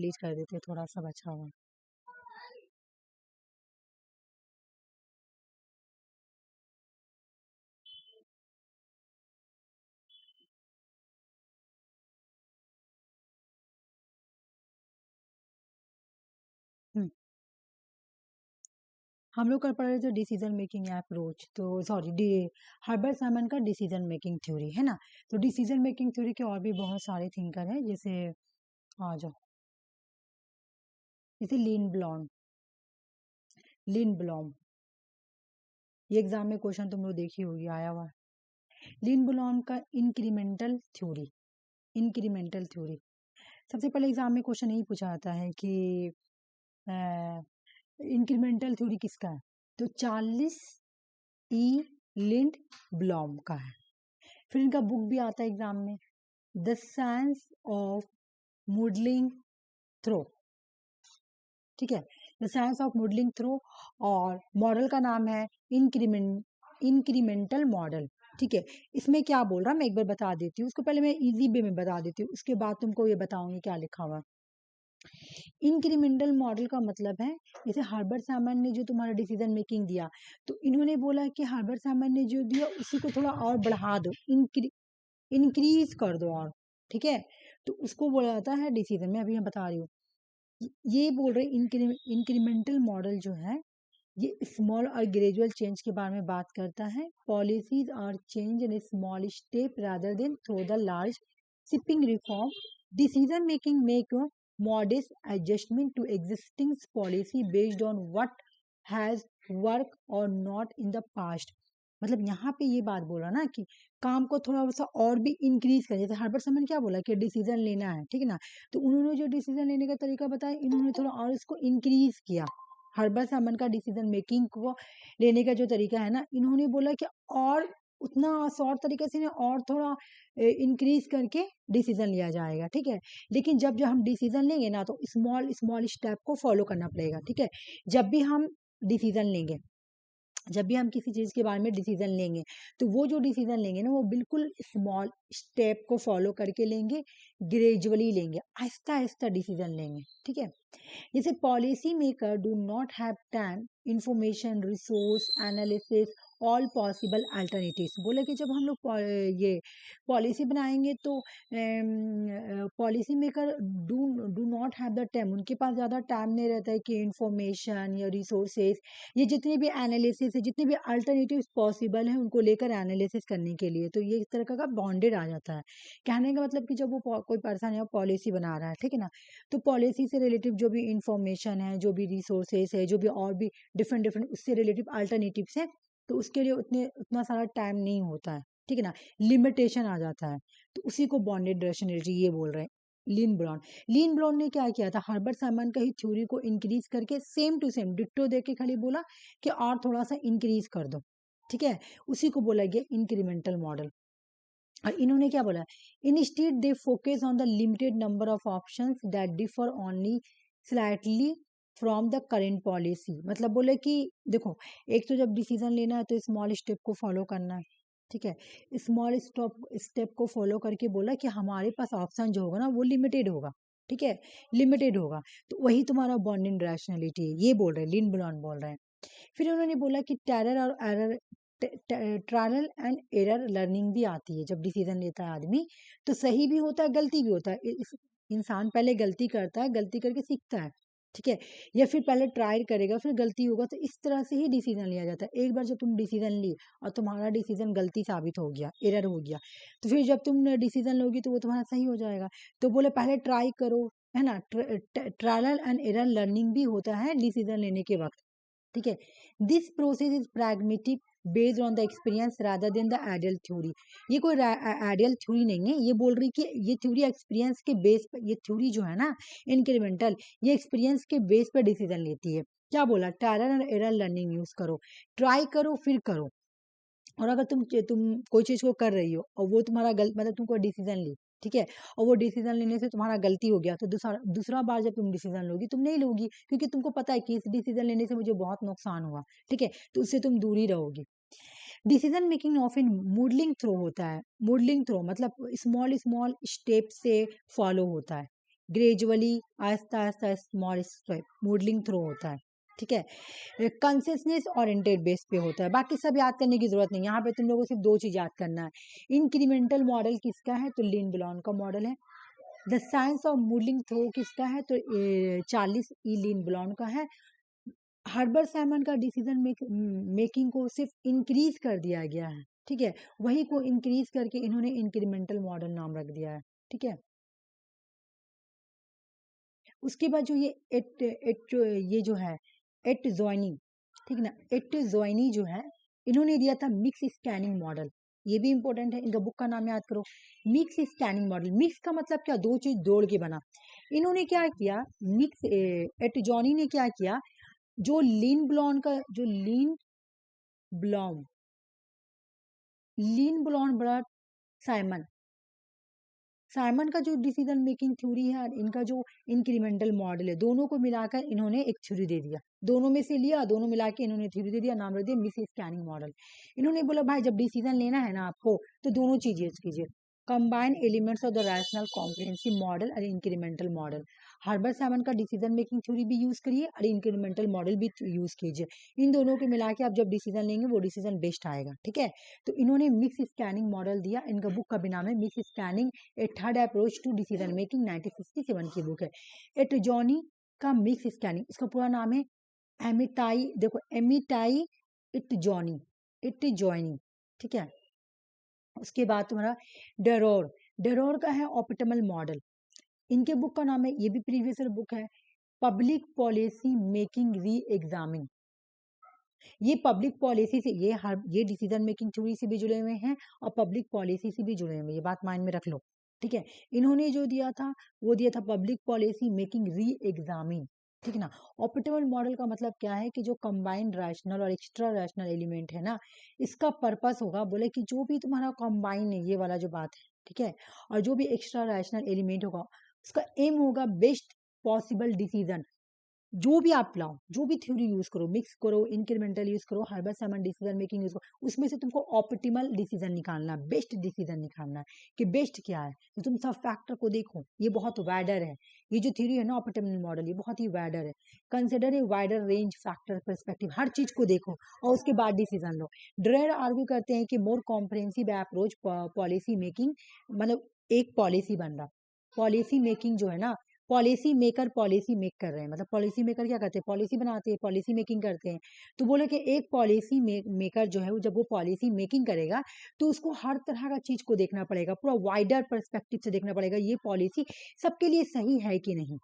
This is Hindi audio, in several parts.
प्लीज कर देते, थोड़ा सा बचा हुआ। हम्म, हम लोग कर पढ़ रहे थे डिसीजन मेकिंग अप्रोच, तो सॉरी हर्बर्ट साइमन का डिसीजन मेकिंग थ्योरी है ना। तो डिसीजन मेकिंग थ्योरी के और भी बहुत सारे थिंकर हैं, जैसे आ जाओ, जैसे लिन ब्लॉम, ये एग्जाम में क्वेश्चन तुम लोग देखी होगी, आया हुआ है। लिन ब्लॉम का इंक्रीमेंटल थ्योरी सबसे पहले एग्जाम में क्वेश्चन यही पूछा जाता है कि इंक्रीमेंटल थ्योरी किसका है, तो चार्ल्स ई लिंड ब्लॉम का है। फिर इनका बुक भी आता है एग्जाम में, the science of muddling through, ठीक है, the science of muddling through, और मॉडल का नाम है इंक्रीमेंटल मॉडल, ठीक है। इसमें क्या बोल रहा है मैं एक बार बता देती हूँ, उसको पहले मैं इजी वे में बता देती हूँ, उसके बाद तुमको ये बताऊंगी क्या लिखा हुआ। इंक्रीमेंटल मॉडल का मतलब है, जैसे हर्बर्ट साइमन ने जो तुम्हारा डिसीजन मेकिंग दिया, तो इन्होंने बोला कि हर्बर्ट साइमन ने जो दिया उसी को थोड़ा और बढ़ा दो, इंक्रीज कर दो और, ठीक है, तो उसको बोला जाता है डिसीजन। मैं अभी यहाँ बता रही हूँ, ये बोल रहे इंक्रीमेंटल मॉडल जो है ये स्मॉल और ग्रेजुअल चेंज के बारे में बात करता है। Policies are change in small step rather than through the large sweeping reform. Decision making make modest adjustment to existing policy based on what has worked or not in the past। मतलब यहाँ पे ये बात बोला ना कि काम को थोड़ा सा और भी इंक्रीज कर, जैसे हर्बर्ट साइमन क्या बोला कि डिसीजन लेना है, ठीक है ना, तो उन्होंने जो डिसीजन लेने का तरीका बताया, इन्होंने थोड़ा और इसको इंक्रीज किया। हर्बर्ट साइमन का डिसीजन मेकिंग को लेने का जो तरीका है ना, इन्होंने बोला कि और उतना शॉर्ट तरीके से और थोड़ा इंक्रीज करके डिसीजन लिया जाएगा, ठीक है। लेकिन जब जब हम डिसीजन लेंगे ना, तो स्मॉल स्मॉल स्टेप को फॉलो करना पड़ेगा, ठीक है। जब भी हम डिसीजन लेंगे, जब भी हम किसी चीज के बारे में डिसीजन लेंगे, तो वो जो डिसीजन लेंगे ना, वो बिल्कुल स्मॉल स्टेप को फॉलो करके लेंगे, ग्रेजुअली लेंगे, आहिस्ता आहिस्ता डिसीजन लेंगे, ठीक है। जैसे policy maker do not have time information resource analysis all possible alternatives. बोले कि जब हम लोग ये पॉलिसी बनाएंगे, तो policy maker do do not have the time, उनके पास ज़्यादा टाइम नहीं रहता है कि इंफॉर्मेशन या रिसोर्सेज, ये जितने भी एनालिसिस है, जितने भी अल्टरनेटिव्स पॉसिबल हैं, उनको लेकर एनालिसिस करने के लिए, तो ये इस तरह का बॉन्डेड आ जाता है। कहने का मतलब कि जब वो कोई पर्सन है पॉलिसी बना रहा है, ठीक है ना, तो पॉलिसी से रिलेटिव जो भी इंफॉर्मेशन है, जो भी रिसोर्सेज है, जो भी और भी डिफरेंट डिफरेंट उससे रिलेटिव अल्टरनेटिव्स है, तो उसके लिए उतना सारा टाइम नहीं होता है, ठीक है ना, लिमिटेशन आ जाता है, तो उसी को बॉन्डेड रेशनैलिटी ये बोल रहे हैं। लीन ब्रॉन ने क्या किया था, हर्बर्ट साइमन का ही थ्योरी को इंक्रीज करके सेम टू सेम डिट्टो दे के खाली बोला कि और थोड़ा सा इंक्रीज कर दो, ठीक है, उसी को बोला गया इंक्रीमेंटल मॉडल। और इन्होंने क्या बोला, instead they focus on the limited number of options that differ only slightly from the current policy. मतलब बोले कि देखो, एक तो जब डिसीजन लेना है तो स्मॉल स्टेप को फॉलो करना है, ठीक है, स्मॉल स्टेप को फॉलो करके बोला कि हमारे पास ऑप्शन जो होगा ना वो लिमिटेड होगा, ठीक है, लिमिटेड होगा, तो वही तुम्हारा बॉन्डिंग रैशनैलिटी है, ये बोल रहे हैं, लिन ब्लॉन बोल रहे हैं। फिर उन्होंने बोला कि टेरर और error, trial and error learning भी आती है। जब डिसीजन लेता है आदमी, तो सही भी होता है, गलती भी होता है, इंसान पहले गलती करता है, गलती करके सीखता है, ठीक है, या फिर पहले ट्राई करेगा फिर गलती होगा, तो इस तरह से ही डिसीजन लिया जाता है। एक बार जब तुम डिसीजन ली और तुम्हारा डिसीजन गलती साबित हो गया, एरर हो गया, तो फिर जब तुम डिसीजन लोगी तो वो तुम्हारा सही हो जाएगा। तो बोले पहले ट्राई करो, है ना, ट्रायल एंड एरर लर्निंग भी होता है डिसीजन लेने के वक्त, ठीक है। This process is pragmatic based on the experience rather than the ideal theory. ये कोई आइडियल थ्योरी नहीं है, ये बोल रही कि ये थ्योरी एक्सपीरियंस के बेस पर, ये थ्योरी जो है ना इंक्रीमेंटल, ये एक्सपीरियंस के बेस पर डिसीजन लेती है। क्या बोला, trial and error learning use करो, ट्राई करो फिर करो। और अगर तुम कोई चीज को कर रही हो और वो तुम्हारा गलत, मतलब तुम कोई डिसीजन ली, ठीक है, और वो डिसीजन लेने से तुम्हारा गलती हो गया, तो दूसरा दूसरा बार जब तुम डिसीजन लोगी, तुम नहीं लोगी, क्योंकि तुमको पता है कि इस डिसीजन लेने से मुझे बहुत नुकसान हुआ, ठीक है, तो उससे तुम दूर ही रहोगी। डिसीजन मेकिंग ऑफन मूडलिंग थ्रो होता है। मूडलिंग थ्रो मतलब स्मॉल स्मॉल स्टेप से फॉलो होता है। Gradually, Aahista Aahista, small step, modelling through होता है, ठीक है। कंसिस्टेंस ओरिएंटेड बेस पे होता है, बाकी सब याद करने की जरूरत नहीं। यहाँ पे तुम लोगों को सिर्फ 2 चीज याद करना है। इंक्रीमेंटल मॉडल किसका है, तो लिन ब्लॉन का मॉडल है। The science of modelling through किसका है, तो चार्लिस ई लिन ब्लॉन का है। हर्बर्ट साइमन का डिसीजन मेकिंग को सिर्फ इंक्रीज कर दिया गया है, ठीक है, वही को इंक्रीज करके इन्होंने इंक्रीमेंटल मॉडल नाम रख दिया है, ठीक है। उसके बाद जो ये जो है एट जोइनी, ठीक ना, एट जोइनी जो है इन्होंने दिया था मिक्स स्कैनिंग मॉडल। ये भी इंपॉर्टेंट है, इनका बुक का नाम याद करो, मिक्स स्कैनिंग मॉडल। मिक्स का मतलब क्या, 2 चीज जोड़ के बना। इन्होंने क्या किया, मिक्स एट जॉनी ने क्या किया, जो लीन ब्लॉन का जो ब्लॉम लीन ब्लॉन बड़ा साइमन साइमन का जो डिसीजन मेकिंग थ्योरी है, इनका जो इंक्रीमेंटल मॉडल है, दोनों को मिलाकर इन्होंने एक थ्योरी दे दिया। दोनों में से लिया, दोनों मिला के इन्होंने थ्योरी दे दिया, नाम रख दिया मिस स्कैनिंग मॉडल। इन्होंने बोला भाई जब डिसीजन लेना है ना आपको, तो दोनों चीज यूज कीजिए, combine elements of the rational comprehensive model और इंक्रीमेंटल मॉडल। हर्बर्ट साइमन का डिसीजन मेकिंग थ्योरी भी यूज करिए और इंक्रीमेंटल मॉडल भी यूज कीजिए। इन दोनों को मिला के आप जब डिसीजन लेंगे वो डिसीजन बेस्ट आएगा, ठीक है। तो इन्होंने मिक्स स्कैनिंग मॉडल दिया, इनका बुक का भी नाम है mix scanning a third approach to decision making, 1967 की बुक है। एट जॉनी का मिक्स स्कैनिंग, इसका पूरा नाम है एमिटाई, देखो Amitai Etzioni Etzioni, ठीक है। उसके बाद तुम्हारा डेरोर का है ऑप्टिमल मॉडल। इनके बुक का नाम है, ये भी प्रीवियस बुक है, पब्लिक पॉलिसी मेकिंग री एग्जामिन। ये पब्लिक पॉलिसी से ये डिसीजन मेकिंग थ्योरी से भी जुड़े हुए हैं और पब्लिक पॉलिसी से भी जुड़े हुए हैं, ये बात माइंड में रख लो, ठीक है। इन्होंने जो दिया था वो दिया था पब्लिक पॉलिसी मेकिंग री एग्जामिन, ठीक है ना। ऑप्टिमल मॉडल का मतलब क्या है कि जो कंबाइंड रैशनल और एक्स्ट्रा रैशनल एलिमेंट है ना, इसका पर्पस होगा, बोले कि जो भी तुम्हारा कंबाइन है, ये वाला जो बात है, ठीक है, और जो भी एक्स्ट्रा रैशनल एलिमेंट होगा उसका एम होगा बेस्ट पॉसिबल डिसीजन। जो भी आप लाओ, जो भी थ्योरी यूज करो, मिक्स करो, इंक्रीमेंटल यूज करो, Herbert Simon decision making use करो, उसमें से तुमको ऑप्टिमल डिसीजन निकालना है, बेस्ट डिसीजन निकालना है कि बेस्ट क्या है। तो तुम सब फैक्टर को देखो, ये बहुत वाइडर है, ये जो थ्योरी है ना ऑप्टिमल मॉडल, ये बहुत ही वाइडर है। Consider a wider range factor perspective, हर चीज को देखो और उसके बाद डिसीजन लो। ड्रेयर आर्ग्यू करते हैं कि मोर कॉम्प्रिहेंसिव अप्रोच पॉलिसी मेकिंग, मतलब एक पॉलिसी बन रहा, पॉलिसी मेकिंग जो है ना, पॉलिसी मेक कर रहे हैं, मतलब पॉलिसी मेकर क्या करते हैं, पॉलिसी बनाते हैं, पॉलिसी मेकिंग करते हैं। तो बोले कि एक पॉलिसी मेकर जो है वो जब वो पॉलिसी मेकिंग करेगा तो उसको हर तरह का चीज को देखना पड़ेगा, पूरा वाइडर पर्सपेक्टिव से देखना पड़ेगा, ये पॉलिसी सबके लिए सही है कि नहीं।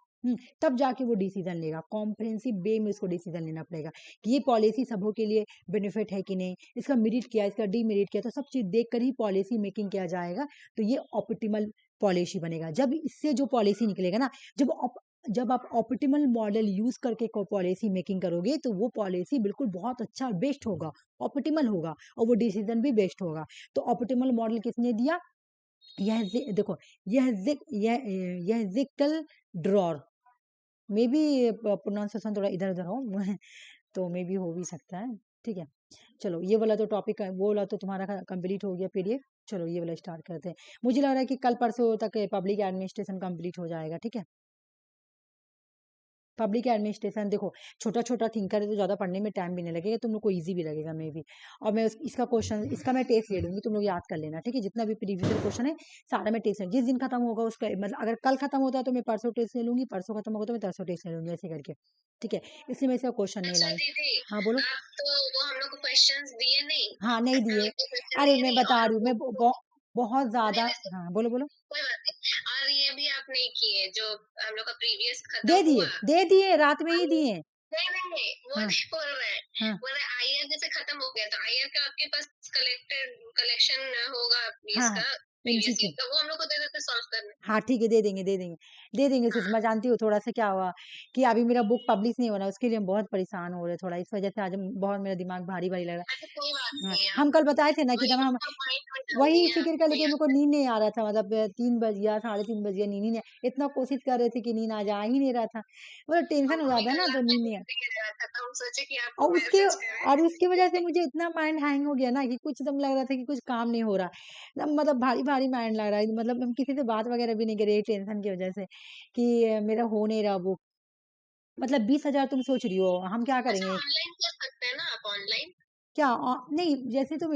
तब जाके वो डिसीजन लेगा, कॉम्प्रिहेंसिव वे में उसको डिसीजन लेना पड़ेगा कि ये पॉलिसी सबों के लिए बेनिफिट है कि नहीं, इसका मेरिट क्या है, इसका डीमेरिट क्या है, तो सब चीज देख कर ही पॉलिसी मेकिंग किया जाएगा। तो ये ऑप्टिमल पॉलिसी बनेगा। जब इससे जो पॉलिसी निकलेगा ना, जब आप ऑप्टिमल मॉडल यूज करके पॉलिसी मेकिंग करोगे तो वो पॉलिसी बिल्कुल बहुत अच्छा बेस्ट होगा, ऑप्टिमल होगा, और वो डिसीजन भी बेस्ट होगा। तो ऑप्टिमल मॉडल किसने दिया, देखो यह जिक्टल ड्रॉर, मे बी प्रोनाउंसिएशन थोड़ा इधर उधर हो तो मे बी हो भी सकता है, ठीक है। चलो ये वाला तो टॉपिक है, वो वाला तो तुम्हारा कंप्लीट हो गया पीडीएफ। चलो ये वाला स्टार्ट करते हैं। मुझे लग रहा है कि कल परसों तक पब्लिक एडमिनिस्ट्रेशन कंप्लीट हो जाएगा, ठीक है। पब्लिक एडमिनिस्ट्रेशन देखो छोटा छोटा थिंकर है तो ज़्यादा पढ़ने में टाइम भी नहीं लगेगा, तुम लोग को इजी भी लगेगा मे भी। और मैं इसका क्वेश्चन, इसका मैं टेस्ट ले लूंगी, तुम लोग याद कर लेना, ठीक है। जितना भी प्रीवियस क्वेश्चन है सारा मैं टेस्ट, जिस दिन खत्म होगा उसका, मतलब अगर कल खत्म होता है तो मैं परसों टेस्ट ले लूंगी, परसों खत्म होगा तो मैं तरसों टेस्ट ले लूंगी, ऐसे करके, ठीक है। इसलिए मैं इसका क्वेश्चन नहीं अच्छा लाई। दीदी, हाँ बोलो। आप तो वो हम लोग को क्वेश्चंस दिए नहीं, हाँ नहीं दिए, असाइनमेंट के क्वेश्चन अरे दिए मैं नहीं, बता और रही हूँ, मैं बहुत ज्यादा। वैसे हाँ बोलो बोलो। कोई बात नहीं। और ये भी आप नहीं किए जो हम लोग का प्रीवियस खत्म दे दिए, हुआ। दे दिए, रात में ही दिए। नहीं नहीं नहीं, वो हाँ नहीं बोल रहे हैं, हाँ बोल रहे आईआर जैसे खत्म हो गया तो आईआर का आपके पास कलेक्शन होगा हाँ हाँ, इसका प्रीवियस एमसीक्यू। ईयर का, वो हम लोग को दे देते सॉल्व करने। हाँ ठीक है, दे देंगे दे देंगे दे देंगे। सुषमा हाँ जानती हो थोड़ा सा क्या हुआ कि अभी मेरा बुक पब्लिश नहीं हो रहा, उसके लिए हम बहुत परेशान हो रहे हैं थोड़ा, इस वजह से आज बहुत मेरा दिमाग भारी भारी लग रहा ऐसे कोई बात है। हाँ, नहीं है, हम आप कल बताए थे ना कि वही एकदम हम अपना माइंड में डाल वही दिए, फिक्र कर, आपको लेकिन मेरे को याद नींद नहीं आ रहा था, मतलब 3 बज गया, 3:30 बज गया, नींद ही नहीं, इतना कोशिश कर रहे थे कि नींद आ ही नहीं रहा था, मतलब टेंशन हो मम्मी जाता है का ना तो लैपटॉप नींद नहीं। बिगड़ गया था तो हम सोचे कि आपको और उसके मैसेज और उसकी वजह से करें। मुझे इतना माइंड हैंग हो गया ना कि कुछ एकदम लग रहा था कि कुछ काम नहीं हो रहा, एकदम मतलब भारी भारी माइंड लग रहा है, मतलब हम किसी से बात वगैरह भी नहीं कर रहे टेंशन की वजह से। कि मेरा हो नहीं रहा बुक, मतलब 20,000 तुम सोच रही हो, हम क्या अच्छा, करेंगे? ऑनलाइन कर सकते हैं ना आप ऑनलाइन? क्या नहीं, जैसे तो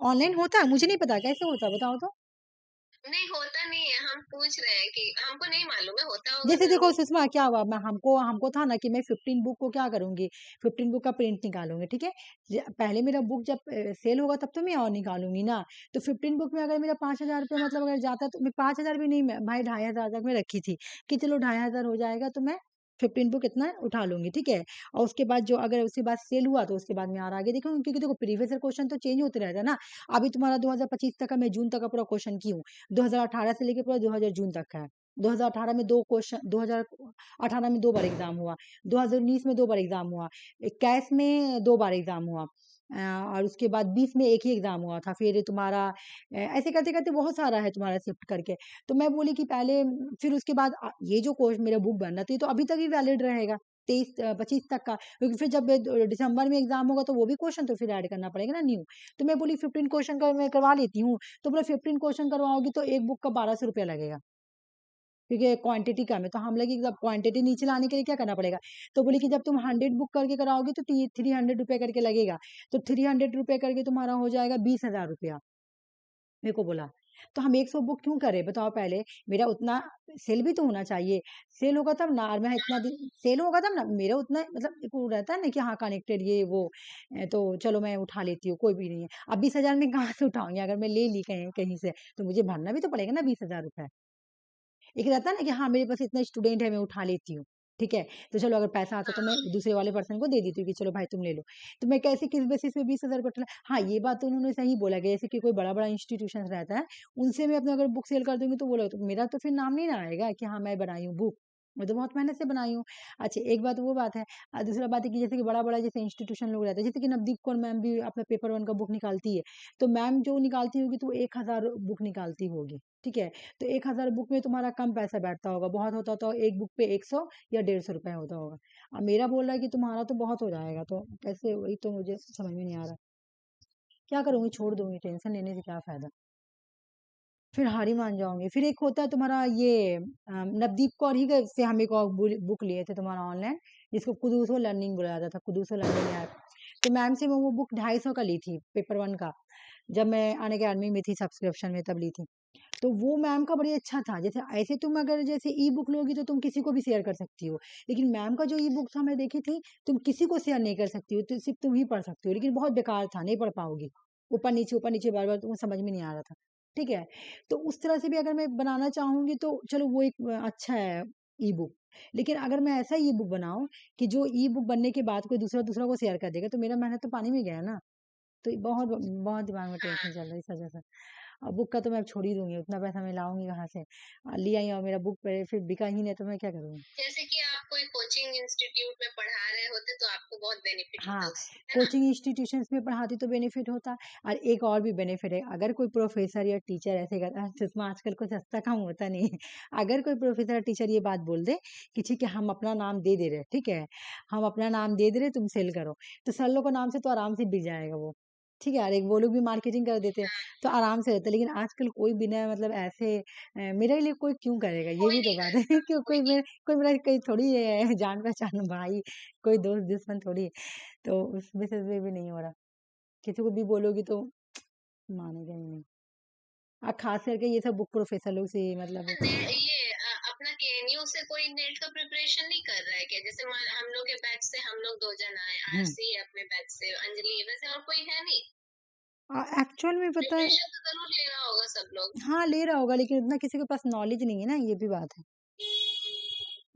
ऑनलाइन होता है, मुझे नहीं पता कैसे होता है, बताओ तो। नहीं, होता नहीं है, हम पूछ रहे हैं कि हमको नहीं मालूम है, होता होगा जैसे देखो ज़रूर। सुषमा, क्या हुआ, मैं हमको हमको था ना कि मैं 15 बुक को क्या करूंगी, 15 बुक का प्रिंट निकालूंगी, ठीक है। पहले मेरा बुक जब सेल होगा तब तो मैं और निकालूंगी ना। तो 15 बुक में अगर मेरा 5,000 रुपया हाँ, मतलब अगर जाता, तो मैं 5,000 भी नहीं, भाई 2,500 तक मैं रखी थी कि चलो 2,500 हो जाएगा, तो मैं 15 बुक इतना उठा लूंगी, ठीक है। और उसके बाद जो अगर उसके बाद सेल हुआ तो उसके बाद मैं और आगे देखूंगी, क्योंकि देखो प्रीवियस क्वेश्चन तो चेंज होते रहता है ना। अभी तुम्हारा 2025 तक का, मैं जून तक का पूरा क्वेश्चन की हूँ, 2018 से लेके पूरा 2000 जून तक का है। 2018 में दो क्वेश्चन, 2018 में 2 बार एग्जाम हुआ, 2019 में 2 बार एग्जाम हुआ, 21 में 2 बार एग्जाम हुआ, और उसके बाद 20 में एक ही एग्जाम हुआ था। फिर तुम्हारा ऐसे करते करते बहुत सारा है तुम्हारा शिफ्ट करके। तो मैं बोली कि पहले फिर उसके बाद ये जो कोर्स मेरा बुक बनना तो ये तो अभी तक ही वैलिड रहेगा, 23 25 तक का, क्योंकि फिर जब दिसंबर में एग्जाम होगा तो वो भी क्वेश्चन तो फिर ऐड करना पड़ेगा ना न्यू। तो मैं बोली 15 क्वेश्चन का मैं करवा लेती हूँ। तो बोला 15 क्वेश्चन करवाओगी तो एक बुक का 1,200 रुपया लगेगा, क्योंकि क्वांटिटी कम है। तो हम लगे कि जब क्वांटिटी नीचे लाने के लिए क्या करना पड़ेगा। तो बोले कि जब तुम 100 बुक करके कराओगे तो 300 रुपये करके लगेगा। तो 300 रुपये करके तुम्हारा हो जाएगा 20,000 रुपया, मेरे को बोला। तो हम 100 बुक क्यों करें बताओ पहले, मेरा उतना सेल भी तो होना चाहिए। सेल होगा तब ना, और मैं इतना दिन सेल होगा तब ना मेरा उतना मतलब एक वो रहता है ना कि हाँ कनेक्टेड ये वो। तो चलो मैं उठा लेती हूँ, कोई भी नहीं है। अब 20,000 में कहाँ से उठाऊंगी, अगर मैं ले ली कहीं कहीं से तो मुझे भरना भी तो पड़ेगा ना 20,000 रुपये। एक रहता है ना कि हाँ मेरे पास इतना स्टूडेंट है, मैं उठा लेती हूँ, ठीक है। तो चलो अगर पैसा आता तो मैं हाँ। दूसरे वाले पर्सन को दे देती हूँ कि चलो भाई तुम ले लो। तो मैं कैसे किस बेसिस पे 20,000 को उठा। हाँ ये बात तो उन्होंने सही बोला कि जैसे कि कोई बड़ा बड़ा इंस्टीट्यूशन रहता है, उनसे मैं अपना अगर बुक सेल कर दूंगी तो बोला तो मेरा तो फिर नाम नहीं ना आएगा कि हाँ मैं बनाई हूँ बुक, मैं तो बहुत मेहनत से बनाई हूँ। अच्छा एक बात वो बात है। दूसरा बात है कि जैसे कि बड़ा बड़ा जैसे इंस्टीट्यूशन लोग रहते हैं, जैसे कि नवदीप कौर मैम भी अपना पेपर 1 का बुक निकालती है। तो मैम जो निकालती होगी तो 1,000 बुक निकालती होगी, ठीक है। तो 1,000 बुक में तुम्हारा कम पैसा बैठता होगा, बहुत होता तो एक बुक पे 100 या 150 रुपए होता होगा। अब मेरा बोल रहा है कि तुम्हारा तो बहुत हो जाएगा, तो कैसे, वही तो मुझे समझ में नहीं आ रहा। क्या करूंगी, छोड़ दूंगी, टेंशन लेने से क्या फायदा, फिर हार ही मान जाऊंगी। फिर एक होता है तुम्हारा ये नवदीप कौर ही से हम एक और बुक लिए थे तुम्हारा ऑनलाइन, जिसको कुदूसो लर्निंग बोला जाता था, कुदूसो लर्निंग ऐप। तो मैम से मैं वो बुक 250 का ली थी, पेपर 1 का, जब मैं अन अकेडमी में थी सब्सक्रिप्शन में तब ली थी। तो वो मैम का बड़ी अच्छा था। जैसे ऐसे तुम अगर जैसे ई बुक लोगी तो तुम किसी को भी शेयर कर सकती हो, लेकिन मैम का जो ई बुक था मैं देखी थी, तुम किसी को शेयर नहीं कर सकती हो, तो सिर्फ तुम ही पढ़ सकती हो, लेकिन बहुत बेकार था, नहीं पढ़ पाओगी, ऊपर नीचे बार बार तुमको समझ में नहीं आ रहा था, ठीक है। तो उस तरह से भी अगर मैं बनाना चाहूंगी तो चलो वो एक अच्छा है ई बुक। लेकिन अगर मैं ऐसा ई बुक बनाऊं कि जो ई बुक बनने के बाद कोई दूसरा दूसरा को शेयर कर देगा, तो मेरा मेहनत तो पानी में गया ना। तो बहुत बहुत दिमाग में टेंशन चल रही है इस वजह से। अब बुक का तो मैं अब छोड़ ही दूंगी, उतना पैसा मैं लाऊंगी कहाँ से। लिया ही और मेरा बुक पे फिर बिका ही नहीं तो मैं क्या करूंगी। जैसे कि आप कोई कोचिंग इंस्टीट्यूट में पढ़ा रहे होते तो आपको बहुत बेनिफिट हाँ, होता उससे, है ना? कोचिंग इंस्टीट्यूशंस में पढ़ाती तो बेनिफिट होता। और एक और भी बेनिफिट है, अगर कोई प्रोफेसर या टीचर ऐसे करता है, जिसमें आजकल कुछ सस्ता काम होता नहीं है। अगर कोई प्रोफेसर या टीचर ये बात बोल दे कि ठीक है हम अपना नाम दे दे रहे, ठीक है, हम अपना नाम दे दे रहे, तुम सेल करो, तो सर लोग के नाम से तो आराम से बिक जाएगा वो, ठीक है। और एक वो लोग भी मार्केटिंग कर देते हैं, तो आराम से रहता है। लेकिन आजकल कोई बिना मतलब ऐसे मेरे लिए कोई क्यों करेगा, ये कोई भी तो नहीं बात है। करता, क्यों कोई नहीं। कोई मेरा कोई थोड़ी है जान पहचान भाई, कोई दोस्त दुश्मन थोड़ी है। तो उस बेसिस पे भी नहीं हो रहा, किसी को भी बोलोगी तो मानेगा ही नहीं। खास करके ये सब बुक प्रोफेसर लोग से मतलब। ये अपना केएनयू से कोई नेट का प्रिपरेशन नहीं कर रहा है क्या? जैसे हम लोग के बैच से हम लोग 2 जन आए, हम्म। आरसी अपने बैच से, अंजलि, वैसे और कोई है नहीं? एक्चुअल में पता है, प्रिपरेशन तो जरूर ले रहा होगा सब लोग। हाँ ले रहा होगा, लेकिन उतना किसी के पास नॉलेज नहीं है ना, ये भी बात है।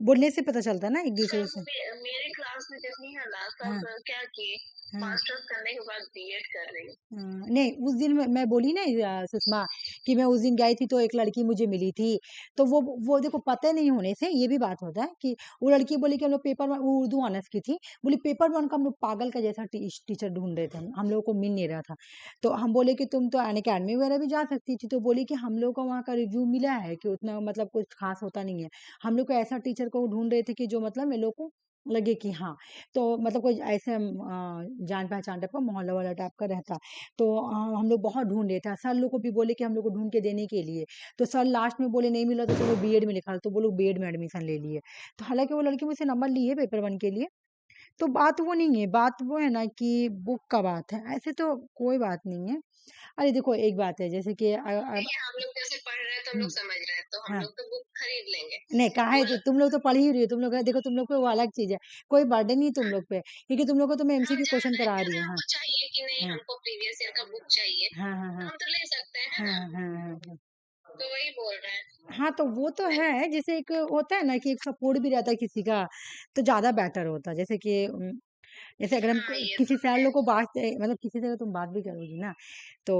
बोलने से पता चलता है ना एक दूसरे से। मेरे क्लास में जितनी है ना, हाँ सब क्या किए, हाँ। मास्टर्स करने के बाद बीएड कर रही है। नहीं उस दिन मैं बोली ना सुषमा, कि मैं उस दिन गई थी तो एक लड़की मुझे मिली थी। तो वो देखो पता नहीं होने से ये भी बात होता है कि वो लड़की बोली कि हम लोग पेपर वन, वो उर्दू ऑनर्स की थी, बोली पेपर 1 का हम लोग पागल का जैसा टीचर ढूंढ रहे थे, हम लोगों को मिल नहीं रहा था। तो हम बोले कि तुम तो अन अकेडमी वगैरह भी जा सकती थी। तो बोली कि हम लोग को वहाँ का रिव्यू मिला है कि उतना मतलब कुछ खास होता नहीं है, हम लोग को ऐसा टीचर को ढूंढ रहे थे कि जो मतलब हम लोग को लगे कि हाँ, तो मतलब कोई ऐसे जान पहचान टाइप का मोहल्ला वाला टाइप का रहता। तो हम लोग बहुत ढूंढ रहे थे, सर लोग को भी बोले कि हम लोग को ढूंढ के देने के लिए। तो सर लास्ट में बोले नहीं मिला तो चलो बीएड में लिखा, तो वो लोग बीएड में एडमिशन ले लिए। तो हालांकि वो लड़की मुझसे नंबर ली है पेपर वन के लिए। तो बात वो नहीं है, बात वो है ना कि बुक का बात है, ऐसे तो कोई बात नहीं है। अरे देखो एक बात है, जैसे कि देखिए हम लोग जैसे पढ़ रहे हैं तो हम लोग समझ रहे हैं, तो हम हाँ लोग तो बुक खरीद लेंगे। नहीं कहा है, वो तो तुम लोग तो पढ़ ही रही हो, तुम लोग का देखो, तुम लोग पे वो अलग चीज है, कोई बर्डन नहीं तुम लोग पे, क्योंकि तुम लोग को तो मैं हम एमसीक्यू जान क्वेश्चन रहे करा हैं कि रही अगर हूँ। हाँ हमको चाहिए कि नहीं, हाँ हमको प्रीवियस ईयर का बुक चाहिए, हाँ हाँ हाँ तो हम तो ले सकते हैं, है हाँ ना? हाँ हाँ हाँ। तो वही बोल रहे हैं। हाँ तो वो तो है, जैसे एक होता है ना कि एक सपोर्ट भी रहता है किसी का, तो ज्यादा बेटर होता है। जैसे कि जैसे अगर हम हाँ, ये किसी तो सैड है। लोग को बात मतलब किसी से अगर तुम बात भी करोगी ना, तो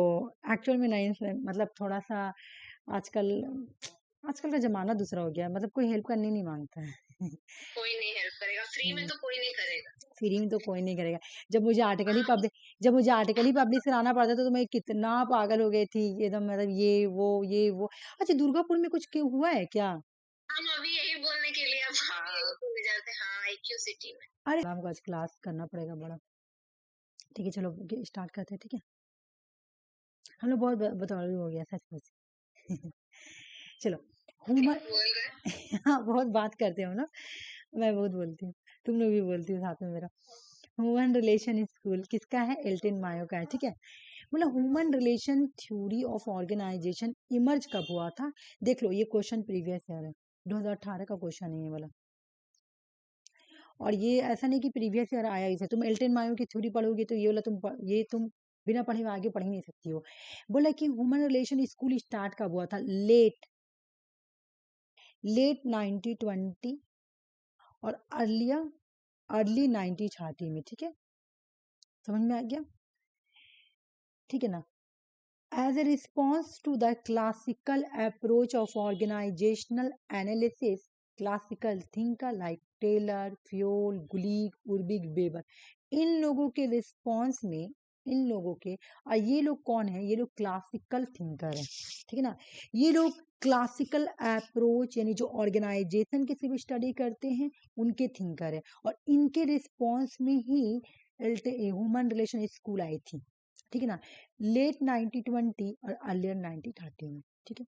एक्चुअल में नहीं, मतलब थोड़ा सा आजकल आजकल का जमाना दूसरा हो गया है, मतलब कोई हेल्प करने नहीं मांगता है। कोई नहीं हेल्प करेगा, फ्री में हम्म, तो कोई नहीं करेगा। फ्री में तो कोई नहीं करेगा। जब मुझे आर्टिकल ही हाँ, पब्लिश जब मुझे आर्टिकल ही पब्लिश कराना पड़ता था, तो मैं कितना पागल हो गई थी एकदम, मतलब ये वो। अच्छा, दुर्गापुर में कुछ क्यों हुआ है क्या? हम अभी यही बोलने के लिए अब हम यही बोले जाते हैं, हाँ आईक्यू सिटी में। अरे हमको आज क्लास करना पड़ेगा बड़ा। ठीक है चलो स्टार्ट करते हैं, ठीक है। हम लोग बहुत बतौर हो गया सच सच। चलो ह्यूमन। बोल रहे हैं। हाँ बहुत बात करते हो ना, मैं बहुत बोलती हूँ, तुम लोग भी बोलती हो साथ में मेरा। ह्यूमन रिलेशन स्कूल किसका है? एल्टन मायो का है, ठीक है। मतलब human relation theory of organisation emerge कब हुआ था? देख लो, ये क्वेश्चन प्रीवियस ईयर है, 2018 का क्वेश्चन है ये वाला। और ये ऐसा नहीं कि प्रीवियस ईयर आया इसे, तुम एल्टन मायो की थ्योरी पढ़ोगे तो ये वाला ये तुम बिना पढ़े हुए आगे पढ़ ही नहीं सकती हो। बोला कि ह्यूमन रिलेशन स्कूल स्टार्ट कब हुआ था? लेट 1920 और अर्ली 1930 में, ठीक है। समझ में आ गया? ठीक है ना। As a response to the classical approach of organizational analysis, classical thinker like Taylor, Fayol, Gulick, Urwick, Weber, इन लोगों के रिस्पॉन्स में, इन लोगों के, और ये लोग कौन है? ये लोग क्लासिकल थिंकर है, ठीक है ना। ये लोग क्लासिकल अप्रोच यानी जो ऑर्गेनाइजेशन की सिर्फ स्टडी करते हैं, उनके थिंकर है। और इनके रिस्पॉन्स में ही ह्यूमन रिलेशन स्कूल आई थी, ठीक है ना, लेट 1920 और अर्लियर 1930 में, ठीक है।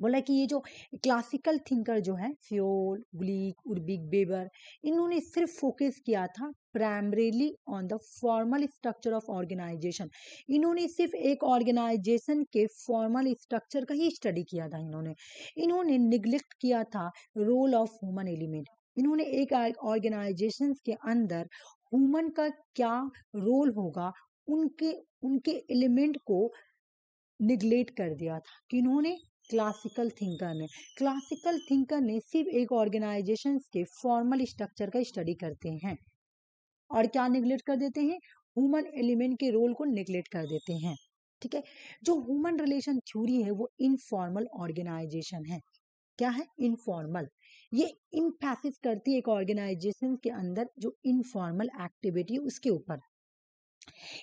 बोला कि ये जो क्लासिकल थिंकर जो है, फ्योल, ग्लीक, उर्बिक, बेबर, इन्होंने सिर्फ फोकस किया था primarily on the formal structure of organisation. इन्होंने सिर्फ एक ऑर्गेनाइजेशन के फॉर्मल स्ट्रक्चर का ही स्टडी किया था। इन्होंने निग्लेक्ट किया था रोल ऑफ ह्यूमन एलिमेंट। इन्होंने एक ऑर्गेनाइजेशन के अंदर ह्यूमन का क्या रोल होगा, उनके उनके एलिमेंट को निग्लेक्ट कर दिया था। किन्होंने? क्लासिकल थिंकर ने सिर्फ एक ऑर्गेनाइजेशन के फॉर्मल स्ट्रक्चर का स्टडी करते हैं, और क्या निग्लेक्ट कर देते हैं? ह्यूमन एलिमेंट के रोल को निग्लेक्ट कर देते हैं, ठीक है। जो ह्यूमन रिलेशन थ्योरी है वो इनफॉर्मल ऑर्गेनाइजेशन है। क्या है? इनफॉर्मल। ये इम्फेसिस करती है एक ऑर्गेनाइजेशन के अंदर जो इनफॉर्मल एक्टिविटी है उसके ऊपर।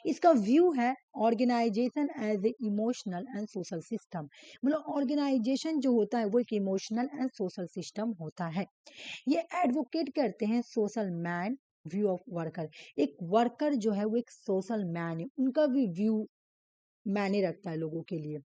इसका व्यू है organisation as a emotional and social system. मतलब ऑर्गेनाइजेशन जो होता है वो एक इमोशनल एंड सोशल सिस्टम होता है। ये एडवोकेट करते हैं social man view of worker. एक वर्कर जो है वो एक सोशल मैन है, उनका भी व्यू मायने रखता है लोगों के लिए।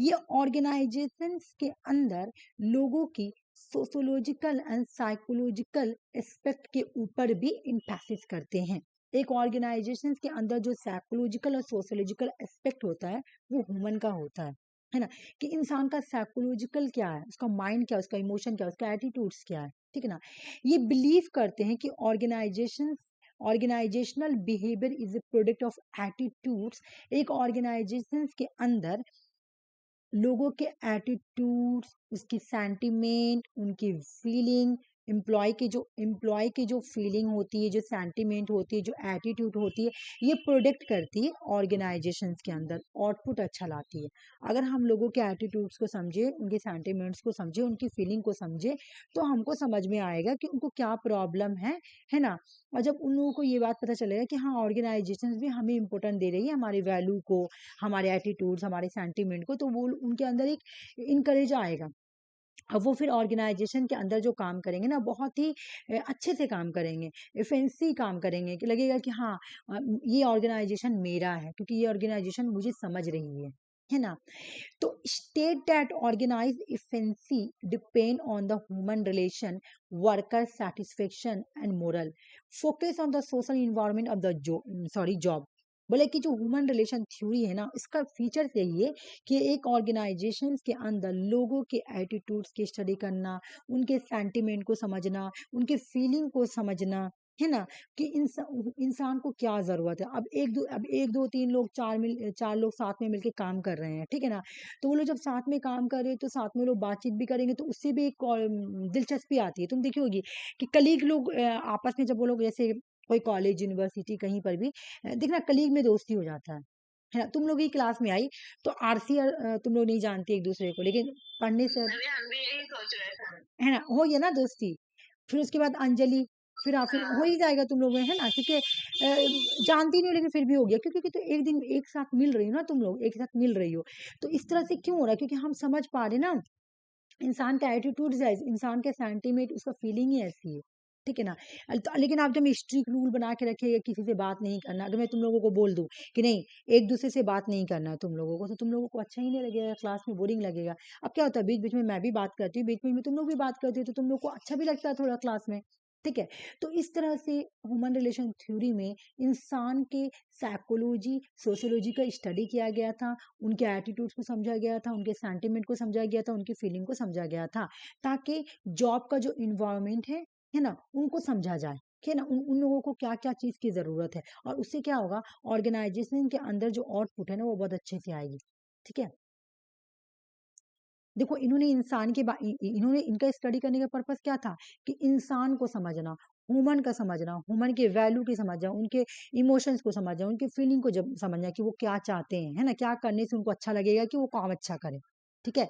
ये ऑर्गेनाइजेशन के अंदर लोगों की सोशोलॉजिकल एंड साइकोलॉजिकल एस्पेक्ट के ऊपर भी इम्फेसिस करते हैं। एक ऑर्गेनाइजेशन के अंदर जो साइकोलॉजिकल और सोशोलॉजिकल एस्पेक्ट होता है वो ह्यूमन का होता है ना। कि इंसान का साइकोलॉजिकल क्या है, उसका माइंड क्या है, उसका इमोशन क्या है, उसका एटीट्यूड्स क्या है, ठीक है ना। ये बिलीव करते हैं कि organisational behaviour is a product of attitudes. एक ऑर्गेनाइजेशन के अंदर लोगों के एटीट्यूड्स, उसकी सेंटिमेंट, उनकी फीलिंग, एम्प्लॉय की जो फीलिंग होती है, जो सेंटिमेंट होती है, जो एटीट्यूड होती है, ये प्रोडक्ट करती है ऑर्गेनाइजेशंस के अंदर, आउटपुट अच्छा लाती है। अगर हम लोगों के एटीट्यूड्स को समझे, उनके सेंटिमेंट्स को समझे, उनकी फीलिंग को समझे, तो हमको समझ में आएगा कि उनको क्या प्रॉब्लम है ना। और जब उन लोगों को ये बात पता चलेगा कि हाँ ऑर्गेनाइजेशंस भी हमें इंपॉर्टेंट दे रही है, हमारी वैल्यू को, हमारे एटीट्यूड्स, हमारे सेंटिमेंट को, तो वो उनके अंदर एक इनकरेज आएगा। अब वो फिर ऑर्गेनाइजेशन के अंदर जो काम करेंगे ना, बहुत ही अच्छे से काम करेंगे, एफिशिएंसी काम करेंगे, कि लगेगा कि हाँ ये ऑर्गेनाइजेशन मेरा है, क्योंकि ये ऑर्गेनाइजेशन मुझे समझ रही है ना। तो state that organise efficiency depend on the human relation, worker satisfaction and morale, focus on the social environment of the job. बोले कि जो ह्यूमन रिलेशन थ्योरी है ना, इसका फीचर यही है कि एक ऑर्गेनाइजेशन के अंदर लोगों के एटीट्यूड्स की स्टडी करना, उनके सेंटिमेंट को समझना, उनके फीलिंग को समझना, है ना, कि इंसान को क्या जरूरत है। अब एक दो तीन लोग चार लोग साथ में मिलके काम कर रहे हैं, ठीक है ना, तो वो लोग जब साथ में काम कर रहे हैं तो साथ में लोग बातचीत भी करेंगे, तो उससे भी एक दिलचस्पी आती है। तुम देखी होगी कि कलीग लोग आपस में जब वो लोग जैसे कोई कॉलेज यूनिवर्सिटी कहीं पर भी देखना कलीग में दोस्ती हो जाता है ना। तुम लोग ही क्लास में आई तो आरसी तुम लोग नहीं जानते एक दूसरे को, लेकिन पढ़ने से अभी हम भी यही सोच रहे थे। है ना, हो गया ना दोस्ती। फिर उसके बाद अंजलि, फिर हो हाँ ही जाएगा तुम लोग में, है ना, क्योंकि जानती नहीं हो लेकिन फिर भी हो गया, क्योंकि तो एक दिन एक साथ मिल रही हो ना, तुम लोग एक साथ मिल रही हो। तो इस तरह से क्यों हो रहा है, क्योंकि हम समझ पा रहे ना इंसान का एटीट्यूड है, इंसान के सेंटीमेंट, उसका फीलिंग ही ऐसी है, ठीक है ना। लेकिन आप जब स्ट्रिक्ट रूल बना के रखिएगा किसी से बात नहीं करना, अगर मैं तुम लोगों को बोल दूं कि नहीं एक दूसरे से बात नहीं करना है तुम लोगों को, तो तुम लोगों को अच्छा ही नहीं लगेगा, क्लास में बोरिंग लगेगा। अब क्या होता है, बीच बीच में मैं भी बात करती हूँ, बीच बीच में तुम लोग भी बात करती हो, तो तुम लोग को अच्छा भी लगता है थोड़ा क्लास में, ठीक है। तो इस तरह से ह्यूमन रिलेशन थ्योरी में इंसान के साइकोलॉजी सोशियोलॉजी का स्टडी किया गया था, उनके एटीट्यूड्स को समझा गया था, उनके सेंटिमेंट को समझा गया था, उनकी फीलिंग को समझा गया था, ताकि जॉब का जो इन्वायरमेंट है ना, उनको समझा जाए, ठीक है ना, उन लोगों को क्या क्या चीज की जरूरत है, और उससे क्या होगा, ऑर्गेनाइजेशन के अंदर जो आउटपुट है ना वो बहुत अच्छे से आएगी, ठीक है। देखो इन्होंने इन्होंने इनका स्टडी करने का पर्पस क्या था, कि इंसान को समझना, ह्यूमन का समझना, ह्यूमन के वैल्यू की समझना, उनके इमोशंस को समझना, उनके फीलिंग को जब समझना कि वो क्या चाहते हैं, है ना, क्या करने से उनको अच्छा लगेगा कि वो काम अच्छा करे, ठीक है।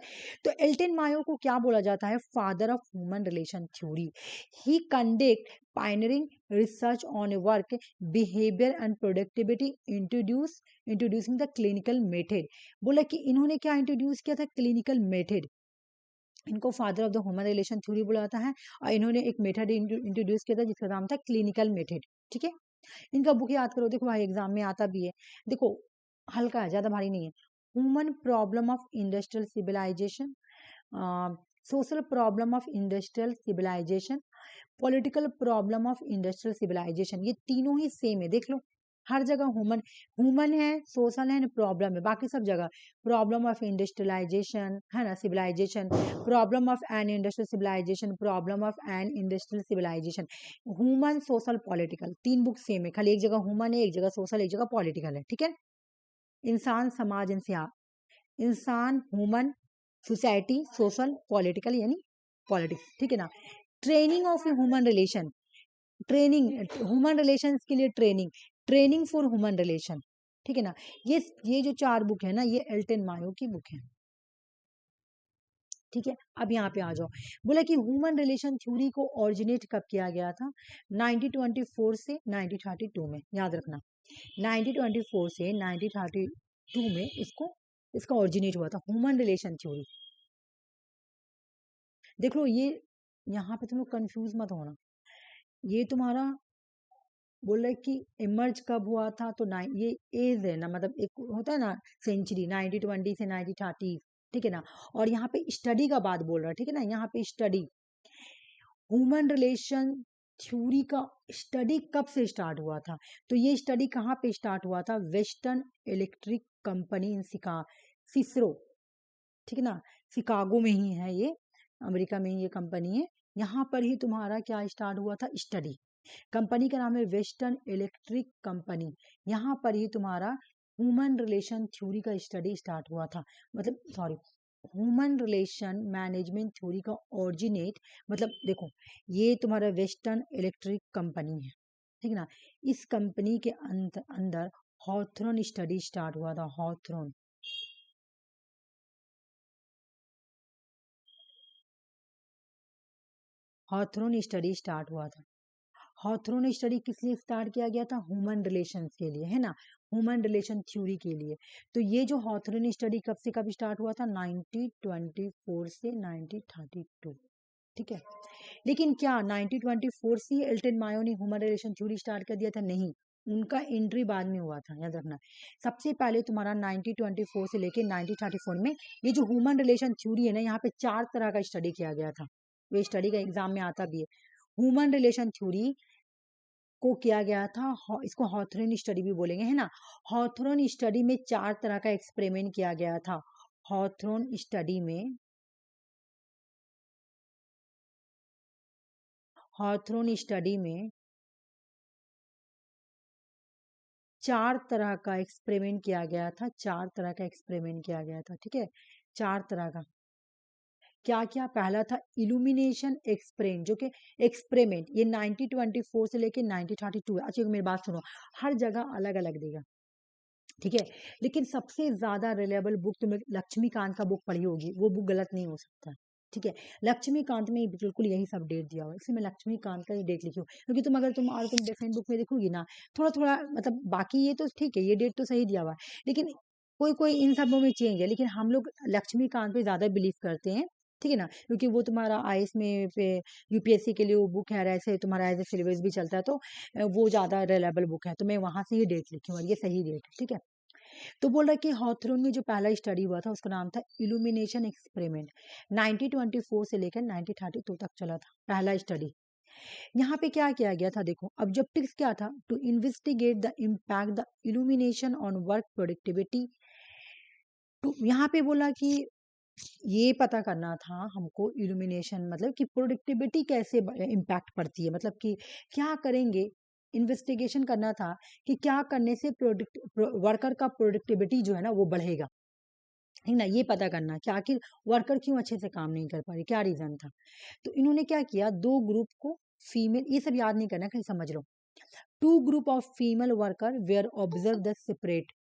तो एल्टन मायो को क्या बोला जाता है, father of human relation theory. He conduct pioneering research on A work behaviour and productivity, introducing the clinical method. बोला कि इन्होंने क्या इंट्रोड्यूस किया था, क्लिनिकल मेथड। इनको father of the human relation theory बोला जाता है, और इन्होंने एक मेथड इंट्रोड्यूस किया था जिसका नाम था क्लिनिकल मेथड, ठीक है। इनका बुक याद करो, देखो भाई एग्जाम में आता भी है, देखो हल्का है, ज्यादा भारी नहीं है। Human problem of industrial civilisation, social problem of industrial civilisation, political problem of industrial civilisation, ये तीनों ही सेम है, देख लो हर जगह ह्यूमन ह्यूमन है, सोशल है, प्रॉब्लम है, बाकी सब जगह प्रॉब्लम ऑफ इंडस्ट्रियलाइजेशन, है ना, civilisation, problem of an industrial civilisation, problem of an industrial civilisation. Human social political तीन बुक सेम है, खाली एक जगह ह्यूमन है, एक जगह सोशल, एक जगह पॉलिटिकल है, ठीक है। इंसान समाज इंसान ह्यूमन, सोसाइटी सोशल, पॉलिटिकल यानी पॉलिटिक्स, ठीक है ना। Training of human relation, training human relations के लिए training, training for human relation, ठीक है ना। ये जो चार बुक है ना, ये एल्टन मायो की बुक है, ठीक है। अब यहाँ पे आ जाओ, बोला कि ह्यूमन रिलेशन थ्योरी को ऑरिजिनेट कब किया गया था, 1924 से 1932 में, याद रखना 1924 से 1932 में इसका ऑरिजिनेट हुआ था ह्यूमन रिलेशन थ्योरी। देख लो ये, यहाँ पे तुम लोग कंफ्यूज मत होना, ये तुम्हारा बोल रहे कि इमर्ज कब हुआ था, तो ये एज है ना, मतलब एक होता है ना सेंचुरी, 1920 से 1930, ठीक है ना। और यहाँ पे स्टडी का बात बोल रहा है, ठीक है ना, यहाँ पे स्टडी ह्यूमन रिलेशन थ्योरी का स्टडी कब से स्टार्ट हुआ था, तो ये स्टडी कहाँ पे स्टार्ट हुआ था, वेस्टर्न इलेक्ट्रिक कंपनी इन सिसरो, ठीक है ना, शिकागो में ही है ये, अमेरिका में ही ये कंपनी है। यहाँ पर ही तुम्हारा क्या स्टार्ट हुआ था, स्टडी। कंपनी का नाम है वेस्टर्न इलेक्ट्रिक कंपनी। यहाँ पर ही तुम्हारा ह्यूमन रिलेशन थ्योरी का स्टडी स्टार्ट हुआ था, मतलब sorry, human relation management theory का ओरिजिनेट, मतलब देखो ये तुम्हारा वेस्टर्न इलेक्ट्रिक कंपनी है, ठीक है ना। इस कंपनी के अंदर हॉथरन स्टडी स्टार्ट हुआ था, हॉथरन हॉथरन स्टडी स्टार्ट हुआ था। हॉथरन स्टडी किस लिए स्टार्ट किया गया था, ह्यूमन रिलेशंस के लिए, है ना। ह्यूमन रिलेशन थ्योरी के लिए। तो ये जो हॉथरन स्टडी कब से कब स्टार्ट हुआ था, 1924 से 1932, ठीक है। लेकिन क्या 1924 से एल्टन मायो ने ह्यूमन रिलेशन थ्योरी स्टार्ट कर दिया था? नहीं, उनका एंट्री बाद में हुआ था, याद रखना। सबसे पहले तुम्हारा 1924 से लेके 1934 में ये जो ह्यूमन रिलेशन थ्योरी है ना, यहाँ पे 4 तरह का स्टडी किया गया था। ये स्टडी का एग्जाम में आता भी है। ह्यूमन रिलेशन थ्योरी को किया गया था, इसको हॉथरन स्टडी भी बोलेंगे, है ना। हॉथरन स्टडी में 4 तरह का एक्सपेरिमेंट किया गया था। हॉथरन स्टडी में हॉथरन स्टडी में 4 तरह का एक्सपेरिमेंट किया गया था। 4 तरह का एक्सपेरिमेंट किया गया था, ठीक है। 4 तरह का क्या क्या? पहला था इल्यूमिनेशन एक्सपेरिमेंट, जो कि एक्सपेरिमेंट ये 1924 से लेके 1932 है। अच्छा मेरी बात सुनो, हर जगह अलग अलग देगा, ठीक है। लेकिन सबसे ज्यादा रिलायबल बुक तुमने लक्ष्मीकांत का बुक पढ़ी होगी, वो बुक गलत नहीं हो सकता, ठीक है। लक्ष्मीकांत में बिल्कुल यही सब डेट दिया हुआ है, इसलिए मैं लक्ष्मीकांत का ये डेट लिखी हूँ, क्योंकि तुम डिफरेंट बुक में देखोगी ना, थोड़ा थोड़ा मतलब बाकी ये तो ठीक है, ये डेट तो सही दिया हुआ है, लेकिन कोई कोई इन सबों में चेंज है। लेकिन हम लोग लक्ष्मीकांत पे ज्यादा बिलीव करते हैं, ठीक है ना, क्योंकि वो तुम्हारा आईएएस में यूपीएससी के लिए वो बुक है, ऐसे तुम्हारा एज ए सिलेबस भी चलता है, तो वो ज्यादा रिलायबल बुक है, तो मैं वहां से ही डेट लिखी हूँ और ये सही डेट है, ठीक है। तो बोल रहा है कि हॉथरन में जो पहला स्टडी हुआ था उसका नाम था इल्यूमिनेशन एक्सपेरिमेंट। 1924 से लेकर 1932 तक चला था पहला स्टडी। यहाँ पे क्या किया गया था, देखो ऑब्जेक्टिव्स क्या था, to investigate the impact the illumination on work productivity. तो यहाँ पे बोला कि ये पता करना था हमको इल्यूमिनेशन मतलब कि प्रोडक्टिविटी कैसे इम्पैक्ट पड़ती है, मतलब कि क्या करेंगे, इन्वेस्टिगेशन करना था कि क्या करने से प्रोडक्ट वर्कर का प्रोडक्टिविटी जो है ना वो बढ़ेगा, ठीक ना। ये पता करना कि आखिर वर्कर क्यों अच्छे से काम नहीं कर पा रही, क्या रीजन था। तो इन्होंने क्या किया, 2 ग्रुप को फीमेल, ये सब याद नहीं करना, खाली समझ लो। 2 group of female worker were observe the separate.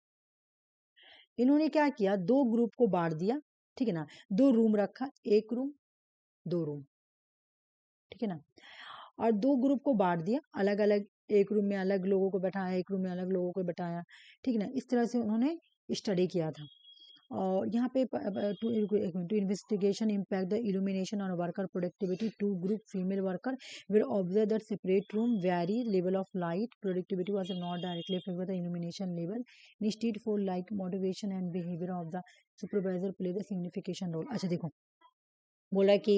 इन्होंने क्या किया, 2 ग्रुप को बांट दिया, ठीक है ना। 2 रूम रखा, 1 रूम 2 रूम, ठीक है ना। और 2 ग्रुप को बांट दिया अलग अलग, एक रूम में अलग लोगों को बैठाया, एक रूम में अलग लोगों को बैठाया, ठीक है ना। इस तरह से उन्होंने स्टडी किया था। और यहाँ पे to investigation impact the illumination on worker productivity, 2 group female worker will observe that separate room vary level of light productivity was not directly affected by the illumination level, instead for like motivation and behaviour of the supervisor play the signification role. अच्छा देखो, बोला कि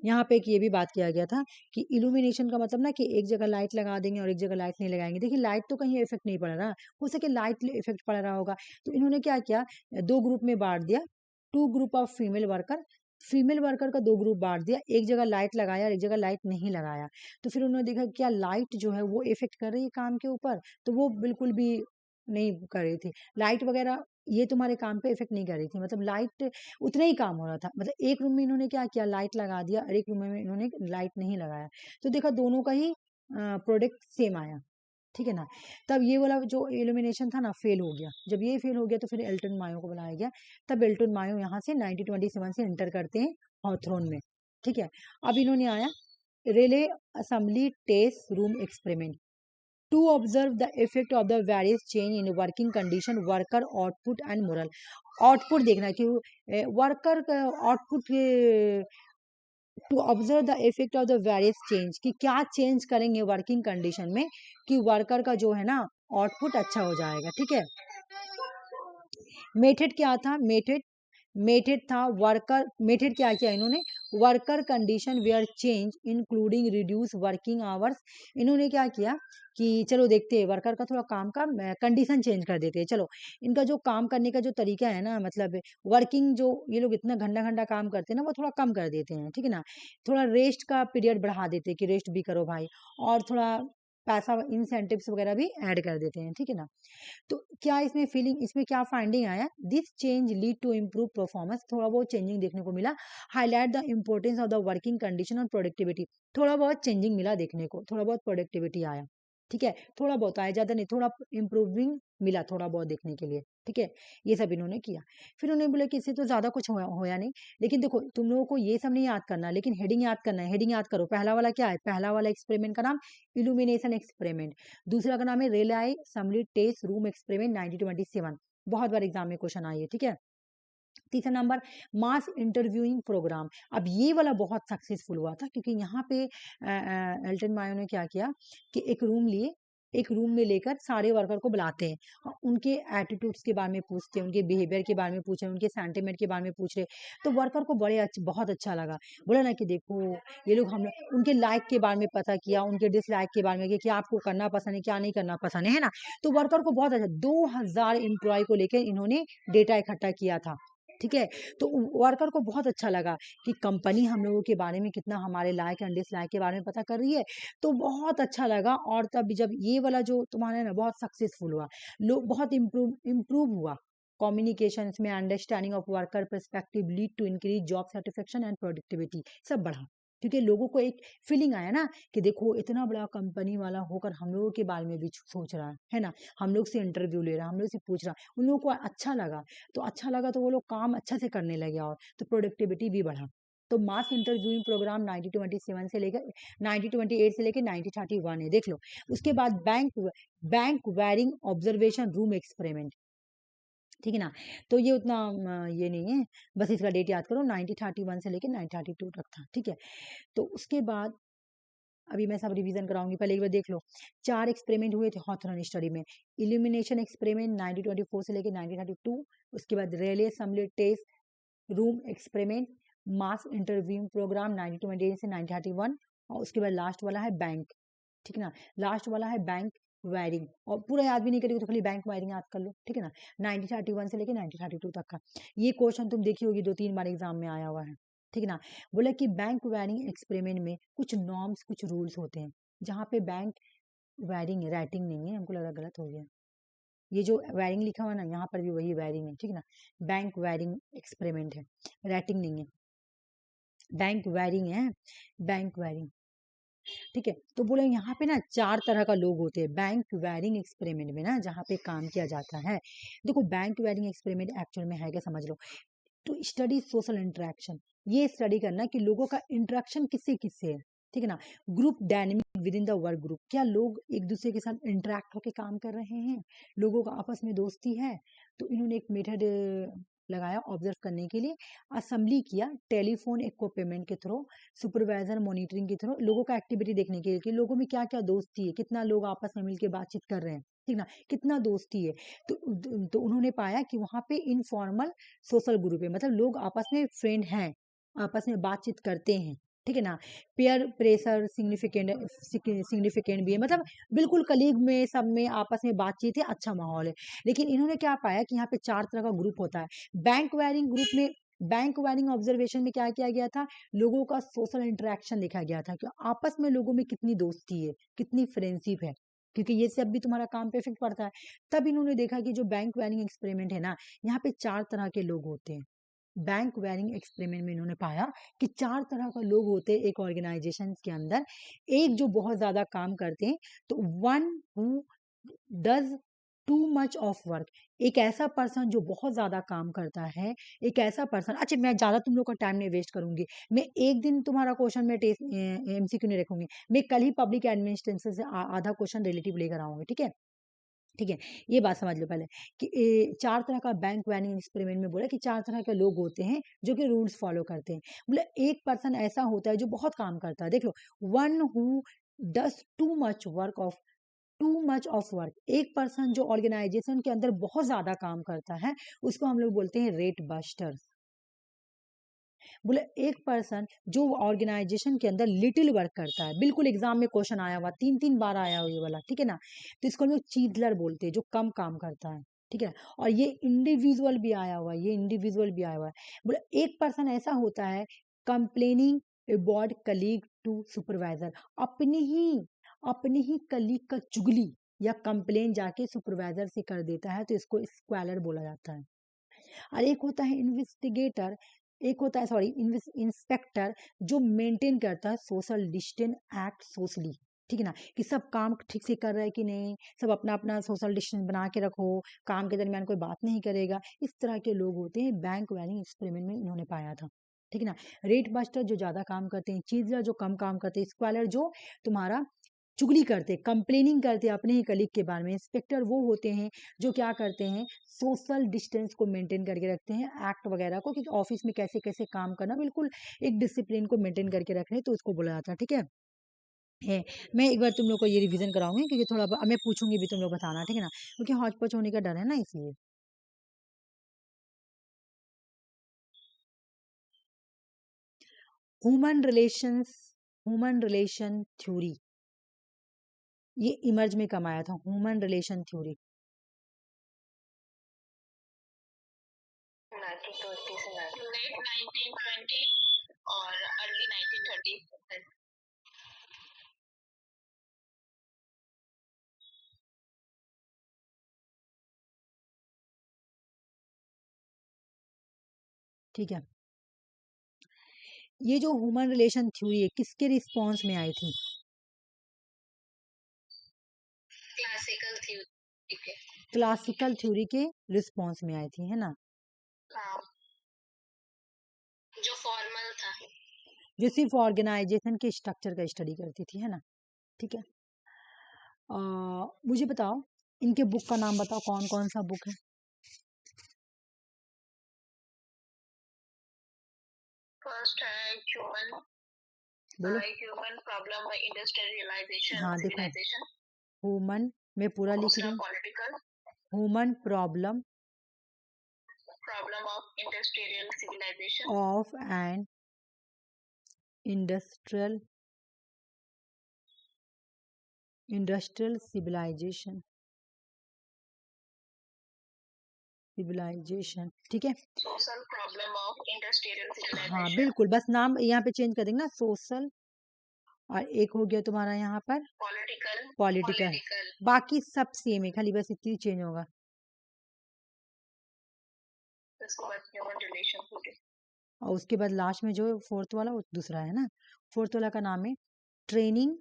यहाँ पे कि ये भी बात किया गया था कि इल्यूमिनेशन का मतलब ना कि एक जगह लाइट लगा देंगे और एक जगह लाइट नहीं लगाएंगे। देखिए लाइट तो कहीं इफेक्ट नहीं पड़ रहा, हो सके लाइट इफेक्ट पड़ रहा होगा। तो इन्होंने क्या किया, 2 ग्रुप में बांट दिया, 2 ग्रुप ऑफ फीमेल वर्कर का 2 ग्रुप बांट दिया, एक जगह लाइट लगाया और एक जगह लाइट नहीं लगाया। तो फिर उन्होंने देखा क्या लाइट जो है वो इफेक्ट कर रही है काम के ऊपर, तो वो बिल्कुल भी नहीं कर रही थी लाइट वगैरह, ये तुम्हारे काम पे इफेक्ट नहीं कर रही थी, मतलब लाइट उतना ही काम हो रहा था। मतलब एक रूम में इन्होंने क्या किया, लाइट लगा दिया और एक रूम में इन्होंने लाइट नहीं लगाया, तो देखा दोनों का ही प्रोडक्ट सेम आया, ठीक है ना। तब ये वाला जो इल्यूमिनेशन था ना फेल हो गया। जब ये फेल हो गया तो फिर एल्टन मायो को बुलाया गया। तब एल्टन मायो यहाँ से 1927 से एंटर करते हैं हॉथरन में, ठीक है। अब इन्होंने आया relay assembly test room experiment to observe the effect of the various change in working condition, worker output and moral। Output देखना कि वर्कर का output, to observe the effect of the various change, कि क्या चेंज करेंगे वर्किंग कंडीशन में कि वर्कर का जो है ना आउटपुट अच्छा हो जाएगा, ठीक है। मेथड क्या था, मेथड था वर्कर, मेथड क्या किया इन्होंने, worker condition were change including reduce working hours. इन्होंने क्या किया कि चलो देखते हैं वर्कर का थोड़ा काम का कंडीशन चेंज कर देते हैं, चलो इनका जो काम करने का जो तरीका है ना, मतलब वर्किंग जो ये लोग इतना घंटा घंटा काम करते हैं ना वो थोड़ा कम कर देते हैं, ठीक है ना। थोड़ा रेस्ट का पीरियड बढ़ा देते हैं कि रेस्ट भी करो भाई, और थोड़ा पैसा इंसेंटिव्स वगैरह भी ऐड कर देते हैं, ठीक है ना। तो क्या इसमें फीलिंग, इसमें क्या फाइंडिंग आया, this change lead to improve performance, थोड़ा बहुत चेंजिंग देखने को मिला। Highlight the importance of the working condition और प्रोडक्टिविटी, थोड़ा बहुत चेंजिंग मिला देखने को, थोड़ा बहुत प्रोडक्टिविटी आया, ठीक है, थोड़ा बहुत आया, ज्यादा नहीं, थोड़ा इम्प्रूविंग मिला थोड़ा बहुत देखने के लिए, ठीक है। ये सब इन्होंने किया। फिर उन्होंने बोला कि इससे तो ज्यादा कुछ होया नहीं, लेकिन देखो तुम लोगों को ये सब नहीं याद करना, लेकिन हेडिंग याद करना है। हेडिंग याद करो, पहला वाला क्या है, पहला वाला एक्सपेरिमेंट का नाम इल्यूमिनेशन एक्सपेरिमेंट, दूसरा का नाम है रेलाई असम्बली टेस्ट रूम एक्सपेरिमेंट 1927, बहुत बार एग्जाम में क्वेश्चन आई है, ठीक है। तीसरा नंबर मास इंटरव्यूइंग प्रोग्राम। अब ये वाला बहुत सक्सेसफुल हुआ था, क्योंकि यहाँ पे एल्टन मायो ने क्या किया कि एक रूम लिए, एक रूम में लेकर सारे वर्कर को बुलाते हैं और उनके एटीट्यूड्स के बारे में पूछते हैं, उनके बिहेवियर के बारे में पूछ रहे हैं, उनके सेंटिमेंट के बारे में पूछ रहे हैं। तो वर्कर को बहुत अच्छा लगा। बोला ना कि देखो ये लोग, हम उनके लाइक के बारे में पता किया, उनके डिसलाइक के बारे में कि क्या आपको करना पसंद है, क्या नहीं करना पसंद है ना। तो वर्कर को बहुत अच्छा, 2000 एम्प्लॉय को लेकर इन्होंने डेटा इकट्ठा किया था, ठीक है। तो वर्कर को बहुत अच्छा लगा कि कंपनी हम लोगों के बारे में कितना, हमारे लायक एंड डिसलाइक के बारे में पता कर रही है। तो बहुत अच्छा लगा। और तब जब ये वाला जो तुम्हारा ना बहुत सक्सेसफुल हुआ, लोग बहुत इम्प्रूव हुआ, कम्युनिकेशन में understanding of worker perspective lead to increase job satisfaction and productivity, सब बढ़ा। क्योंकि लोगों को एक फीलिंग आया ना कि देखो इतना बड़ा कंपनी वाला होकर हम लोगों के बारे में भी सोच रहा है ना, हम लोग से इंटरव्यू ले रहा है, हम लोग से पूछ रहा है, उन लोगों को अच्छा लगा। तो अच्छा लगा तो वो लोग काम अच्छा से करने लगे और तो प्रोडक्टिविटी भी बढ़ा। तो मास इंटरव्यूइंग प्रोग्राम 1927 से लेकर 1928 से लेकर 1931 है, देख लो। उसके बाद bank wiring observation room experiment, ठीक है ना। तो ये उतना ये नहीं है, बस इसका डेट याद करो, 1931 से लेकर 1932 तक था, ठीक है। तो उसके बाद अभी मैं सब रिवीजन कराऊंगी, पहले एक बार देख लो। 4 एक्सपेरिमेंट हुए थे हॉथरन स्टडी में। इल्यूमिनेशन एक्सपेरिमेंट 1924 से लेकर 1932, उसके बाद रेले असम्बली टेस्ट रूम एक्सपेरिमेंट, मास इंटरव्यू प्रोग्राम 1928 से 1931, और उसके बाद लास्ट वाला है बैंक, ठीक है ना। लास्ट वाला है बैंक वायरिंग, और पूरा याद भी नहीं करेगी तो खाली बैंक वायरिंग याद कर लो, ठीक है ना। 1931 से लेकर 1932 तक का ये क्वेश्चन तुम देखी होगी, 2-3 बार एग्जाम में आया हुआ है, ठीक है ना। बोला कि बैंक वायरिंग एक्सपेरिमेंट में कुछ नॉर्म्स, कुछ रूल्स होते हैं। जहाँ पे बैंक वायरिंग है, राइटिंग नहीं है, हमको लगा गलत हो गया, ये जो वायरिंग लिखा हुआ ना यहाँ पर भी वही वायरिंग है, ठीक है ना। बैंक वायरिंग एक्सपेरिमेंट है, राइटिंग नहीं है, बैंक वायरिंग है, बैंक वायरिंग, ठीक है। तो बोले यहाँ पे ना 4 तरह का लोग होते हैं बैंक वायरिंग एक्सपेरिमेंट में ना, जहाँ पे काम किया जाता है। देखो बैंक वायरिंग एक्सपेरिमेंट एक्चुअल में है क्या, समझ लो। टू स्टडी सोशल इंटरेक्शन, ये स्टडी करना कि लोगों का इंटरेक्शन किससे किससे है, ठीक है ना। Group dynamic with in the work group, क्या लोग एक दूसरे के साथ इंटरेक्ट होकर काम कर रहे हैं, लोगों का आपस में दोस्ती है। तो इन्होंने एक मेथड लगाया ऑब्जर्व करने के लिए, असेंबली किया टेलीफोन इक्विपमेंट के थ्रू, सुपरवाइजर मॉनिटरिंग के थ्रू, लोगों का एक्टिविटी देखने के लिए कि लोगों में क्या क्या दोस्ती है, कितना लोग आपस में मिलकर बातचीत कर रहे हैं, ठीक ना, कितना दोस्ती है। तो उन्होंने पाया कि वहां पे इनफॉर्मल सोशल ग्रुप है, मतलब लोग आपस में फ्रेंड हैं, आपस में बातचीत करते हैं, ठीक है ना। पेयर प्रेशर सिग्निफिकेंट भी है, मतलब बिल्कुल कलीग में सब में आपस में बातचीत है, अच्छा माहौल है। लेकिन इन्होंने क्या पाया कि यहाँ पे 4 तरह का ग्रुप होता है। बैंक वायरिंग ग्रुप में, बैंक वायरिंग ऑब्जर्वेशन में क्या किया गया था, लोगों का सोशल इंटरेक्शन देखा गया था कि आपस में लोगों में कितनी दोस्ती है, कितनी फ्रेंडशिप है, क्योंकि ये सब भी तुम्हारा काम पे इफेक्ट पड़ता है। तब इन्होंने देखा कि जो बैंक वायरिंग एक्सपेरिमेंट है ना, यहाँ पे 4 तरह के लोग होते हैं। बैंक वायरिंग एक्सपेरिमेंट में इन्होंने पाया कि 4 तरह का लोग होते हैं एक ऑर्गेनाइजेशन के अंदर। एक जो बहुत ज्यादा काम करते हैं, तो one who does too much of work, एक ऐसा पर्सन जो बहुत ज्यादा काम करता है, एक ऐसा पर्सन, अच्छा मैं ज्यादा तुम लोग का टाइम नहीं वेस्ट करूंगी, मैं एक दिन तुम्हारा क्वेश्चन में टेस्ट एमसीक्यू नहीं रखूंगी, मैं कल ही पब्लिक एडमिनिस्ट्रेशन से आधा क्वेश्चन रिलेटिव लेकर आऊंगी, ठीक है। ठीक है, ये बात समझ लो पहले कि 4 तरह का बैंक वायरिंग एक्सपेरिमेंट में बोला कि 4 तरह के लोग होते हैं जो कि रूल्स फॉलो करते हैं। बोले एक पर्सन ऐसा होता है जो बहुत काम करता है, देख लो, one who does too much of work, एक पर्सन जो ऑर्गेनाइजेशन के अंदर बहुत ज्यादा काम करता है, उसको हम लोग बोलते हैं रेट बस्टर्स। बोले एक पर्सन जो ऑर्गेनाइजेशन के अंदर लिटिल वर्क करता है, बिल्कुल एग्जाम में क्वेश्चन आया हुआ, 3-3 बार आया हुआ ये वाला, ठीक है ना। तो इसको हम लोग चीजलर बोलते हैं, जो कम काम करता है, ठीक है। और ये इंडिविजुअल भी आया हुआ है, ये इंडिविजुअल भी आया हुआ है। बोले एक पर्सन ऐसा होता है complaining about colleague to supervisor, अपनी ही कलीग का चुगली या कंप्लेन जाके सुपरवाइजर से कर देता है, तो इसको स्क्वेलर बोला जाता है। और एक होता है इन्वेस्टिगेटर, एक होता है सॉरी इंस्पेक्टर, जो मेंटेन करता है सोशल डिस्टेंस एक्ट सोशली, ठीक है ना, कि सब काम ठीक से कर रहे हैं कि नहीं, सब अपना अपना सोशल डिस्टेंस बना के रखो, काम के दरमियान कोई बात नहीं करेगा, इस तरह के लोग होते हैं। बैंक वैलिंग एक्सपेरिमेंट में इन्होंने पाया था। ठीक है ना, रेट बस्टर जो ज्यादा काम करते हैं, चीजर जो कम काम करते हैं, स्क्वालर जो तुम्हारा चुगली करते, कंप्लेनिंग करते अपने ही कलीग के बारे में, इंस्पेक्टर वो होते हैं जो क्या करते हैं, सोशल डिस्टेंस को मेंटेन करके रखते हैं, एक्ट वगैरह को कि ऑफिस में कैसे कैसे काम करना, बिल्कुल एक डिसिप्लिन को मेंटेन करके रख रहे हैं, तो उसको बोला जाता है। ठीक है, मैं एक बार तुम लोग को ये रिवीजन कराऊंगी, क्योंकि थोड़ा मैं पूछूंगी भी, तुम लोग बताना, ठीक है ना, क्योंकि हौच पौच होने का डर है ना, इसलिए। Human relations, human relation theory, ये इमर्ज में कम आया था, ह्यूमन रिलेशन थ्योरी। 1920 से लेट 1920 और अर्ली 1930। ठीक है, ये जो ह्यूमन रिलेशन थ्योरी है किसके रिस्पॉन्स में आई थी? क्लासिकल थ्योरी के। क्लासिकल थ्योरी के रिस्पॉन्स में आई थी, है ना, जो फॉर्मल था, जो सिर्फ ऑर्गेनाइजेशन के स्ट्रक्चर का स्टडी करती थी, है ना। ठीक है, मुझे बताओ इनके बुक का नाम बताओ, कौन कौन सा बुक है? फर्स्ट है ह्यूमन, बोलो। ह्यूमन प्रॉब्लम इंडस्ट्रियलाइजेशन, हाँ देखो, सिविलाइजेशन। ह्यूमन, मैं पूरा लिख रही हूँ, political human problem problem of industrial civilisation of and industrial civilisation, ठीक है। सोशल प्रॉब्लम ऑफ इंडस्ट्रियल हाँ सिविलाइजेशन। बिल्कुल, बस नाम यहाँ पे चेंज कर देंगे ना, सोशल, और एक हो गया तुम्हारा यहाँ पर पॉलिटिकल, बाकी सब सेम है, खाली बस इतनी चेंज होगा। और उसके बाद लास्ट में जो फोर्थ वाला वो दूसरा है ना, फोर्थ वाला का नाम है ट्रेनिंग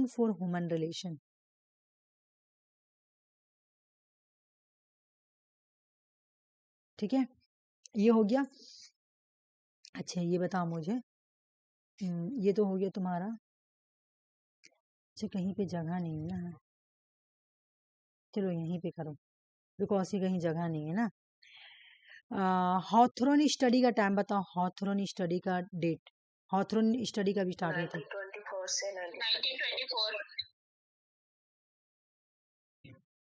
फॉर ह्यूमन रिलेशन। ठीक है, ये हो गया। अच्छा ये बताओ मुझे, ये तो हो गया तुम्हारा। अच्छा कहीं पे जगह नहीं है ना, चलो यहीं पे करो, बिकॉज कहीं जगह नहीं है ना। हॉथरन स्टडी का टाइम बताओ, हॉथरन स्टडी का डेट, हॉथरन स्टडी का भी स्टार्ट हुई थी 1924।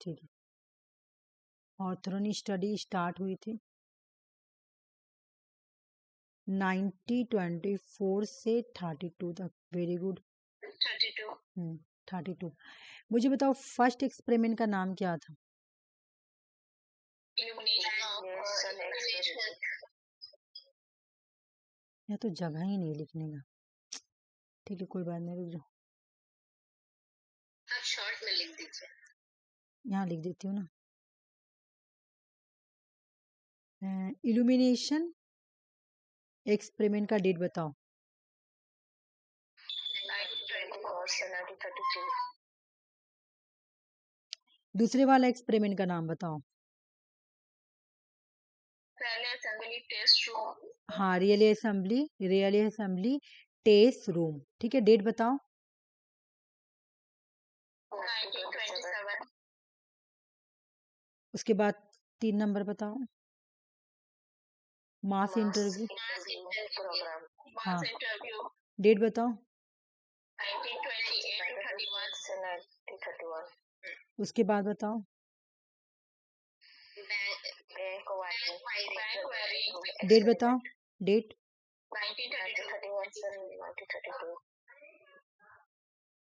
ठीक है, हॉथरन स्टडी स्टार्ट हुई थी 1924 से 32 तक, वेरी गुड, 32। मुझे बताओ फर्स्ट एक्सपेरिमेंट का नाम क्या था? यह तो जगह ही नहीं लिखने का, ठीक है कोई बात नहीं, रुक जाओ, आप शॉर्ट में लिख दीजिए, यहाँ लिख देती हूँ ना। इल्यूमिनेशन एक्सपेरिमेंट का डेट बताओ। 1932। दूसरे वाला एक्सपेरिमेंट का नाम बताओ। Assembly test room. हाँ रियल असेंबली टेस्ट रूम, ठीक है, डेट बताओ। 1927। उसके बाद 3 नंबर बताओ, मास इंटरव्यू, हाँ डेट बताओ। 1928 उसके बाद बताओ, डेट बताओ, डेट 1931।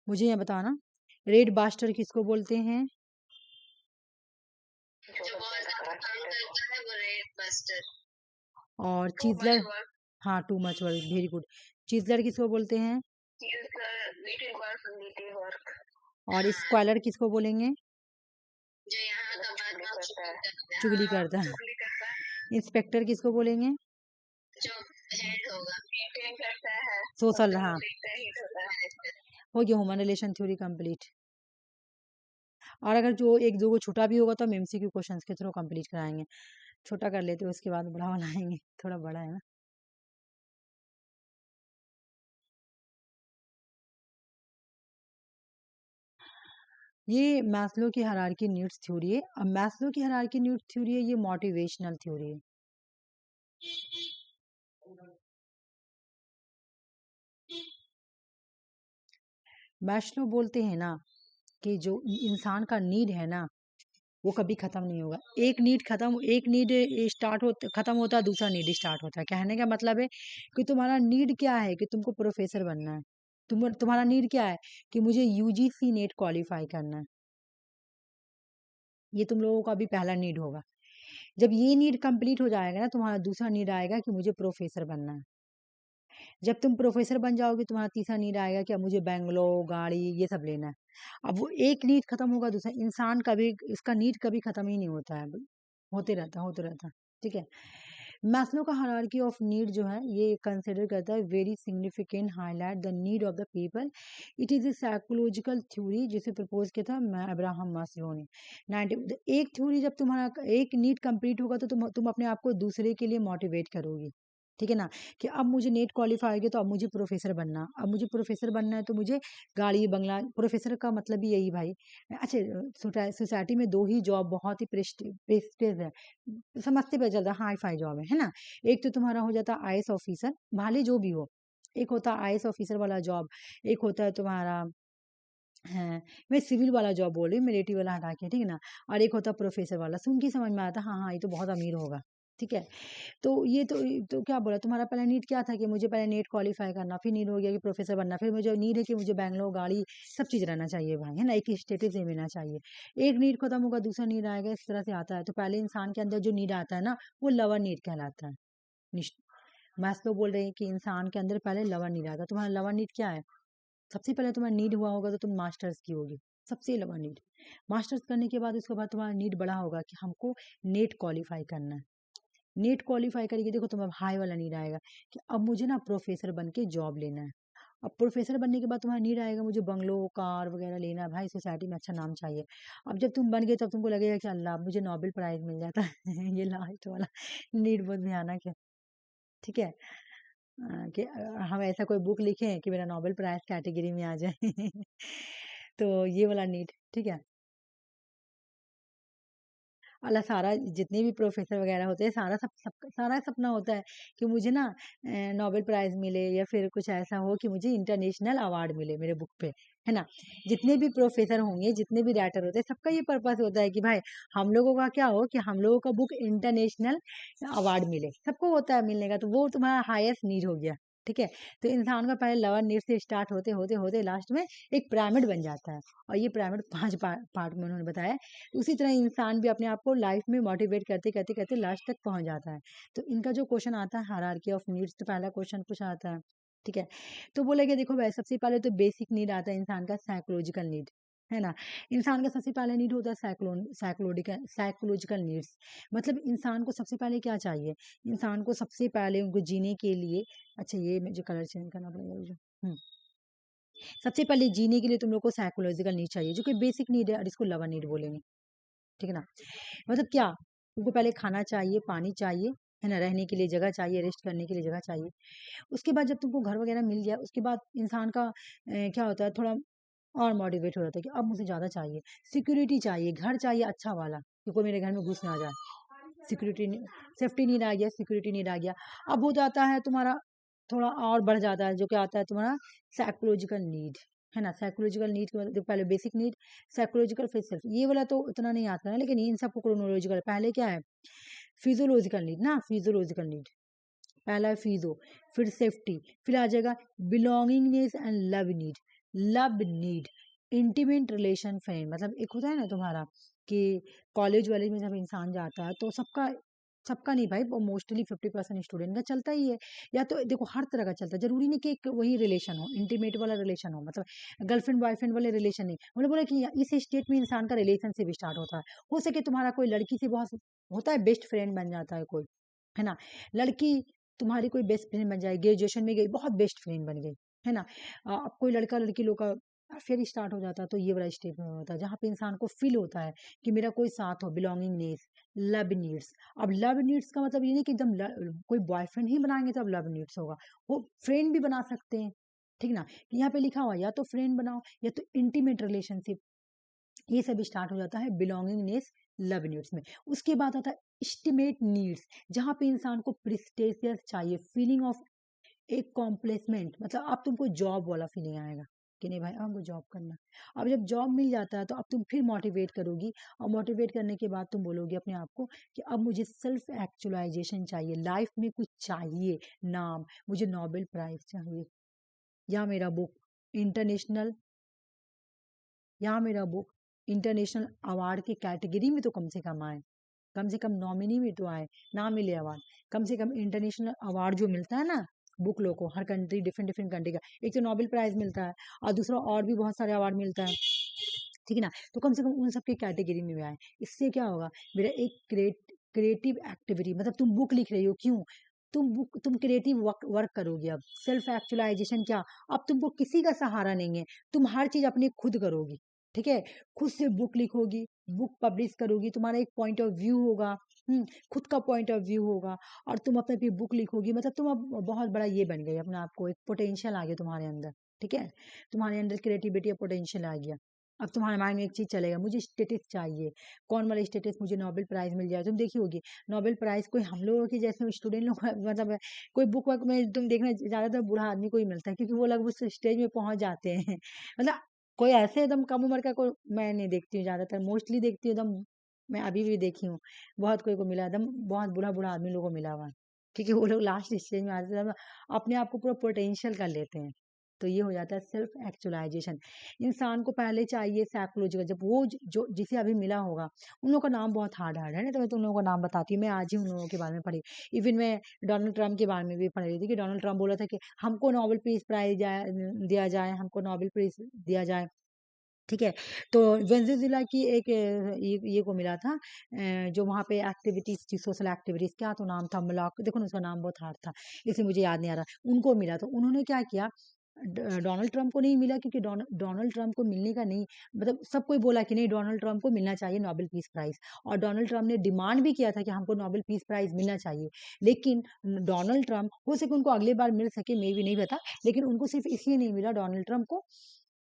मुझे यहाँ बताना, रेड बास्टर किसको बोलते हैं? जो बहुत ज्यादा काम करता है वो रेड बस्टर। और चीजलर, हाँ too much work, very good. Chiseler किसको बोलते हैं? और स्क्वालर किसको बोलेंगे? जो यहाँ का बात चुगली करता है। इंस्पेक्टर किसको बोलेंगे? जो हेड होगा, मेंटेन करता है, सोशल, हाँ हेड होता है। हो गया ह्यूमन रिलेशन थ्योरी कंप्लीट। और अगर जो एक दो को छोटा भी होगा तो हम एमसीक्यू क्वेश्चंस के थ्रू कंप्लीट कराएंगे। छोटा कर लेते हैं उसके बाद बड़ा बनाएंगे, थोड़ा बड़ा है ना। ये मैस्लो की हायरार्की नीड्स थ्योरी है। अब मैस्लो की हायरार्की नीड्स थ्योरी है, ये मोटिवेशनल थ्योरी है। मैस्लो बोलते हैं ना कि जो इंसान का नीड है ना वो कभी खत्म नहीं होगा। एक नीड खत्म, एक नीड स्टार्ट होता खत्म होता है, दूसरा नीड स्टार्ट होता है। कहने का मतलब है कि तुम्हारा नीड क्या है कि तुमको प्रोफेसर बनना है। तुम्हारा नीड क्या है कि मुझे यूजीसी नेट क्वालिफाई करना है। ये तुम लोगों का भी पहला नीड होगा। जब ये नीड कंप्लीट हो जाएगा ना, तुम्हारा दूसरा नीड आएगा कि मुझे प्रोफेसर बनना है। जब तुम प्रोफेसर बन जाओगे, तुम्हारा तीसरा नीड आएगा कि अब मुझे बैंगलोर गाड़ी ये सब लेना है। अब वो एक नीड खत्म होगा, दूसरा इंसान कभी इसका नीड कभी खत्म ही नहीं होता है, होते रहता है। ठीक है। मैस्लो का हायरार्की ऑफ नीड जो है ये कंसिडर करता है very significant highlight the need of the people. It is a psychological theory जिसे प्रपोज किया था मैं अब्राहम मास्लो ने 90। एक थ्योरी जब तुम्हारा एक नीड कंप्लीट होगा तो तुम अपने आप को दूसरे के लिए मोटिवेट करोगी। ठीक है ना, कि अब मुझे नेट क्वालिफाई हो तो अब मुझे प्रोफेसर बनना, अब मुझे प्रोफेसर बनना है तो मुझे गाड़ी बंगला, प्रोफेसर का मतलब भी यही भाई। अच्छा, सोसाइटी में दो ही जॉब बहुत ही प्रेस्टिज है, समझते पे चलता, हाई फाई जॉब है ना। एक तो तुम्हारा हो जाता है आईएएस ऑफिसर, भले जो भी हो। एक होता है आईएएस ऑफिसर वाला जॉब, एक होता है तुम्हारा है, मैं सिविल वाला जॉब बोल रही हूँ, मिलिट्री वाला हटा के, ठीक है ना। और एक होता है प्रोफेसर वाला, सुन के समझ में आता हाँ हाँ ये तो बहुत अमीर होगा। ठीक है। तो ये तो क्या बोला, तुम्हारा पहला नीड क्या था कि मुझे पहले नेट क्वालिफाई करना, फिर नीड हो गया कि प्रोफेसर बनना, फिर मुझे नीड है कि मुझे बैंगलोर गाड़ी सब चीज़ रहना चाहिए भाई, है ना, एक स्टेटस ही मिलना चाहिए। एक नीड खत्म होगा, दूसरा नीड आएगा, इस तरह से आता है। तो पहले इंसान के अंदर जो नीड आता है ना वो लवर नीड कहलाता है। मैस्लो बोल रहे हैं कि इंसान के अंदर पहले लवर नीड आता है। तुम्हारा लवर नीड क्या है? सबसे पहले तुम्हारा नीड हुआ होगा तो तुम मास्टर्स की होगी, सबसे लवर नीड। मास्टर्स करने के बाद उसके बाद तुम्हारा नीड बड़ा होगा कि हमको नेट क्वालिफाई करना है। नेट क्वालिफाई करके देखो तुम्हें हाई वाला नीड आएगा कि अब मुझे ना प्रोफेसर बन के जॉब लेना है। अब प्रोफेसर बनने के बाद तुम्हारा नीड आएगा मुझे बंगलो कार वगैरह लेना है भाई, सोसाइटी में अच्छा नाम चाहिए। अब जब तुम बन गए तब तुमको लगेगा कि अल्लाह मुझे नोबेल प्राइज मिल जाता है ये लास्ट वाला नीड बहुत भयानक है। ठीक है। कि हम ऐसा कोई बुक लिखें कि मेरा नोबेल प्राइज कैटेगरी में आ जाए तो ये वाला नीड। ठीक है। अल्लाह सारा जितने भी प्रोफेसर वगैरह होते हैं सारा सपना होता है कि मुझे ना नोबेल प्राइज मिले या फिर कुछ ऐसा हो कि मुझे इंटरनेशनल अवार्ड मिले मेरे बुक पे, है ना। जितने भी प्रोफेसर होंगे, जितने भी राइटर होते हैं, सबका ये पर्पस होता है कि भाई हम लोगों का क्या हो कि हम लोगों का बुक इंटरनेशनल अवार्ड मिले, सबको होता है मिलने का। तो वो तुम्हारा हाईएस्ट नीड हो गया। ठीक है। तो इंसान का पहले लोअर नीड से स्टार्ट होते होते होते लास्ट में एक पिरामिड बन जाता है। और ये पिरामिड 5 पार्ट में उन्होंने बताया। उसी तरह इंसान भी अपने आप को लाइफ में मोटिवेट करते करते करते लास्ट तक पहुंच जाता है। तो इनका जो क्वेश्चन आता है हायरार्की ऑफ नीड्स, तो पहला क्वेश्चन पूछा आता है। ठीक है। तो बोले कि देखो भाई सबसे पहले तो बेसिक नीड आता है इंसान का साइकोलॉजिकल नीड, है ना। इंसान का सबसे पहला नीड होता है साइकोलॉजिकल नीड्स। मतलब इंसान को सबसे पहले क्या चाहिए, इंसान को सबसे पहले उनको जीने के लिए। अच्छा ये मुझे कलर चेंज करना पड़ेगा मुझे। सबसे पहले जीने के लिए तुम लोग को साइकोलॉजिकल नीड चाहिए जो कि बेसिक नीड है, और इसको लवर नीड बोलेंगे। ठीक है ना। मतलब क्या, तुमको पहले खाना चाहिए, पानी चाहिए, है ना, रहने के लिए जगह चाहिए, रेस्ट करने के लिए जगह चाहिए। उसके बाद जब तुमको घर वगैरह मिल गया उसके बाद इंसान का क्या होता है, थोड़ा और मोटिवेट हो जाता है कि अब मुझे ज़्यादा चाहिए, सिक्योरिटी चाहिए, घर चाहिए अच्छा वाला कि कोई मेरे घर में घुस ना जाए। सिक्योरिटी, सेफ्टी नीड आ गया, सिक्योरिटी नीड आ गया। अब हो जाता है तुम्हारा थोड़ा और बढ़ जाता है जो क्या आता है तुम्हारा साइकोलॉजिकल नीड, है ना। साइकोलॉजिकल नीड के मतलब पहले बेसिक नीड, साइकोलॉजिकल, फिर सेल्फ। ये वाला तो उतना नहीं आता है लेकिन इन सबको क्रोनोलॉजिकल। पहले क्या है फिजियोलॉजिकल नीड ना, फिजियोलॉजिकल नीड पहला है फिजियो, फिर सेफ्टी, फिर आ जाएगा belongingness and love need. Love need, intimate relation friend, मतलब एक होता है ना तुम्हारा कि कॉलेज वाले में जब इंसान जाता है तो सबका सबका नहीं भाई, वो मोस्टली 50% स्टूडेंट का चलता ही है। या तो देखो हर तरह का चलता है, जरूरी नहीं कि एक वही रिलेशन हो, इंटीमेट वाला रिलेशन हो, मतलब गर्लफ्रेंड बॉयफ्रेंड वाले रिलेशन नहीं। मैंने बोला कि इस स्टेट में इंसान का रिलेशनशिप स्टार्ट होता है। हो सके तुम्हारा कोई लड़की से बहुत होता है बेस्ट फ्रेंड बन जाता है कोई, है ना। लड़की तुम्हारी कोई बेस्ट फ्रेंड बन जाए, ग्रेजुएशन में गई बहुत बेस्ट फ्रेंड बन गई, है ना। अब कोई लड़का लड़की लोग का फिर स्टार्ट हो जाता है, तो ये बड़ा स्टेज में होता है जहाँ पे इंसान को फील होता है कि मेरा कोई साथ हो, बिलोंगिंग नीड्स, लव नीड्स। अब लव नीड्स का मतलब ये नहीं कि एकदम कोई बॉयफ्रेंड ही बनाएंगे तो अब लव नीड्स होगा, वो फ्रेंड भी बना सकते हैं, ठीक ना। यहाँ पे लिखा हुआ या तो फ्रेंड बनाओ या तो इंटीमेट रिलेशनशिप, ये सब स्टार्ट हो जाता है बिलोंगिंग नीड्स, लव नीड्स में। उसके बाद आता है एस्टिमेट नीड्स, जहाँ पे इंसान को प्रेस्टिजियस चाहिए, फीलिंग ऑफ एक कॉम्प्लेसमेंट, मतलब अब तुमको जॉब वाला फीलिंग आएगा कि नहीं भाई अब हमको जॉब करना है। अब जब जॉब मिल जाता है तो अब तुम फिर मोटिवेट करोगी, और मोटिवेट करने के बाद तुम बोलोगे अपने आप को कि अब मुझे सेल्फ एक्चुअलाइजेशन चाहिए, लाइफ में कुछ चाहिए, नाम, मुझे नोबेल प्राइज चाहिए, या मेरा बुक इंटरनेशनल, या मेरा बुक इंटरनेशनल अवार्ड की कैटेगरी में तो कम से कम आए, कम से कम नॉमिनी में तो आए, ना मिले अवार्ड, कम से कम इंटरनेशनल अवार्ड जो मिलता है ना बुक लोग को, हर कंट्री डिफरेंट डिफरेंट कंट्री का, एक तो नोबेल प्राइज मिलता है और दूसरा और भी बहुत सारे अवार्ड मिलता है, ठीक है ना। तो कम से कम उन सबके कैटेगरी में भी आए। इससे क्या होगा, मेरा एक क्रिएटिव एक्टिविटी, मतलब तुम बुक लिख रही हो, क्यों, तुम क्रिएटिव वर्क करोगे। अब सेल्फ एक्चुअलाइजेशन क्या, अब तुमको किसी का सहारा नहीं है, तुम हर चीज अपनी खुद करोगी, ठीक है। खुद से बुक लिखोगी, बुक पब्लिश करोगी, तुम्हारा एक पॉइंट ऑफ व्यू होगा, खुद का पॉइंट ऑफ व्यू होगा, और तुम अपने पे बुक लिखोगी, मतलब तुम अब बहुत बड़ा ये बन गई, अपने आप को एक पोटेंशियल आ गया तुम्हारे अंदर, ठीक है। तुम्हारे अंदर क्रिएटिविटी और पोटेंशियल आ गया। अब तुम्हारे माइंड में एक चीज चलेगा, मुझे स्टेटस चाहिए, कौन वाला स्टेटस, मुझे नोबेल प्राइज मिल जाए। तुम देखी होगी नोबेल प्राइज कोई हम लोगों के जैसे स्टूडेंट लोग मतलब कोई बुक वर्क में तुम देखना ज्यादातर बूढ़ा आदमी को ही मिलता है, क्योंकि वो लोग उस स्टेज में पहुंच जाते हैं मतलब कोई ऐसे एकदम कम उम्र का कोई मैं नहीं देखती हूँ, ज्यादातर मोस्टली देखती हूँ एकदम, मैं अभी भी देखी हूँ, बहुत कोई को मिला एकदम बहुत बूढ़ा बूढ़ा आदमी लोगों को मिला हुआ है, क्योंकि वो लोग लास्ट स्टेज में आते हैं, अपने आप को पूरा पोटेंशियल कर लेते हैं। तो ये हो जाता है सेल्फ एक्चुअलाइजेशन। इंसान को पहले चाहिए साइकोलॉजिकल, जब वो जो जिसे अभी मिला होगा, उन लोगों का नाम बहुत हार्ड हार्ड है ना, तो मैं तुम लोगों का नाम बताती हूँ, मैं आज ही उन लोगों के बारे में पढ़ी। इवन मैं डोनाल्ड ट्रम्प के बारे में भी पढ़ रही थी कि डोनाल्ड ट्रम्प बोला था कि हमको नोबेल पीस प्राइज दिया जाए, हमको नोबेल पीस दिया जाए, ठीक है। तो वेनेजुएला की एक ये को मिला था, जो वहाँ पे एक्टिविटीज थी, सोशल एक्टिविटीज, क्या तो नाम था, मलाक, देखो ना उसका नाम बहुत हार्ड था, इसलिए मुझे याद नहीं आ रहा, उनको मिला। तो उन्होंने क्या किया, डोनाल्ड ट्रम्प को नहीं मिला, क्योंकि डोनाल्ड ट्रम्प को मिलने का नहीं, मतलब सब कोई बोला कि नहीं डोनाल्ड ट्रम्प को मिलना चाहिए नोबेल पीस प्राइज, और डोनाल्ड ट्रम्प ने डिमांड भी किया था कि हमको नोबेल पीस प्राइज मिलना चाहिए। लेकिन डोनाल्ड ट्रम्प, हो सके उनको अगली बार मिल सके, मे भी नहीं पता, लेकिन उनको सिर्फ इसलिए नहीं मिला डोनाल्ड ट्रम्प को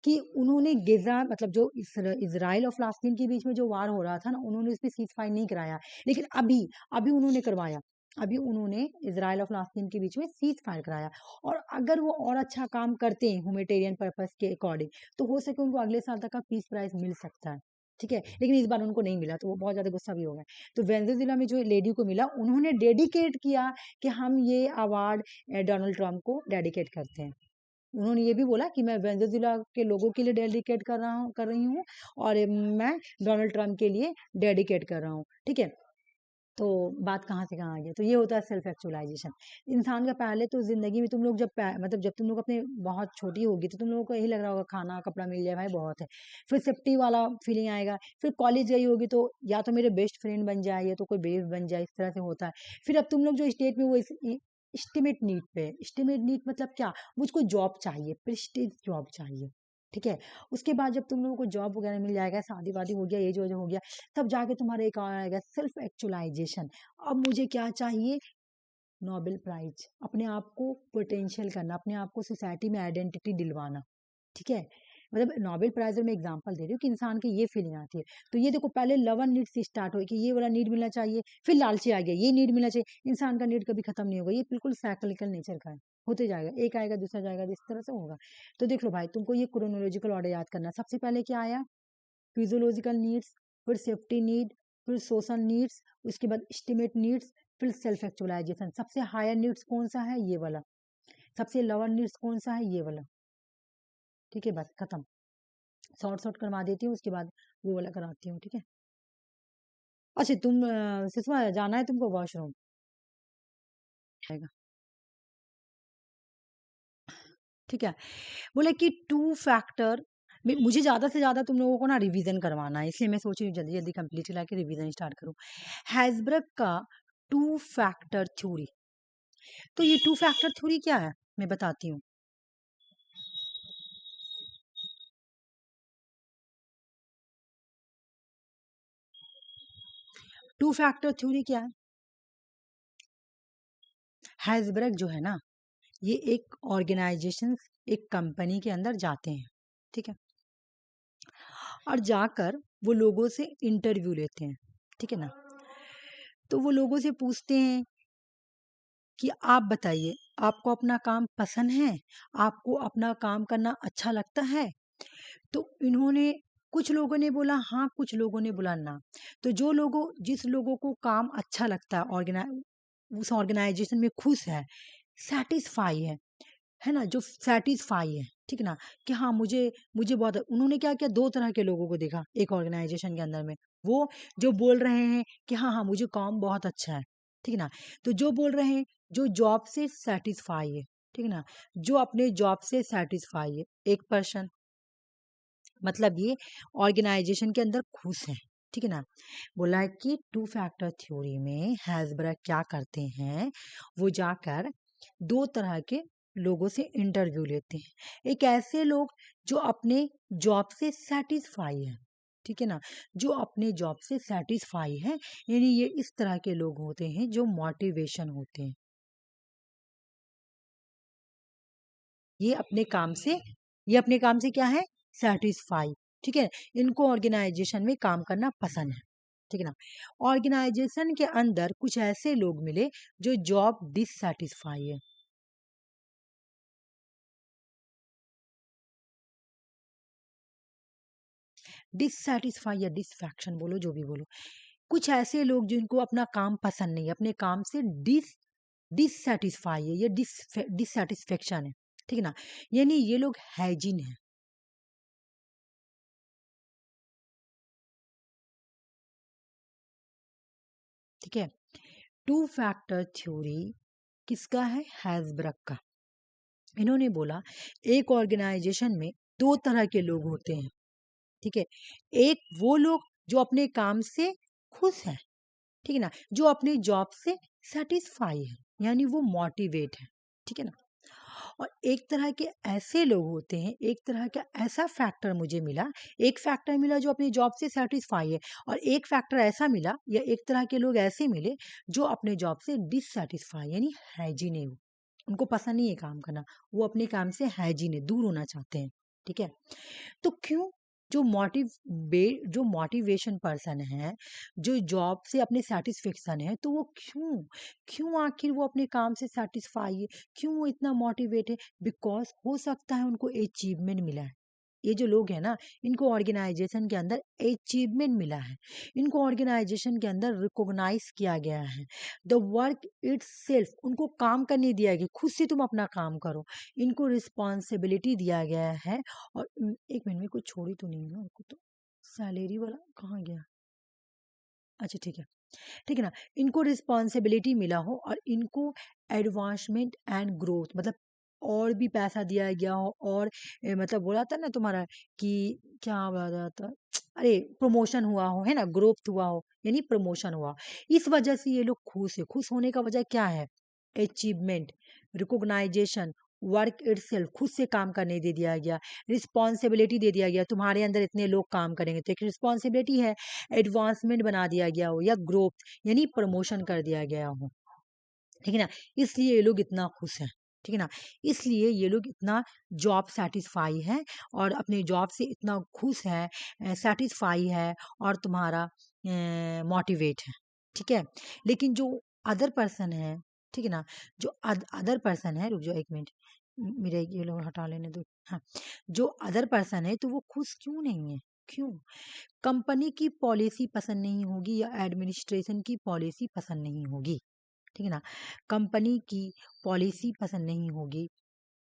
कि उन्होंने गिजा, मतलब जो इसराइल और फिलिस्तीन के बीच में जो वार हो रहा था ना, उन्होंने उस पर सीज फायर नहीं कराया, लेकिन अभी अभी उन्होंने करवाया, अभी उन्होंने इसराइल और फिलिस्तीन के बीच में सीज फायर कराया। और अगर वो और अच्छा काम करते हैं ह्यूमैनिटेरियन पर्पस के अकॉर्डिंग, तो हो सके उनको अगले साल तक का पीस प्राइज मिल सकता है, ठीक है। लेकिन इस बार उनको नहीं मिला, तो वो बहुत ज्यादा गुस्सा भी हो गए। तो वेनेजुएला में जो लेडी को मिला, उन्होंने डेडिकेट किया कि हम ये अवार्ड डोनाल्ड ट्रम्प को डेडिकेट करते हैं। उन्होंने ये भी बोला कि मैं वेनेजुएला के लोगों के लिए डेडिकेट कर रही हूँ, और मैं डोनाल्ड ट्रम्प के लिए डेडिकेट कर रहा हूँ, ठीक है। तो बात कहाँ से कहाँ आ गई, तो ये होता है सेल्फ एक्चुअलाइजेशन। इंसान का पहले तो जिंदगी में तुम लोग जब मतलब जब तुम लोग अपने बहुत छोटी होगी, तो तुम लोगों को यही लग रहा होगा खाना कपड़ा मिल जाए भाई बहुत है, फिर सेफ्टी वाला फीलिंग आएगा, फिर कॉलेज गई होगी तो या तो मेरे बेस्ट फ्रेंड बन जाए या तो कोई बेस्ट बन जाए, इस तरह से होता है। फिर अब तुम लोग जो स्टेट में वो एस्टिमेट नीड पे, एस्टिमेट नीड मतलब क्या, मुझको जॉब चाहिए, प्रेस्टीज जॉब चाहिए, ठीक है। उसके बाद जब तुम लोगों को जॉब वगैरह मिल जाएगा, शादी वादी हो गया, एज हो गया, तब जाके तुम्हारा एक और आएगा सेल्फ एक्चुअलाइजेशन। अब मुझे क्या चाहिए, नोबेल प्राइज, अपने आप को पोटेंशियल करना, अपने आप को सोसाइटी में आइडेंटिटी दिलवाना, ठीक है। मतलब नोबेल प्राइज में एग्जांपल दे रही हूँ कि इंसान की ये फीलिंग आती है। तो ये देखो पहले लवन नीड से स्टार्ट हुई कि ये वाला नीड मिलना चाहिए, फिर लालची आ गया, ये नीड मिलना चाहिए। इंसान का नीड कभी खत्म नहीं होगा, ये बिल्कुल साइक्लिकल नेचर का है, होते जाएगा, एक आएगा दूसरा जाएगा, इस तरह से होगा। तो देख लो भाई, तुमको ये क्रोनोलॉजिकल ऑर्डर याद करना। सबसे पहले क्या आया, फिजियोलॉजिकल नीड्स, फिर सेफ्टी नीड, फिर सोशल नीड्स, उसके बाद एस्टिमेट नीड्स, फिर सेल्फ एक्चुअलाइजेशन। सबसे हायर नीड्स कौन सा है, ये वाला। सबसे लोअर नीड्स कौन सा है, ये वाला, ठीक है। बस खत्म, शॉर्ट शॉर्ट करवा देती हूँ, उसके बाद वो वाला कराती हूँ, ठीक है। अच्छा तुम सुषमा जाना है तुमको वॉशरूम, आएगा, ठीक है। बोले कि टू फैक्टर, मुझे ज्यादा से ज्यादा तुम लोगों को ना रिवीजन करवाना है, इसलिए मैं सोच रही हूँ जल्दी जल्दी कंप्लीट ला के रिवीजन स्टार्ट करूँ। हैजबर्ग का टू फैक्टर थ्योरी, तो ये टू फैक्टर थ्योरी क्या है मैं बताती हूँ। टू फैक्टर थ्योरी क्या है? हैज़बर्ग जो है ना, ये एक ऑर्गेनाइजेशन, एक कंपनी के अंदर जाते हैं, ठीक है, और जाकर वो लोगों से इंटरव्यू लेते हैं, ठीक है ना। तो वो लोगों से पूछते हैं कि आप बताइए, आपको अपना काम पसंद है, आपको अपना काम करना अच्छा लगता है? तो इन्होंने, कुछ लोगों ने बोला हाँ, कुछ लोगों ने बोला ना। तो जिस लोगों को काम अच्छा लगता है, उस ऑर्गेनाइजेशन में खुश सैटिस्फाई है ना, जो सैटिस्फाई ठीक है ना, कि हाँ मुझे मुझे बहुत, उन्होंने क्या किया, दो तरह के लोगों को देखा एक ऑर्गेनाइजेशन के अंदर में। वो जो बोल रहे हैं कि हाँ हाँ मुझे काम बहुत अच्छा है, ठीक है ना। तो जो बोल रहे हैं, जो जॉब से सैटिस्फाई ठीक है ना, जो अपने जॉब से सैटिस्फाई एक पर्सन, मतलब ये ऑर्गेनाइजेशन के अंदर खुश है, ठीक है ना। बोला है कि टू फैक्टर थ्योरी में हैज़बर्ग क्या करते हैं, वो जाकर दो तरह के लोगों से इंटरव्यू लेते हैं। एक ऐसे लोग जो अपने जॉब से सेटिस्फाई है, ठीक है ना, जो अपने जॉब से सेटिस्फाई है, यानी ये इस तरह के लोग होते हैं जो मोटिवेशन होते हैं, ये अपने काम से ये अपने काम से क्या है, सेटिस्फाई, ठीक है। इनको ऑर्गेनाइजेशन में काम करना पसंद है, ठीक है ना। ऑर्गेनाइजेशन के अंदर कुछ ऐसे लोग मिले जो जॉब डिससेटिस्फाई है, डिससेटिस्फाई या डिसफैक्शन बोलो, जो भी बोलो। कुछ ऐसे लोग जिनको अपना काम पसंद नहीं है, अपने काम से डिससेटिस्फाई है, ये डिससेटिस्फेक्शन है, ठीक है ना। यानी ये लोग हाइजीन है, ठीक है। टू फैक्टर थ्योरी किसका है, हैज़बर्ग का। इन्होंने बोला एक ऑर्गेनाइजेशन में दो तरह के लोग होते हैं, ठीक है। एक वो लोग जो अपने काम से खुश हैं, ठीक है ना, जो अपने जॉब से सेटिस्फाई है, यानी वो मोटिवेट है, ठीक है ना। और एक तरह के ऐसे लोग होते हैं, एक तरह का ऐसा फैक्टर मुझे मिला, एक फैक्टर मिला जो अपनी जॉब से सेटिस्फाई है, और एक फैक्टर ऐसा मिला या एक तरह के लोग ऐसे मिले जो अपने जॉब से डिससेटिस्फाई, यानी हाइजीन है, उनको पसंद नहीं है काम करना, वो अपने काम से हाइजीन है, दूर होना चाहते हैं, ठीक है। तो क्यों, जो जो मोटिवेशन पर्सन है, जो जॉब से अपने सेटिस्फेक्शन है, तो वो क्यों क्यों आखिर वो अपने काम से सेटिस्फाई है, क्यों वो इतना मोटिवेट है? बिकॉज हो सकता है उनको अचीवमेंट मिला है। ये जो लोग हैं ना, इनको ऑर्गेनाइजेशन के अंदर अचीवमेंट मिला है, इनको ऑर्गेनाइजेशन के अंदर रिकॉग्नाइज किया गया है, द वर्क इट्स सेल्फ, उनको काम करने दिया गया, खुद से तुम अपना काम करो, इनको रिस्पॉन्सिबिलिटी दिया गया है। और एक मिनट में कुछ छोड़ी तो नहीं है ना उनको, तो सैलरी वाला कहाँ गया, अच्छा ठीक है ना, इनको रिस्पॉन्सिबिलिटी मिला हो और इनको एडवांसमेंट एंड ग्रोथ, मतलब और भी पैसा दिया गया हो, और मतलब बोला था ना तुम्हारा कि क्या बोला था, अरे प्रमोशन हुआ हो, है ना, ग्रोथ हुआ हो, यानी प्रमोशन हुआ। इस वजह से ये लोग खुश है, खुश होने का वजह क्या है, अचीवमेंट, रिकॉग्नाइजेशन, वर्क इटसेल्फ, खुद से काम करने दे दिया गया, रिस्पॉन्सिबिलिटी दे दिया गया, तुम्हारे अंदर इतने लोग काम करेंगे तो एक रिस्पॉन्सिबिलिटी है, एडवांसमेंट बना दिया गया हो या ग्रोथ यानी प्रमोशन कर दिया गया हो, ठीक है ना। इसलिए ये लोग इतना खुश हैं, ठीक है ना, इसलिए ये लोग इतना जॉब सेटिस्फाई है और अपने जॉब से इतना खुश है, सेटिस्फाई है, और तुम्हारा मोटिवेट है, ठीक है। लेकिन जो अदर पर्सन है, ठीक है ना, जो अदर पर्सन है, रुक जाओ एक मिनट, मेरे ये लोग हटा लेने दो, हाँ। जो अदर पर्सन है तो वो खुश क्यों नहीं है, क्यों? कंपनी की पॉलिसी पसंद नहीं होगी या एडमिनिस्ट्रेशन की पॉलिसी पसंद नहीं होगी, ठीक है ना, कंपनी की पॉलिसी पसंद नहीं होगी,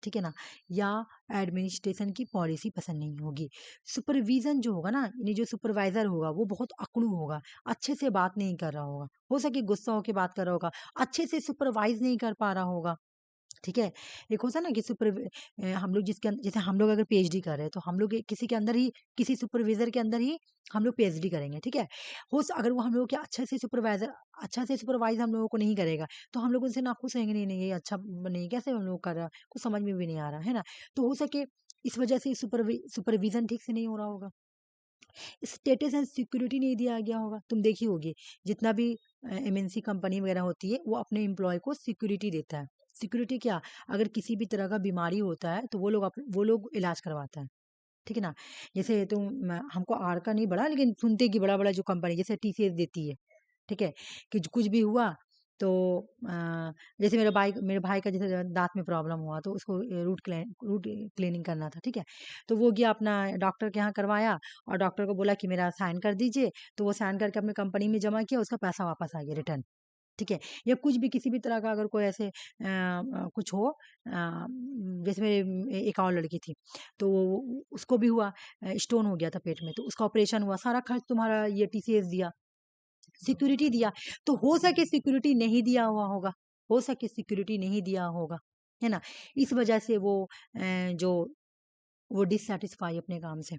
ठीक है ना, या एडमिनिस्ट्रेशन की पॉलिसी पसंद नहीं होगी। सुपरविजन जो होगा ना, यानी जो सुपरवाइजर होगा वो बहुत अकड़ू होगा, अच्छे से बात नहीं कर रहा होगा, हो सके गुस्सा होकर बात कर रहा होगा, अच्छे से सुपरवाइज नहीं कर पा रहा होगा, ठीक है। एक होता है ना कि हम लोग जैसे हम लोग अगर पीएचडी कर रहे हैं तो हम लोग किसी के अंदर ही, किसी सुपरवाइजर के अंदर ही हम लोग पीएचडी करेंगे, ठीक है। अगर वो हम लोग के अच्छा से सुपरवाइज हम लोगों को नहीं करेगा तो हम लोग उनसे नाखुश रहेंगे, नहीं नहीं ये अच्छा नहीं, कैसे हम लोग कर रहा, कुछ समझ में भी नहीं आ रहा है ना। तो हो सके इस वजह से सुपरविजन ठीक से नहीं हो रहा होगा, स्टेटस एंड सिक्योरिटी नहीं दिया गया होगा। तुम देखी होगी जितना भी एमएनसी कंपनी वगैरह होती है वो अपने एम्प्लॉय को सिक्योरिटी देता है। सिक्योरिटी क्या, अगर किसी भी तरह का बीमारी होता है तो वो लोग इलाज करवाता है, ठीक है ना। जैसे हमको आर का नहीं बड़ा, लेकिन सुनते कि बड़ा बड़ा जो कंपनी जैसे टीसीएस देती है, ठीक है, कि कुछ भी हुआ तो जैसे मेरे भाई का जैसे दांत में प्रॉब्लम हुआ तो उसको रूट क्लीनिंग करना था, ठीक है। तो वो गया अपना डॉक्टर के यहाँ करवाया और डॉक्टर को बोला कि मेरा साइन कर दीजिए, तो वो साइन करके अपने कंपनी में जमा किया, उसका पैसा वापस आ गया रिटर्न, ठीक है। या कुछ भी किसी भी तरह का अगर कोई ऐसे कुछ हो, जैसे मेरे एक और लड़की थी तो उसको भी हुआ, स्टोन हो गया था पेट में, तो उसका ऑपरेशन हुआ, सारा खर्च तुम्हारा ये टीसीएस दिया, सिक्योरिटी दिया। तो हो सके सिक्योरिटी नहीं दिया हुआ होगा, हो सके सिक्योरिटी नहीं दिया होगा, है ना। इस वजह से जो वो डिससेटिस्फाई अपने काम से,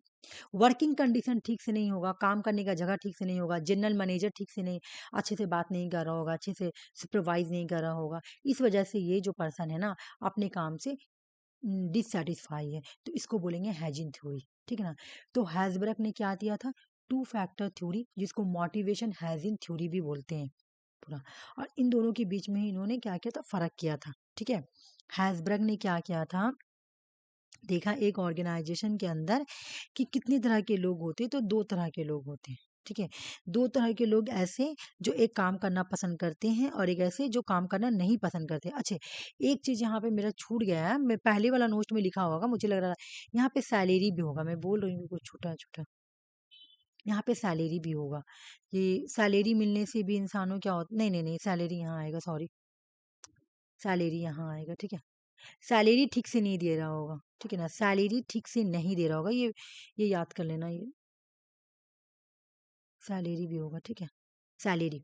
वर्किंग कंडीशन ठीक से नहीं होगा, काम करने का जगह ठीक से नहीं होगा, जनरल मैनेजर ठीक से नहीं, अच्छे से बात नहीं कर रहा होगा, अच्छे से सुपरवाइज नहीं कर रहा होगा। इस वजह से ये जो पर्सन है ना अपने काम से डिससेटिस्फाई है, तो इसको बोलेंगे हैजिंग थ्योरी, ठीक है ना। तो हैजबर्ग ने क्या दिया था, टू फैक्टर थ्योरी, जिसको मोटिवेशन हैजिंग थ्योरी भी बोलते हैं पूरा। और इन दोनों के बीच में इन्होंने क्या किया था, फर्क किया था, ठीक है। हैजबर्ग ने क्या किया था, देखा एक ऑर्गेनाइजेशन के अंदर कि कितनी तरह के लोग होते हैं, तो दो तरह के लोग होते हैं, ठीक है। दो तरह के लोग ऐसे जो एक काम करना पसंद करते हैं और एक ऐसे जो काम करना नहीं पसंद करते। अच्छा, एक चीज यहाँ पे मेरा छूट गया है, मैं पहले वाला नोट में लिखा होगा मुझे लग रहा है, यहाँ पे सैलरी भी होगा, मैं बोल रही हूँ कुछ छोटा छोटा, यहाँ पे सैलरी भी होगा। ये सैलरी मिलने से भी इंसानों क्या होता, नहीं नहीं नहीं सैलरी यहाँ आएगा, सॉरी, सैलरी यहाँ आएगा, ठीक है। सैलरी ठीक से नहीं दे रहा होगा, ठीक है ना, सैलरी ठीक से नहीं दे रहा होगा, ये याद कर लेना, ये सैलरी भी होगा, ठीक है। सैलरी,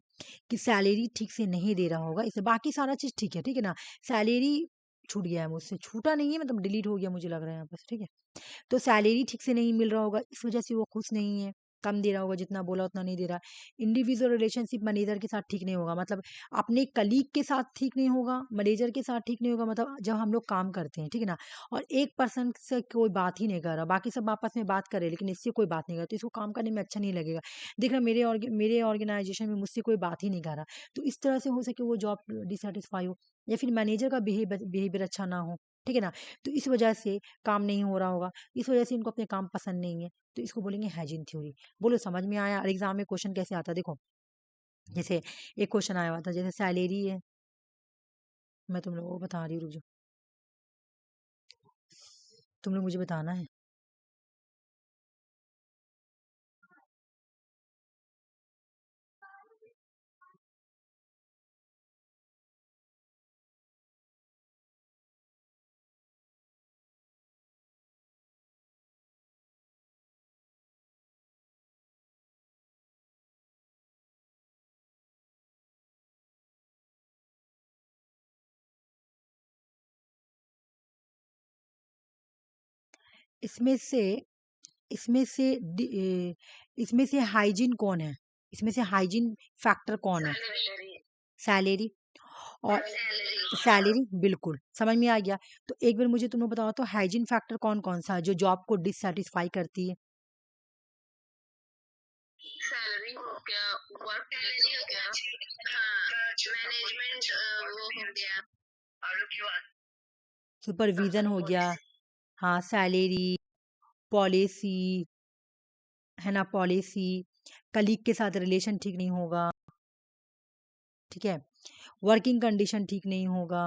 कि सैलरी ठीक से नहीं दे रहा होगा, इसे बाकी सारा चीज ठीक है, ठीक है ना। सैलरी छूट गया है मुझसे, छूटा नहीं है मतलब डिलीट हो गया मुझे लग रहा है यहाँ पर, ठीक है। तो सैलरी ठीक से नहीं मिल रहा होगा, इस वजह से वो खुश नहीं है, कम दे रहा होगा, जितना बोला उतना नहीं दे रहा। इंडिविजुअल रिलेशनशिप मैनेजर के साथ ठीक नहीं होगा, मतलब अपने कलीग के साथ ठीक नहीं होगा, मैनेजर के साथ ठीक नहीं होगा, मतलब जब हम लोग काम करते हैं, ठीक है ना, और एक पर्सन से कोई बात ही नहीं कर रहा, बाकी सब आपस में बात करे लेकिन इससे कोई बात नहीं कर रहा, तो इसको काम करने में अच्छा नहीं लगेगा। देख रहा मेरे ऑर्गेनाइजेशन में मुझसे कोई बात ही नहीं कर रहा, तो इस तरह से हो सके वो जॉब डिससेटिस्फाई हो, या फिर मैनेजर का बिहेवियर अच्छा ना हो, ठीक है ना। तो इस वजह से काम नहीं हो रहा होगा, इस वजह से इनको अपने काम पसंद नहीं है, तो इसको बोलेंगे हैजिंग थ्योरी। बोलो समझ में आया। और एग्जाम में क्वेश्चन कैसे आता है देखो, जैसे एक क्वेश्चन आया हुआ था, जैसे सैलरी है, मैं तुम लोगों को बता रही हूँ, रुक जाओ, तुम लोग मुझे बताना है। इसमें से इसमें से इसमें से हाइजीन कौन है, इसमें से हाइजीन फैक्टर कौन है, सैलरी। सैलरी। और सैलरी। सैलरी बिल्कुल समझ में आ गया। तो एक बार मुझे तुम लोग बताओ तो हाइजीन फैक्टर कौन कौन सा है जो जॉब को डिससेटिस्फाई करती है। सैलरी हो गया, वर्क प्लेस हो गया, हाँ, मैनेजमेंट वो हो गया, सुपरविजन हो गया, हाँ सैलरी, पॉलिसी, है ना, पॉलिसी, कलीग के साथ रिलेशन ठीक नहीं होगा, ठीक है, वर्किंग कंडीशन ठीक नहीं होगा,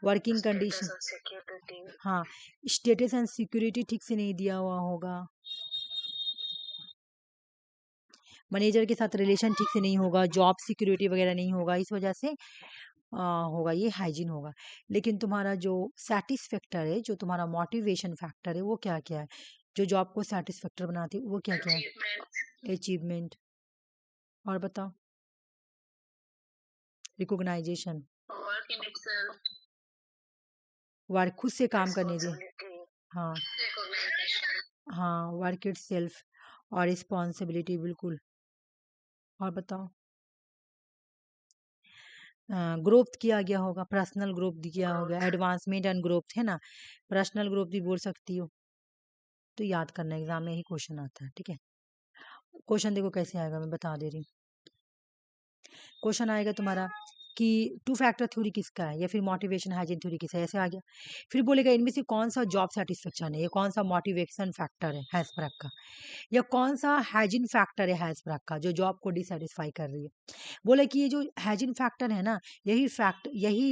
वर्किंग कंडीशन, सिक्योरिटी। हाँ, स्टेटस एंड सिक्योरिटी ठीक से नहीं दिया हुआ होगा, मैनेजर के साथ रिलेशन ठीक से नहीं होगा, जॉब सिक्योरिटी वगैरह नहीं होगा, इस वजह से होगा ये हाइजीन होगा। लेकिन तुम्हारा जो सेटिस्फैक्टर है, जो तुम्हारा मोटिवेशन फैक्टर है, वो क्या क्या है, जो जॉब को सेटिस्फैक्टर बनाती है वो क्या क्या है, अचीवमेंट, और बताओ, recognition, work in itself, work खुद से काम करने दे। responsibility, हाँ recognition. हाँ, वर्क इट सेल्फ और रिस्पॉन्सिबिलिटी, बिल्कुल। और बताओ, ग्रोथ किया गया होगा, पर्सनल ग्रोथ किया होगा, एडवांसमेंट एंड ग्रोथ है ना, पर्सनल ग्रोथ भी बोल सकती हो। तो याद करना, एग्जाम में ही क्वेश्चन आता है, ठीक है। क्वेश्चन देखो कैसे आएगा, मैं बता दे रही हूँ। क्वेश्चन आएगा तुम्हारा कि टू फैक्टर थ्योरी किसका है, या फिर मोटिवेशन हाइजीन थ्योरी किसका है, ऐसे आ गया। फिर बोलेगा इनमें से कौन सा जॉब सेटिस्फेक्शन है, या कौन सा मोटिवेशन फैक्टर है हैस्बर्ग का, या कौन सा हाइजीन फैक्टर है हैस्बर्ग का जो जॉब को डिससेटिस्फाई कर रही है। बोले कि ये जो हाइजीन फैक्टर है ना, यही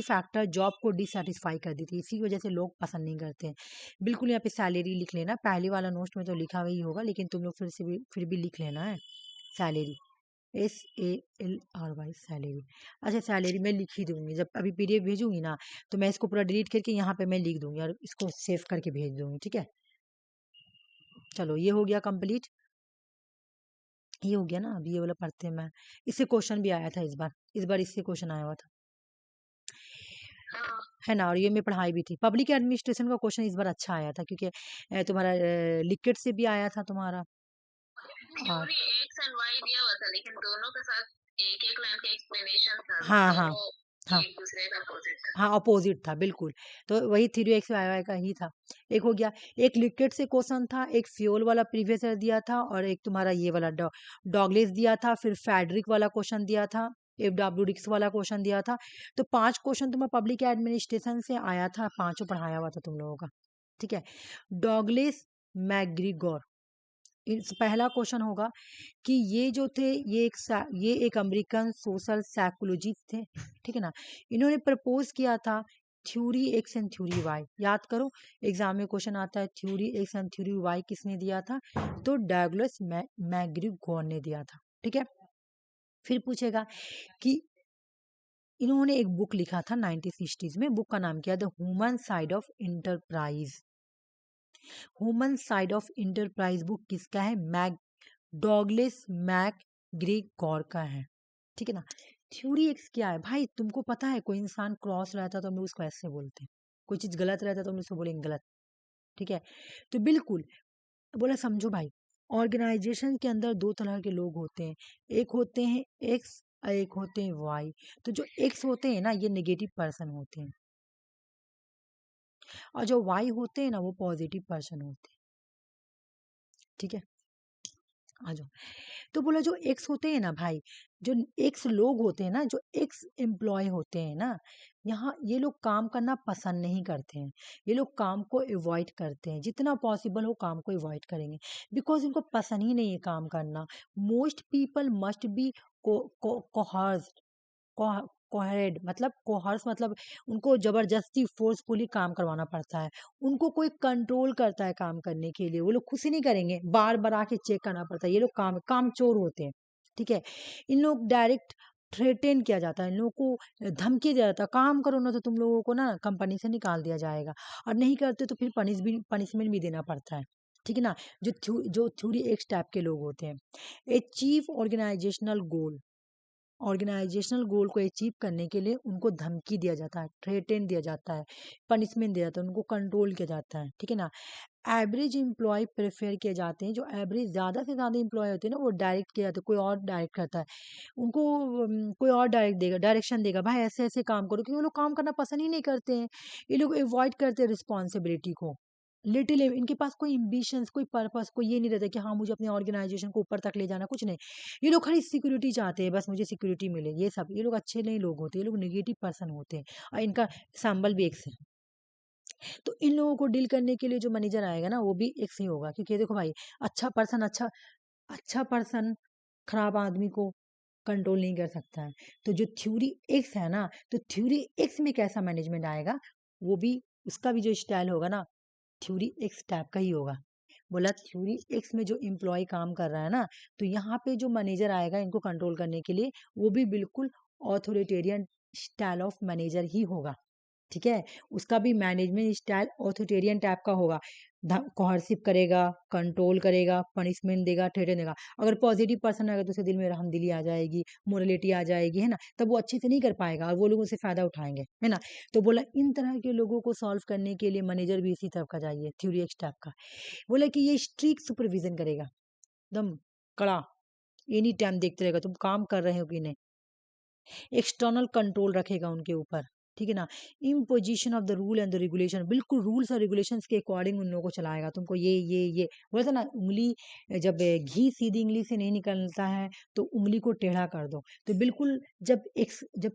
फैक्टर जॉब को डिससेटिस्फाई कर देती है, इसी वजह से लोग पसंद नहीं करते हैं। बिल्कुल यहाँ पे सैलरी लिख लेना, पहले वाला नोट में तो लिखा हुआ ही होगा, लेकिन तुम लोग फिर भी लिख लेना है सैलरी, SALRY सैलरी। अच्छा, सैलरी मैं लिख ही दूंगी, जब अभी PDF भेजूंगी ना तो मैं इसको पूरा डिलीट करके यहाँ पे मैं लिख दूंगी और इसको सेव करके भेज दूंगी, ठीक है। चलो ये हो गया कंप्लीट, ये हो गया ना। अभी ये वाला पढ़ते हैं, मैं इससे क्वेश्चन भी आया था इस बार इससे क्वेश्चन आया हुआ था, है ना। और ये मैं पढ़ाई भी थी, पब्लिक एडमिनिस्ट्रेशन का क्वेश्चन इस बार अच्छा आया था, क्योंकि तुम्हारा लिक्विड से भी आया था तुम्हारा। थ्योरी एक्स एंड वाई दिया हुआ था, लेकिन दोनों के साथ एक एक लाइन का एक्सप्लेनेशन था, हाँ हाँ दोनों हाँ एक दूसरे का अपोजिट था। हाँ, अपोजिट था बिल्कुल। तो वही थ्योरी एक्स वाई का ही था। एक हो गया, एक लिक्विड से क्वेश्चन था, एक फ्यूल वाला प्रीवियस ईयर दिया था, और एक तुम्हारा ये वाला डॉगलेस दिया था, फिर फैड्रिक वाला क्वेश्चन दिया था, FW डिक्स वाला क्वेश्चन दिया था। तो 5 क्वेश्चन तुम्हें पब्लिक एडमिनिस्ट्रेशन से आया था, 5 पढ़ाया हुआ था तुम लोगों का, ठीक है। डॉगलेस मैग्रीगोर, पहला क्वेश्चन होगा कि ये जो थे ये एक अमेरिकन सोशल साइकोलॉजिस्ट थे, ठीक है ना। इन्होंने प्रपोज किया था theory X and theory Y. याद करो, एग्जाम में क्वेश्चन आता है theory X and theory Y किसने दिया था, तो डगलस मैग्रीगोर ने दिया था, ठीक है। फिर पूछेगा कि इन्होंने एक बुक लिखा था 1960s में, बुक का नाम क्या है, the human side of enterprise. Human side of enterprise book किसका है, डॉगलेस मैकग्रेगोर का है, ठीक है ना। थ्योरी एक्स क्या है भाई, तुमको पता है, कोई इंसान क्रॉस रहता है तो हम लोग उसको ऐसे बोलते हैं, कोई चीज गलत रहता है तो हम उसको बोलेंगे गलत, ठीक है। तो बिल्कुल बोला, समझो भाई, ऑर्गेनाइजेशन के अंदर 2 तरह के लोग होते हैं, एक होते हैं एक्स और एक होते हैं वाई। तो जो एक्स होते हैं ना, ये नेगेटिव पर्सन होते हैं, और जो वाई होते हैं ना, वो पॉजिटिव पर्सन होते हैं, ठीक है। आ जाओ। तो बोला जो एक्स होते हैं ना भाई, जो एक्स लोग होते हैं ना, जो एक्स एम्प्लॉय होते हैं ना, यहाँ ये लोग काम करना पसंद नहीं करते हैं, ये लोग काम को अवॉइड करते हैं, जितना पॉसिबल हो काम को अवॉइड करेंगे, बिकॉज इनको पसंद ही नहीं है काम करना। मोस्ट पीपल मस्ट बी कोहर्स्ड, कोहरेड मतलब कोहर्स मतलब उनको जबरदस्ती फोर्सफुली काम करवाना पड़ता है, उनको कोई कंट्रोल करता है काम करने के लिए, वो लोग खुद से नहीं करेंगे, बार बार आके चेक करना पड़ता है, ये लोग काम चोर होते हैं, ठीक है। इन लोग डायरेक्ट थ्रेटेन किया जाता है, इन लोगों को धमकी दिया जाता है, काम करो ना तो तुम लोगों को ना कंपनी से निकाल दिया जाएगा, और नहीं करते तो फिर पनिशमेंट भी देना पड़ता है, ठीक है ना। जो थ्योरी एक टाइप के लोग होते हैं। ए चीफ ऑर्गेनाइजेशनल गोल को अचीव करने के लिए उनको धमकी दिया जाता है, थ्रेटेन दिया जाता है, पनिशमेंट दिया जाता है, उनको कंट्रोल किया जाता है, ठीक है ना। एवरेज एम्प्लॉय प्रेफर किए जाते हैं, जो एवरेज ज़्यादा से ज़्यादा एम्प्लॉय होते हैं ना, वो डायरेक्ट किया जाता है, कोई और डायरेक्ट करता है उनको, कोई और डायरेक्शन देगा, भाई ऐसे ऐसे काम करो, क्योंकि वो लोग काम करना पसंद ही नहीं करते हैं, ये लोग अवॉइड करते हैं रिस्पॉन्सिबिलिटी को, लिटिल इनके पास कोई एम्बिशंस, कोई पर्पस, कोई ये नहीं रहता कि हाँ मुझे अपने ऑर्गेनाइजेशन को ऊपर तक ले जाना, कुछ नहीं। ये लोग खाली सिक्योरिटी चाहते हैं, बस मुझे सिक्योरिटी मिले, ये सब, ये लोग अच्छे नहीं लोग होते, ये लोग नेगेटिव पर्सन होते हैं, और इनका सैम्बल भी एक से। तो इन लोगों को डील करने के लिए जो मैनेजर आएगा ना, वो भी एक से ही होगा, क्योंकि देखो भाई, अच्छा पर्सन खराब आदमी को कंट्रोल नहीं कर सकता है। तो जो थ्योरी एक्स है ना, तो थ्योरी एक्स में कैसा मैनेजमेंट आएगा, वो भी उसका भी जो स्टाइल होगा ना, थ्योरी एक्स टाइप का ही होगा। बोला थ्योरी एक्स में जो एम्प्लॉय काम कर रहा है ना, तो यहाँ पे जो मैनेजर आएगा इनको कंट्रोल करने के लिए, वो भी बिल्कुल ऑथोरिटेरियन स्टाइल ऑफ मैनेजर ही होगा, ठीक है। उसका भी मैनेजमेंट स्टाइल ऑथोरिटेरियन टाइप का होगा, कोहर्सिव करेगा, कंट्रोल करेगा, पनिशमेंट देगा, थ्रेटन देगा। अगर पॉजिटिव पर्सन है तो उसके दिल में रहमदिली आ जाएगी, मोरलिटी आ जाएगी, है ना, तब वो अच्छे से नहीं कर पाएगा और वो लोग उससे फायदा उठाएंगे, है ना। तो बोला इन तरह के लोगों को सॉल्व करने के लिए मैनेजर भी इसी तरफ का चाहिए, थ्योरी एक्स टाइप का। बोला कि ये स्ट्रिक्ट सुपरविजन करेगा, एकदम कड़ा, एनी टाइम देखते रहेगा तुम काम कर रहे हो कि नहीं, एक्सटर्नल कंट्रोल रखेगा उनके ऊपर, ठीक है ना। Imposition of the rule and the regulation, बिल्कुल रूल्स और रेगुलेशंस के अकॉर्डिंग उन लोगों को चलाएगा, तुमको ये बोला था ना, उंगली जब घी सीधी उंगली से नहीं निकलता है तो उंगली को टेढ़ा कर दो। तो बिल्कुल जब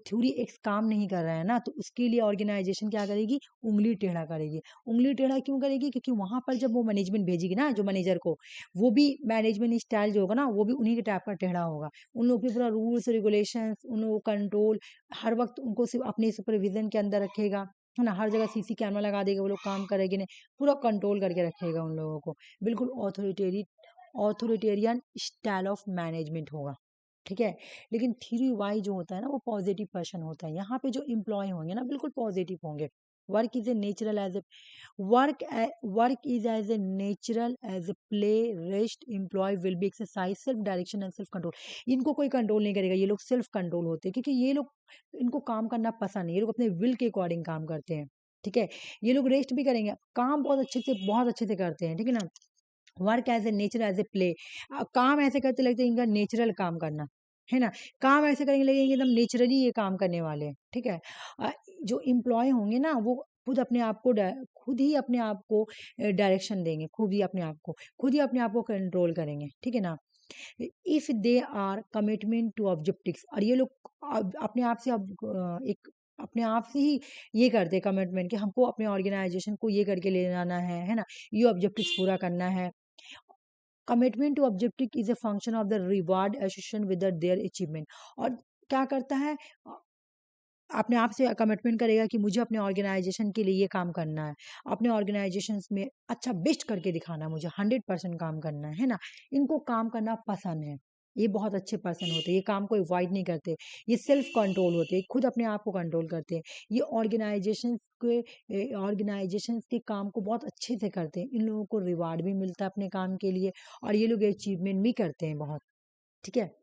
थ्योरी एक्स काम नहीं कर रहा है ना, तो उसके लिए ऑर्गेनाइजेशन क्या करेगी, उंगली टेढ़ा करेगी। उंगली टेढ़ा क्यों करेगी, क्योंकि वहां पर जब वो मैनेजमेंट भेजेगी ना, जो मैनेजर को, वो भी मैनेजमेंट स्टाइल जो होगा ना, वो भी उन्हीं के टाइप का टेढ़ा होगा। उन लोग के पूरा रूल्स रेगुलेशंस, उन लोगों कंट्रोल, हर वक्त उनको सिर्फ अपने सुपरविजन के अंदर रखेगा, है ना। हर जगह सीसी कैमरा लगा देगा, वो लोग काम करेंगे नहीं, पूरा कंट्रोल करके रखेगा उन लोगों को। बिल्कुल ऑथोरिटेरियन स्टाइल ऑफ मैनेजमेंट होगा, ठीक है। लेकिन थ्योरी वाई जो होता है ना, वो पॉजिटिव पर्सन होता है। यहाँ पे जो इम्प्लॉय होंगे ना, बिल्कुल पॉजिटिव होंगे। Work is a natural as a work is as a natural as a play, rest, employ will be exercise, self direction and self control. इनको कोई कंट्रोल नहीं करेगा, ये लोग सेल्फ कंट्रोल होते हैं, क्योंकि ये लोग, इनको काम करना पसंद है, ये लोग अपने विल के अकॉर्डिंग काम करते हैं, ठीक है। ये लोग रेस्ट भी करेंगे, काम बहुत अच्छे से करते हैं, ठीक है ना। Work as a nature as a play, काम ऐसे करते लगते हैं इनका नेचुरल काम करना, है ना। काम ऐसे करेंगे लगेंगे एकदम नेचुरली ये काम करने वाले हैं, ठीक है। अ, जो एम्प्लॉय होंगे ना, वो खुद ही अपने आप को डायरेक्शन देंगे, खुद ही अपने आप को कंट्रोल करेंगे, ठीक है ना। If they are commitment to objectives, और ये लोग अपने आप से एक अपने आप से ही ये करते हैं कमिटमेंट, कि हमको अपने ऑर्गेनाइजेशन को ये करके ले जाना है ना, ये ऑब्जेक्टिव्स पूरा करना है। Commitment to objective is a function of the reward association with their achievement. और क्या करता है, अपने आप से कमिटमेंट करेगा कि मुझे अपने ऑर्गेनाइजेशन के लिए ये काम करना है, अपने ऑर्गेनाइजेशन में अच्छा बेस्ट करके दिखाना है, मुझे 100% काम करना है ना। इनको काम करना पसंद है, ये बहुत अच्छे पर्सन होते हैं, ये काम को अवॉइड नहीं करते, ये सेल्फ कंट्रोल होते हैं, खुद अपने आप को कंट्रोल करते हैं। ये ऑर्गेनाइजेशन के काम को बहुत अच्छे से करते हैं, इन लोगों को रिवार्ड भी मिलता है अपने काम के लिए, और ये लोग अचीवमेंट भी करते हैं बहुत, ठीक है।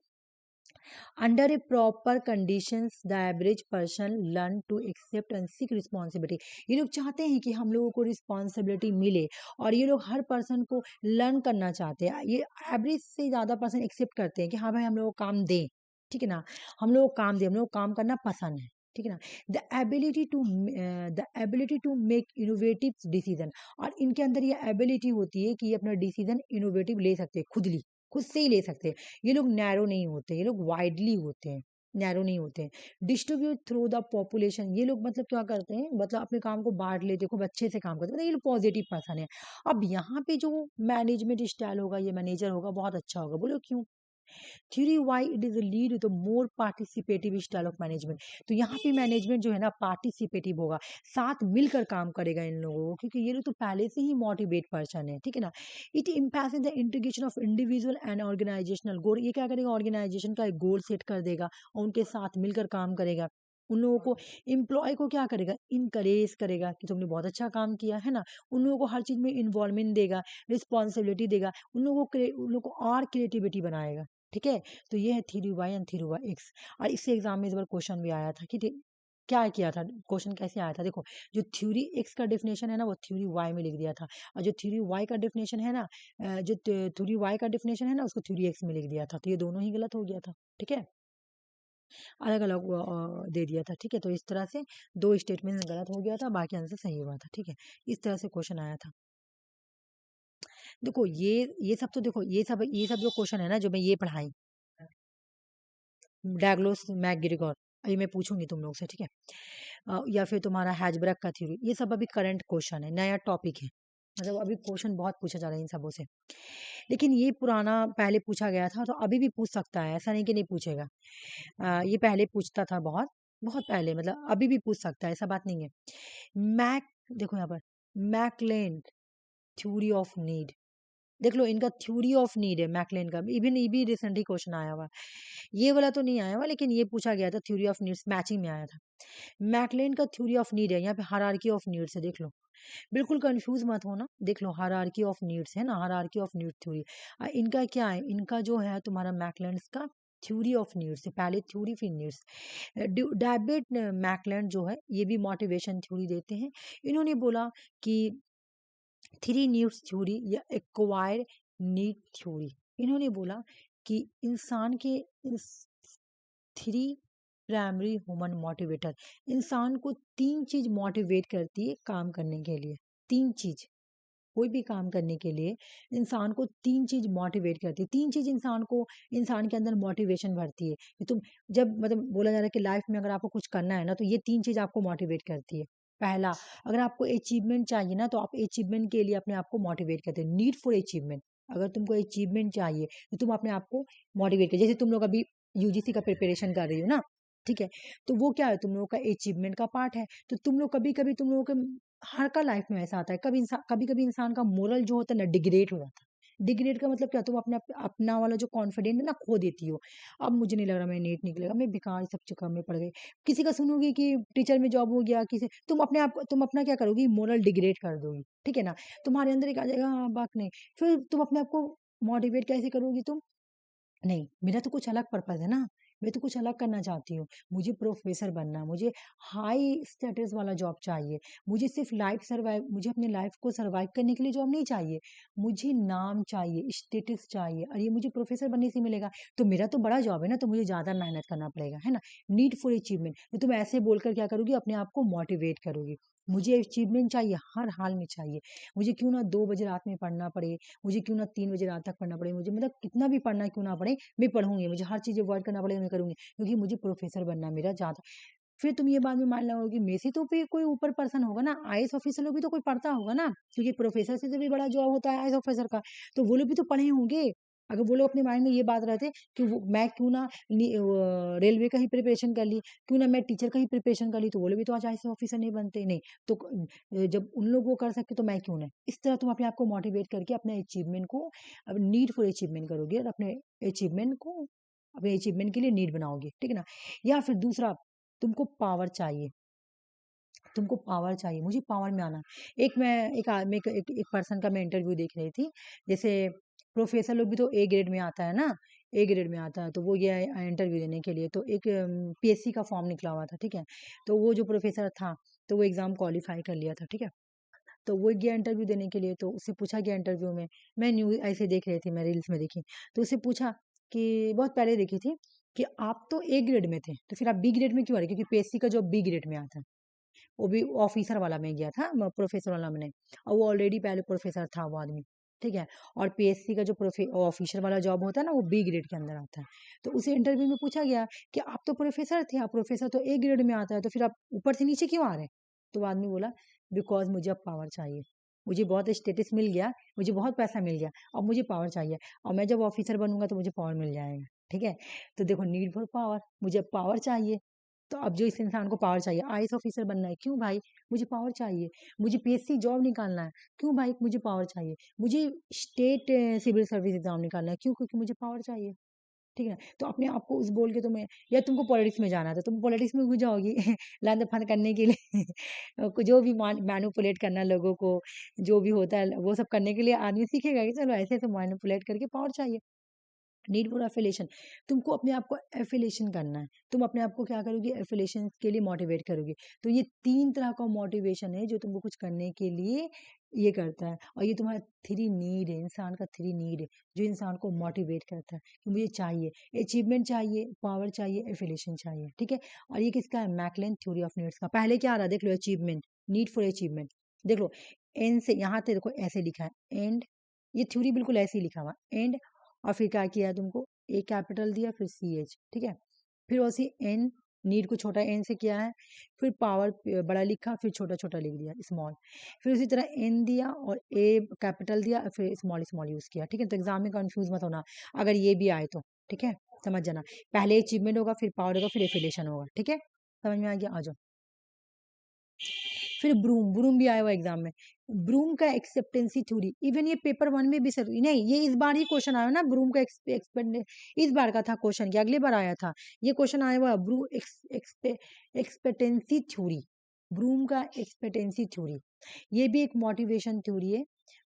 Under a proper conditions the average person learn to accept and seek responsibility. ये लोग चाहते हैं कि हम लोगों को रिस्पॉन्सिबिलिटी मिले, और ये लोग हर पर्सन को लर्न करना चाहते हैं। ये एवरेज से ज़्यादा पर्सन एक्सेप्ट करते हैं कि हाँ भाई हम लोग को काम दें, ठीक है ना, हम लोग को काम दें, हम लोग को काम करना पसंद है, ठीक है ना। The ability to make innovative decision, और इनके अंदर ये एबिलिटी होती है कि ये अपना डिसीजन इनोवेटिव ले सकते हैं, खुद से ही ले सकते हैं। ये लोग नैरो नहीं होते, ये लोग वाइडली होते हैं, नैरो नहीं होते हैं। डिस्ट्रीब्यूट थ्रू द पॉपुलेशन, ये लोग मतलब क्या करते हैं, मतलब अपने काम को बांट लेते हैं, खूब अच्छे से काम करते हैं, मतलब ये लोग पॉजिटिव पर्सन है। अब यहाँ पे जो मैनेजमेंट स्टाइल होगा, ये मैनेजर होगा, बहुत अच्छा होगा। बोलो क्यों? Theory Y it is lead to more participative style of management. तो यहाँ पे मैनेजमेंट जो है ना, पार्टिसिपेटिव होगा, साथ मिलकर काम करेगा इन लोगों को, क्योंकि ये लोग तो पहले से ही मोटिवेट पर्सन है, ठीक है ना। It impact the integration of individual and organisational goal, ये क्या करेगा, ऑर्गेनाइजेशन का एक गोल सेट कर देगा और उनके साथ मिलकर काम करेगा। उन लोगों को, एम्प्लॉय को क्या करेगा, इनकरेज करेगा कि तुमने बहुत अच्छा काम किया, है ना। उन लोगों को हर चीज में इन्वॉल्वमेंट देगा, रिस्पॉन्सिबिलिटी देगा, उन लोगों को और क्रिएटिविटी बनाएगा, ठीक है। तो ये है theory Y and theory Y X. और इससे एग्जाम में इस बार क्वेश्चन भी आया था कि क्या किया था, क्वेश्चन कैसे आया था, देखो, जो थ्योरी एक्स का डेफिनेशन है ना, वो थ्योरी वाई में लिख दिया था, और जो थ्योरी वाई का डेफिनेशन है ना, जो थ्योरी वाई का डेफिनेशन है ना, उसको थ्योरी एक्स में लिख दिया था, तो ये दोनों ही गलत हो गया था, ठीक है, अलग अलग दे दिया था, ठीक है। तो इस तरह से दो स्टेटमेंट गलत हो गया था, बाकी आंसर सही हुआ था, ठीक है। इस तरह से क्वेश्चन आया था। देखो ये सब तो देखो, ये सब जो क्वेश्चन है ना, जो मैं ये पढ़ाई, डैगलोस मैकग्रिगोर, अभी मैं पूछूंगी तुम लोग से, ठीक है। या फिर तुम्हारा हैजबर्ग का थ्योरी, ये सब अभी करंट क्वेश्चन है, नया टॉपिक है, मतलब अभी क्वेश्चन बहुत पूछा जा रहा है इन सबों से। लेकिन ये पुराना पहले पूछा गया था, तो अभी भी पूछ सकता है, ऐसा नहीं कि नहीं पूछेगा। ये पहले पूछता था, बहुत बहुत पहले, मतलब अभी भी पूछ सकता है, ऐसा बात नहीं है। मैक देखो यहाँ पर, मैकलेन थ्योरी ऑफ नीड, देख लो इनका थ्योरी ऑफ नीड है मैकलेन का, इवन ये भी रिसेंटली क्वेश्चन आया हुआ है। ये वाला तो नहीं आया हुआ, लेकिन ये पूछा गया था, थ्योरी ऑफ नीड्स मैचिंग में आया था। मैकलेन का थ्योरी ऑफ नीड है, यहाँ पे हायरार्की ऑफ नीड्स है, देख लो, बिल्कुल कंफ्यूज मत होना, देख लो हायरार्की ऑफ नीड्स है ना, हायरार्की ऑफ नीड थ्योरी। इनका क्या है, इनका जो है तुम्हारा मैकलेंड्स का थ्योरी ऑफ नीड्स है, पहले थ्योरी फिर नीड्स। डेविड मैकलैंड जो है ये भी मोटिवेशन थ्योरी देते हैं। इन्होंने बोला कि थ्री नीड्स थ्योरी या एक्वायर नीड थ्योरी, इन्होंने बोला कि इंसान के थ्री प्राइमरी ह्यूमन मोटिवेटर, इंसान को तीन चीज मोटिवेट करती है काम करने के लिए। तीन चीज, कोई भी काम करने के लिए इंसान को तीन चीज मोटिवेट करती है, तीन चीज इंसान के अंदर मोटिवेशन भरती है कि तुम, जब मतलब बोला जा रहा है कि लाइफ में अगर आपको कुछ करना है ना, तो ये तीन चीज आपको मोटिवेट करती है। पहला, अगर आपको अचीवमेंट चाहिए ना, तो आप अचीवमेंट के लिए अपने आप को मोटिवेट करते हो, नीड फॉर अचीवमेंट। अगर तुमको अचीवमेंट चाहिए तो तुम अपने आप को मोटिवेट कर, जैसे तुम लोग अभी यूजीसी का प्रिपरेशन कर रही हो ना, ठीक है, तो वो क्या है, तुम लोगों का अचीवमेंट का पार्ट है। तो तुम लोग कभी कभी तुम लोगों के हर का लाइफ में ऐसा आता है, कभी कभी इंसान का मोरल जो होता है ना डिग्रेड हो जाता है। डिग्रेड का मतलब क्या, तुम अपना वाला जो कॉन्फिडेंट है ना खो देती हो। अब मुझे नहीं लग रहा मैं नीट निकलेगा, मैं बेकार इस सब चक्कर में पड़ गई। किसी का सुनोगी कि टीचर में जॉब हो गया, किसी तुम अपना क्या करोगी, मोरल डिग्रेड कर दोगी, ठीक है ना। तुम्हारे अंदर एक आ जाएगा, हाँ बात नहीं, फिर तुम अपने आप को मोटिवेट कैसे करोगी तुम, नहीं मेरा तो कुछ अलग पर्पस है ना, मैं तो कुछ अलग करना चाहती हूँ, मुझे प्रोफेसर बनना है, मुझे हाई स्टेटस वाला जॉब चाहिए, मुझे सिर्फ मुझे अपने लाइफ को सर्वाइव करने के लिए जॉब नहीं चाहिए, मुझे नाम चाहिए, स्टेटस चाहिए, और ये मुझे प्रोफेसर बनने से मिलेगा, तो मेरा तो बड़ा जॉब है ना, तो मुझे ज्यादा मेहनत करना पड़ेगा, है ना। नीड फॉर अचीवमेंट, तो तुम ऐसे बोलकर क्या करोगी, अपने आप को मोटिवेट करोगी, मुझे अचीवमेंट चाहिए, हर हाल में चाहिए, मुझे क्यों ना 2 बजे रात में पढ़ना पड़े, मुझे क्यों ना 3 बजे रात तक पढ़ना पड़े, मुझे मतलब कितना भी पढ़ना क्यों ना पड़े, मैं पढ़ूंगी, मुझे हर चीज़ अवॉइड करना पड़ेगा, मैं करूंगी, क्योंकि मुझे प्रोफेसर बनना है मेरा ज़्यादा। फिर तुम ये बाद में मान लोगे में से तो भी कोई ऊपर पर्सन होगा ना, आईएएस ऑफिसर लोग भी तो कोई पढ़ता होगा ना, क्योंकि प्रोफेसर से भी बड़ा जॉब होता है आईएएस ऑफिसर का, तो वो लोग भी तो पढ़े होंगे। अगर वो लोग अपने माइंड में ये बात रहते कि मैं क्यों ना रेलवे का ही प्रिपरेशन कर ली, क्यों ना मैं टीचर का ही प्रिपरेशन कर ली, तो वो लोग भी तो आज आईएएस ऑफिसर नहीं बनते, नहीं। तो जब उन लोग वो कर सकते तो मैं क्यों नहीं, इस तरह तुम अपने आप को मोटिवेट करके अपने अचीवमेंट को, अब नीड फॉर अचीवमेंट करोगे, और अपने अचीवमेंट के लिए नीड बनाओगे, ठीक है ना। या फिर दूसरा, तुमको पावर चाहिए, तुमको पावर चाहिए, मुझे पावर में आना। एक आदमी एक पर्सन का मैं इंटरव्यू देख रही थी, जैसे प्रोफेसर लोग भी तो ए ग्रेड में आता है ना, ए ग्रेड में आता है, तो वो ये इंटरव्यू देने के लिए, तो एक पीएससी का फॉर्म निकला हुआ था, ठीक है, तो वो जो प्रोफेसर था, तो वो एग्जाम क्वालिफाई कर लिया था, ठीक है, तो वो गया इंटरव्यू देने के लिए, तो उससे पूछा गया इंटरव्यू में, मैं न्यूज ऐसे देख रही थी, मैं रील्स में देखी, तो उससे पूछा कि बहुत पहले देखी थी कि आप तो ए ग्रेड में थे, तो फिर आप बी ग्रेड में क्यों आ रहे, क्योंकि पीएससी का जॉब बी ग्रेड में आता है, वो भी ऑफिसर वाला में गया था, प्रोफेसर वाला में नहीं, और वो ऑलरेडी पहले प्रोफेसर था वो आदमी, ठीक है, और पीएससी का जो ऑफिसर वाला जॉब होता है ना, वो बी ग्रेड के अंदर आता है। तो उसे इंटरव्यू में पूछा गया कि आप तो प्रोफेसर थे, आप प्रोफेसर तो ए ग्रेड में आता है, तो फिर आप ऊपर से नीचे क्यों आ रहे हैं, तो वो आदमी बोला, बिकॉज मुझे अब पावर चाहिए, मुझे बहुत स्टेटस मिल गया, मुझे बहुत पैसा मिल गया, अब मुझे पावर चाहिए, और मैं जब ऑफिसर बनूंगा तो मुझे पावर मिल जाएगा, ठीक है। तो देखो, नीड फॉर पावर, मुझे पावर चाहिए, तो अब जो इस इंसान को पावर चाहिए, आईएएस ऑफिसर बनना है, क्यों भाई, मुझे पावर चाहिए, मुझे पीएससी जॉब निकालना है, क्यों भाई, मुझे पावर चाहिए, मुझे स्टेट सिविल सर्विस एग्जाम निकालना है, क्यों, क्योंकि मुझे पावर चाहिए, ठीक है ना। तो अपने आप को उस बोल के तुम्हें, या तुमको पॉलिटिक्स में जाना था, तुम पॉलिटिक्स में घुस जाओगी लंद फंद करने के लिए जो भी मैनुपुलेट करना लोगों को, जो भी होता है वो सब करने के लिए आदमी सीखेगा कि चलो ऐसे ऐसे मैनुपुलेट करके पावर चाहिए। नीड फॉर एफिलेशन, तुमको अपने आप को एफिलेशन करना है, तुम अपने आप को क्या करोगे, एफिलेशन के लिए मोटिवेट करोगे। तो ये तीन तरह का मोटिवेशन है जो तुमको कुछ करने के लिए ये करता है, और ये तुम्हारा थ्री नीड है, इंसान का थ्री नीड है, जो इंसान को मोटिवेट करता है कि मुझे चाहिए, अचीवमेंट चाहिए, पावर चाहिए, एफिलेशन चाहिए, ठीक है। और ये किसका है, मैकलेन थ्योरी ऑफ नीड्स का। पहले क्या आ रहा है, देख लो, अचीवमेंट, नीड फॉर अचीवमेंट, देख लो, एन से यहाँ पे देखो ऐसे लिखा है एंड, ये थ्योरी बिल्कुल ऐसे ही लिखा हुआ एंड, और फिर क्या किया है तुमको, ए कैपिटल दिया, फिर सी एच, ठीक है, फिर वैसे एन, नीड को छोटा एन से किया है, फिर पावर बड़ा लिखा, फिर छोटा छोटा लिख दिया स्मॉल, फिर उसी तरह एन दिया और ए कैपिटल दिया, फिर स्मॉल स्मॉल यूज किया, ठीक है। तो एग्जाम में कंफ्यूज मत होना अगर ये भी आए तो, ठीक है, समझ जाना, पहले अचीवमेंट होगा, फिर पावर होगा, फिर एफिलेशन होगा, ठीक है, समझ में आ गया, आ जाओ। फिर ब्रूम, ब्रूम भी आया हुआ एग्जाम में, ब्रूम का एक्सेप्टेंसी थ्योरी, इवन ये पेपर 1 में भी सर नहीं, ये इस बार ही क्वेश्चन आया ना ब्रूम का इस बार का था क्वेश्चन, कि अगले बार आया था ये क्वेश्चन आया हुआ ब्रू एक्सपेक्टेंसी थ्योरी, ब्रूम का एक्सपेक्टेंसी थ्योरी, ये भी एक मोटिवेशन थ्योरी है,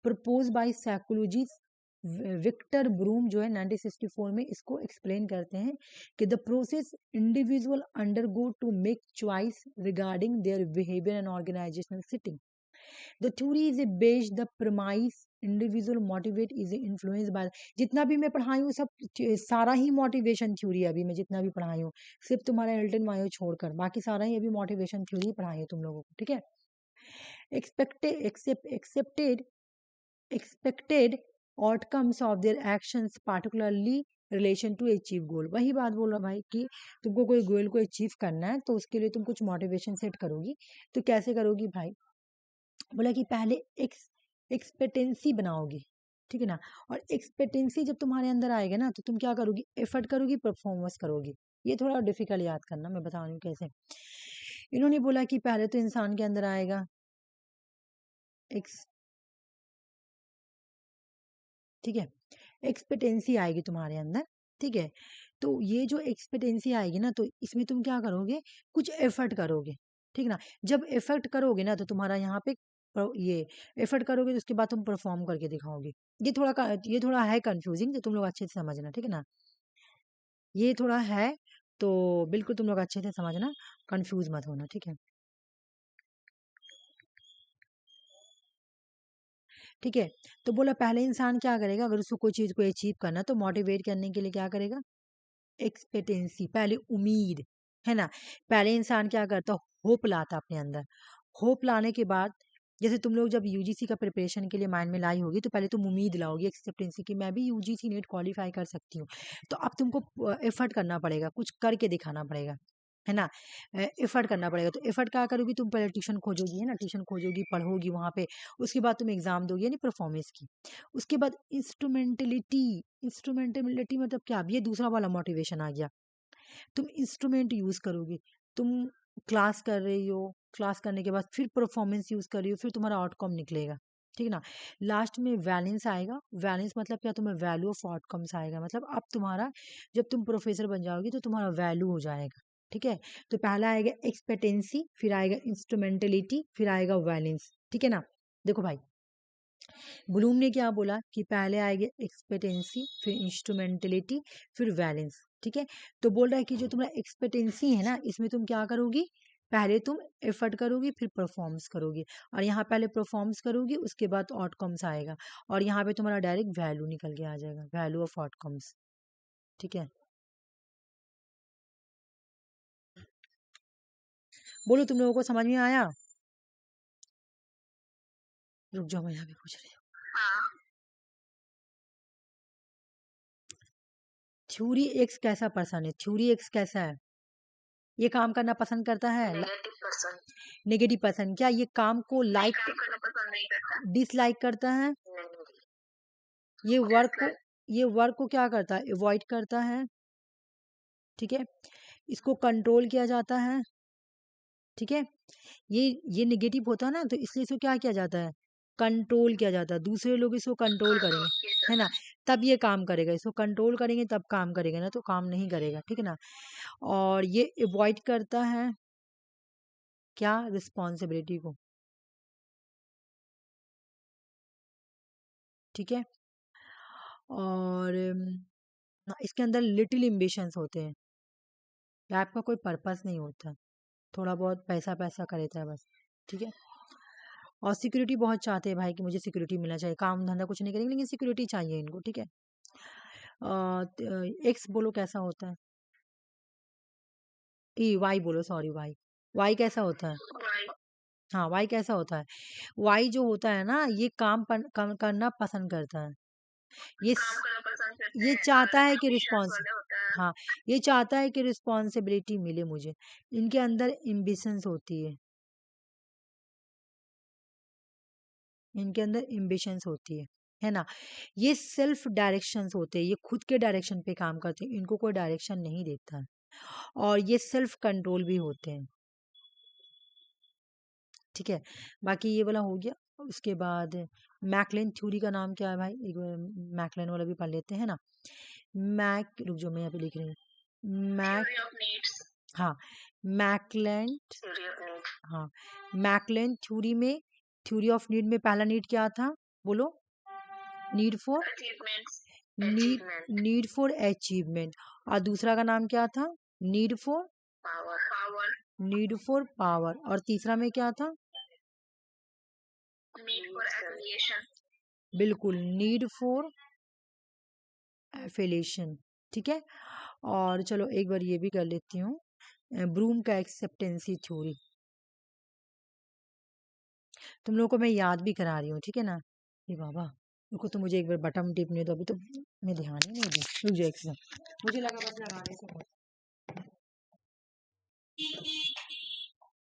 propose by psychologist Victor Vroom जो है 1964 में इसको एक्सप्लेन करते हैं कि the process individual undergo to make choice regarding their behaviour and organisational setting, the theory is based the premise individual motivate is influence by, जितना भी मैं पढ़ाई हूँ सब सारा ही मोटिवेशन थ्योरी है, अभी मैं जितना भी पढ़ाई हूँ सिर्फ तुम्हारा एल्टन मायो छोड़कर बाकी सारा ही अभी मोटिवेशन थ्योरी पढ़ाई है तुम लोगों को, ठीक है। Expected outcomes of their actions particularly relation to achieve goal, वही बात बोल रहा भाई कि तुमको कोई गोल को अचीव करना है तो उसके लिए तुम कुछ मोटिवेशन सेट करोगी, तो कैसे करोगी भाई, बोला कि पहले एक्सपेक्टेंसी बनाओगी, ठीक है ना, और एक्सपेक्टेंसी जब तुम्हारे अंदर आएगा ना तो तुम क्या करोगी, एफर्ट करोगी, परफॉर्मेंस करोगी, ये थोड़ा डिफिकल्ट याद करना, मैं बता रही हूँ कैसे। इन्होंने बोला कि पहले तो इंसान के अंदर आएगा ठीक है, एक्सपेक्टेंसी आएगी तुम्हारे अंदर, ठीक है, तो ये जो एक्सपेक्टेंसी आएगी ना तो इसमें तुम क्या करोगे, कुछ एफर्ट करोगे, ठीक ना, जब एफर्ट करोगे ना तो तुम्हारा यहाँ पे ये एफर्ट करोगे तो उसके बाद तुम परफॉर्म करके दिखाओगे, ये थोड़ा है कंफ्यूजिंग, तो तुम लोग अच्छे से समझना, ठीक है ना, ये थोड़ा है तो बिल्कुल तुम लोग अच्छे से समझना, कंफ्यूज मत होना, ठीक है, ठीक है। तो बोला पहले इंसान क्या करेगा, अगर उसको कोई चीज को अचीव करना तो मोटिवेट करने के लिए क्या करेगा, एक्सपेक्टेंसी, पहले उम्मीद, है ना, पहले इंसान क्या करता, होप लाता अपने अंदर, होप लाने के बाद जैसे तुम लोग जब यूजीसी का प्रिपरेशन के लिए माइंड में लाई होगी तो पहले तुम उम्मीद लाओगी एक्सेप्टेंसी की मैं भी यूजीसी नेट क्वालिफाई कर सकती हूँ, तो अब तुमको एफर्ट करना पड़ेगा, कुछ करके दिखाना पड़ेगा, है ना, एफर्ट करना पड़ेगा, तो एफर्ट क्या करोगी, तुम पहले ट्यूशन खोजोगी, है ना, ट्यूशन खोजोगी, पढ़ोगी वहां पे, उसके बाद तुम एग्जाम दोगी यानी परफॉर्मेंस की, उसके बाद इंस्ट्रूमेंटलिटी, इंस्ट्रूमेंटलिटी मतलब क्या, अब ये दूसरा वाला मोटिवेशन आ गया, तुम इंस्ट्रूमेंट यूज करोगी, तुम क्लास कर रही हो, क्लास करने के बाद फिर परफॉर्मेंस यूज कर रही हो, फिर तुम्हारा आउटकम निकलेगा, ठीक है ना, लास्ट में वैलेंस आएगा, वैलेंस मतलब क्या, तुम्हें वैल्यू ऑफ आउटकम्स आएगा, मतलब अब तुम्हारा जब तुम प्रोफेसर बन जाओगी तो तुम्हारा वैल्यू हो जाएगा, ठीक है, तो पहला आएगा एक्सपेक्टेंसी, फिर आएगा इंस्ट्रूमेंटलिटी, फिर आएगा वैलेंस, ठीक है ना, देखो भाई ब्लूम ने क्या बोला कि पहले आएगी एक्सपेक्टेंसी, फिर इंस्ट्रूमेंटलिटी, फिर वैलेंस, ठीक है, तो बोल रहा है कि जो तुम्हारा एक्सपेक्टेंसी है ना इसमें तुम क्या करोगी, पहले तुम एफर्ट करोगी फिर परफॉर्म्स करोगी, और यहाँ पहले परफॉर्म्स करोगी उसके बाद आउटकम्स आएगा, और यहाँ पे तुम्हारा डायरेक्ट वैल्यू निकल के आ जाएगा, वैल्यू ऑफ आउटकम्स, ठीक है, बोलो तुम लोगों को समझ में आया, रुक जाओ मैं यहाँ पे पूछ रही हूँ, हाँ, थ्योरी एक्स कैसा पर्सन है, थ्योरी एक्स कैसा है, ये काम करना पसंद करता है, नेगेटिव पर्सन, नेगेटिव पर्सन, क्या ये काम को नहीं लाइक काम करना पसंद नहीं करता, डिसलाइक करता है, नहीं, ये वर्क को डिसलाइक, ये वर्क को क्या करता है, अवॉइड करता है, ठीक है, इसको कंट्रोल किया जाता है, ठीक है, ये नेगेटिव होता है ना तो इसलिए इसको क्या किया जाता है, कंट्रोल किया जाता है, दूसरे लोग इसको कंट्रोल करेंगे, कंट्रोल किया है ना, जाता है, तब ये काम करेगा, इसको कंट्रोल करेंगे तब काम करेगा, ना तो काम नहीं करेगा, ठीक है ना, और ये अवॉइड करता है क्या, रिस्पॉन्सिबिलिटी को, ठीक है, और इसके अंदर लिटिल एम्बिशंस होते हैं, लाइफ का कोई पर्पस नहीं होता, थोड़ा बहुत पैसा पैसा का रहता है बस, ठीक है, और सिक्योरिटी बहुत चाहते हैं भाई कि मुझे सिक्योरिटी मिलना चाहिए, काम धंधा कुछ नहीं करेंगे लेकिन सिक्योरिटी चाहिए इनको, ठीक है, एक्स बोलो कैसा होता है, ई वाई बोलो, सॉरी वाई, वाई कैसा होता है, वाई हाँ वाई कैसा होता है, वाई जो होता है ना ये करना पसंद करता है, ये काम करना पसंद करते ये हैं और चाहता है कि एम्बिशंस रिस्पॉन्स, वाले होते हैं, हाँ ये चाहता है कि रिस्पॉन्सिबिलिटी मिले मुझे, इनके अंदर एम्बिशंस होती है ना, ये सेल्फ डायरेक्शंस होते हैं, ये खुद के डायरेक्शन पे काम करते हैं, इनको कोई डायरेक्शन नहीं देता है, और ये सेल्फ कंट्रोल भी होते हैं, ठीक है, बाकी ये वाला हो गया। उसके बाद मैकलेन थ्योरी का नाम क्या है भाई, एक बार मैकलेन वाला भी पढ़ लेते हैं ना। रुक जाओ, मैं यहाँ पे लिख रही हूँ। Theory of needs. हाँ, मैकलेन Theory of needs. हाँ, मैकलेन थ्योरी में, थ्योरी ऑफ नीड में पहला नीड क्या था, बोलो? Need for Achievements. Need Achievement. Need for achievement. और दूसरा का नाम क्या था? Need for Power. Power. Need for power. और तीसरा में क्या था? Need for affiliation. बिल्कुल, नीड फॉर एफिलिएशन। ठीक है, और चलो एक बार ये भी कर लेती हूँ, ब्रूम का एक्सेप्टेंसी थ्योरी। तुम लोगों को मैं याद भी करा रही हूँ, ठीक है ना। ये बाबा रुको, तो मुझे एक बार बटन टिपने दो, अभी तो मैं ध्यान ही नहीं दी। रुक जाओ एक सेकंड, मुझे लगा बस लगाने से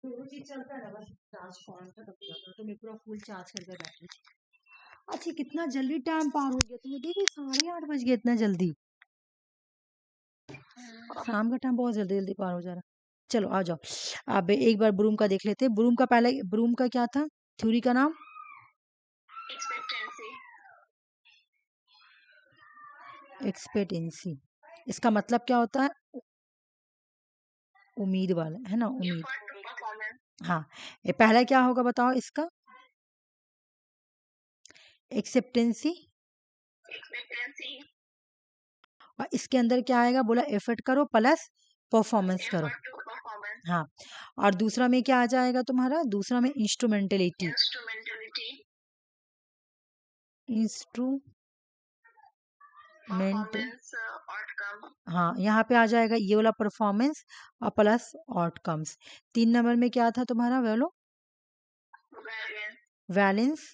तो वो चीज चलता है ना, बस चार्ज कौन था तब जाता तो मैं पूरा फुल चार्ज करके बैठी। अच्छा, कितना जल्दी टाइम पार हो गया, तुम्हें देखिए 8:30 बज गए, इतना जल्दी। शाम का टाइम बहुत जल्दी जल्दी पार हो जा रहा। चलो आ जाओ, अब एक बार ब्रूम का देख लेते हैं। ब्रूम का पहले, ब्रूम का क्या था थ्योरी का नाम? Expectancy. एक्सपेक्टेंसी। इसका मतलब क्या होता है? उम्मीद वाला, है ना, उम्मीद। Effort to performance. हाँ, ये पहला क्या होगा बताओ इसका? एक्सेप्टेंसी। Expectancy. और इसके अंदर क्या आएगा, बोला एफर्ट करो प्लस परफॉर्मेंस करो। Effort to performance. हाँ, और दूसरा में क्या आ जाएगा तुम्हारा? दूसरा में इंस्ट्रूमेंटलिटी। Instrumentality. Instrument Performance outcome. हाँ, यहाँ पे आ जाएगा ये वाला परफॉर्मेंस और प्लस आउटकम्स। 3 नंबर में क्या था तुम्हारा, बोलो? Variance. वैलेंस।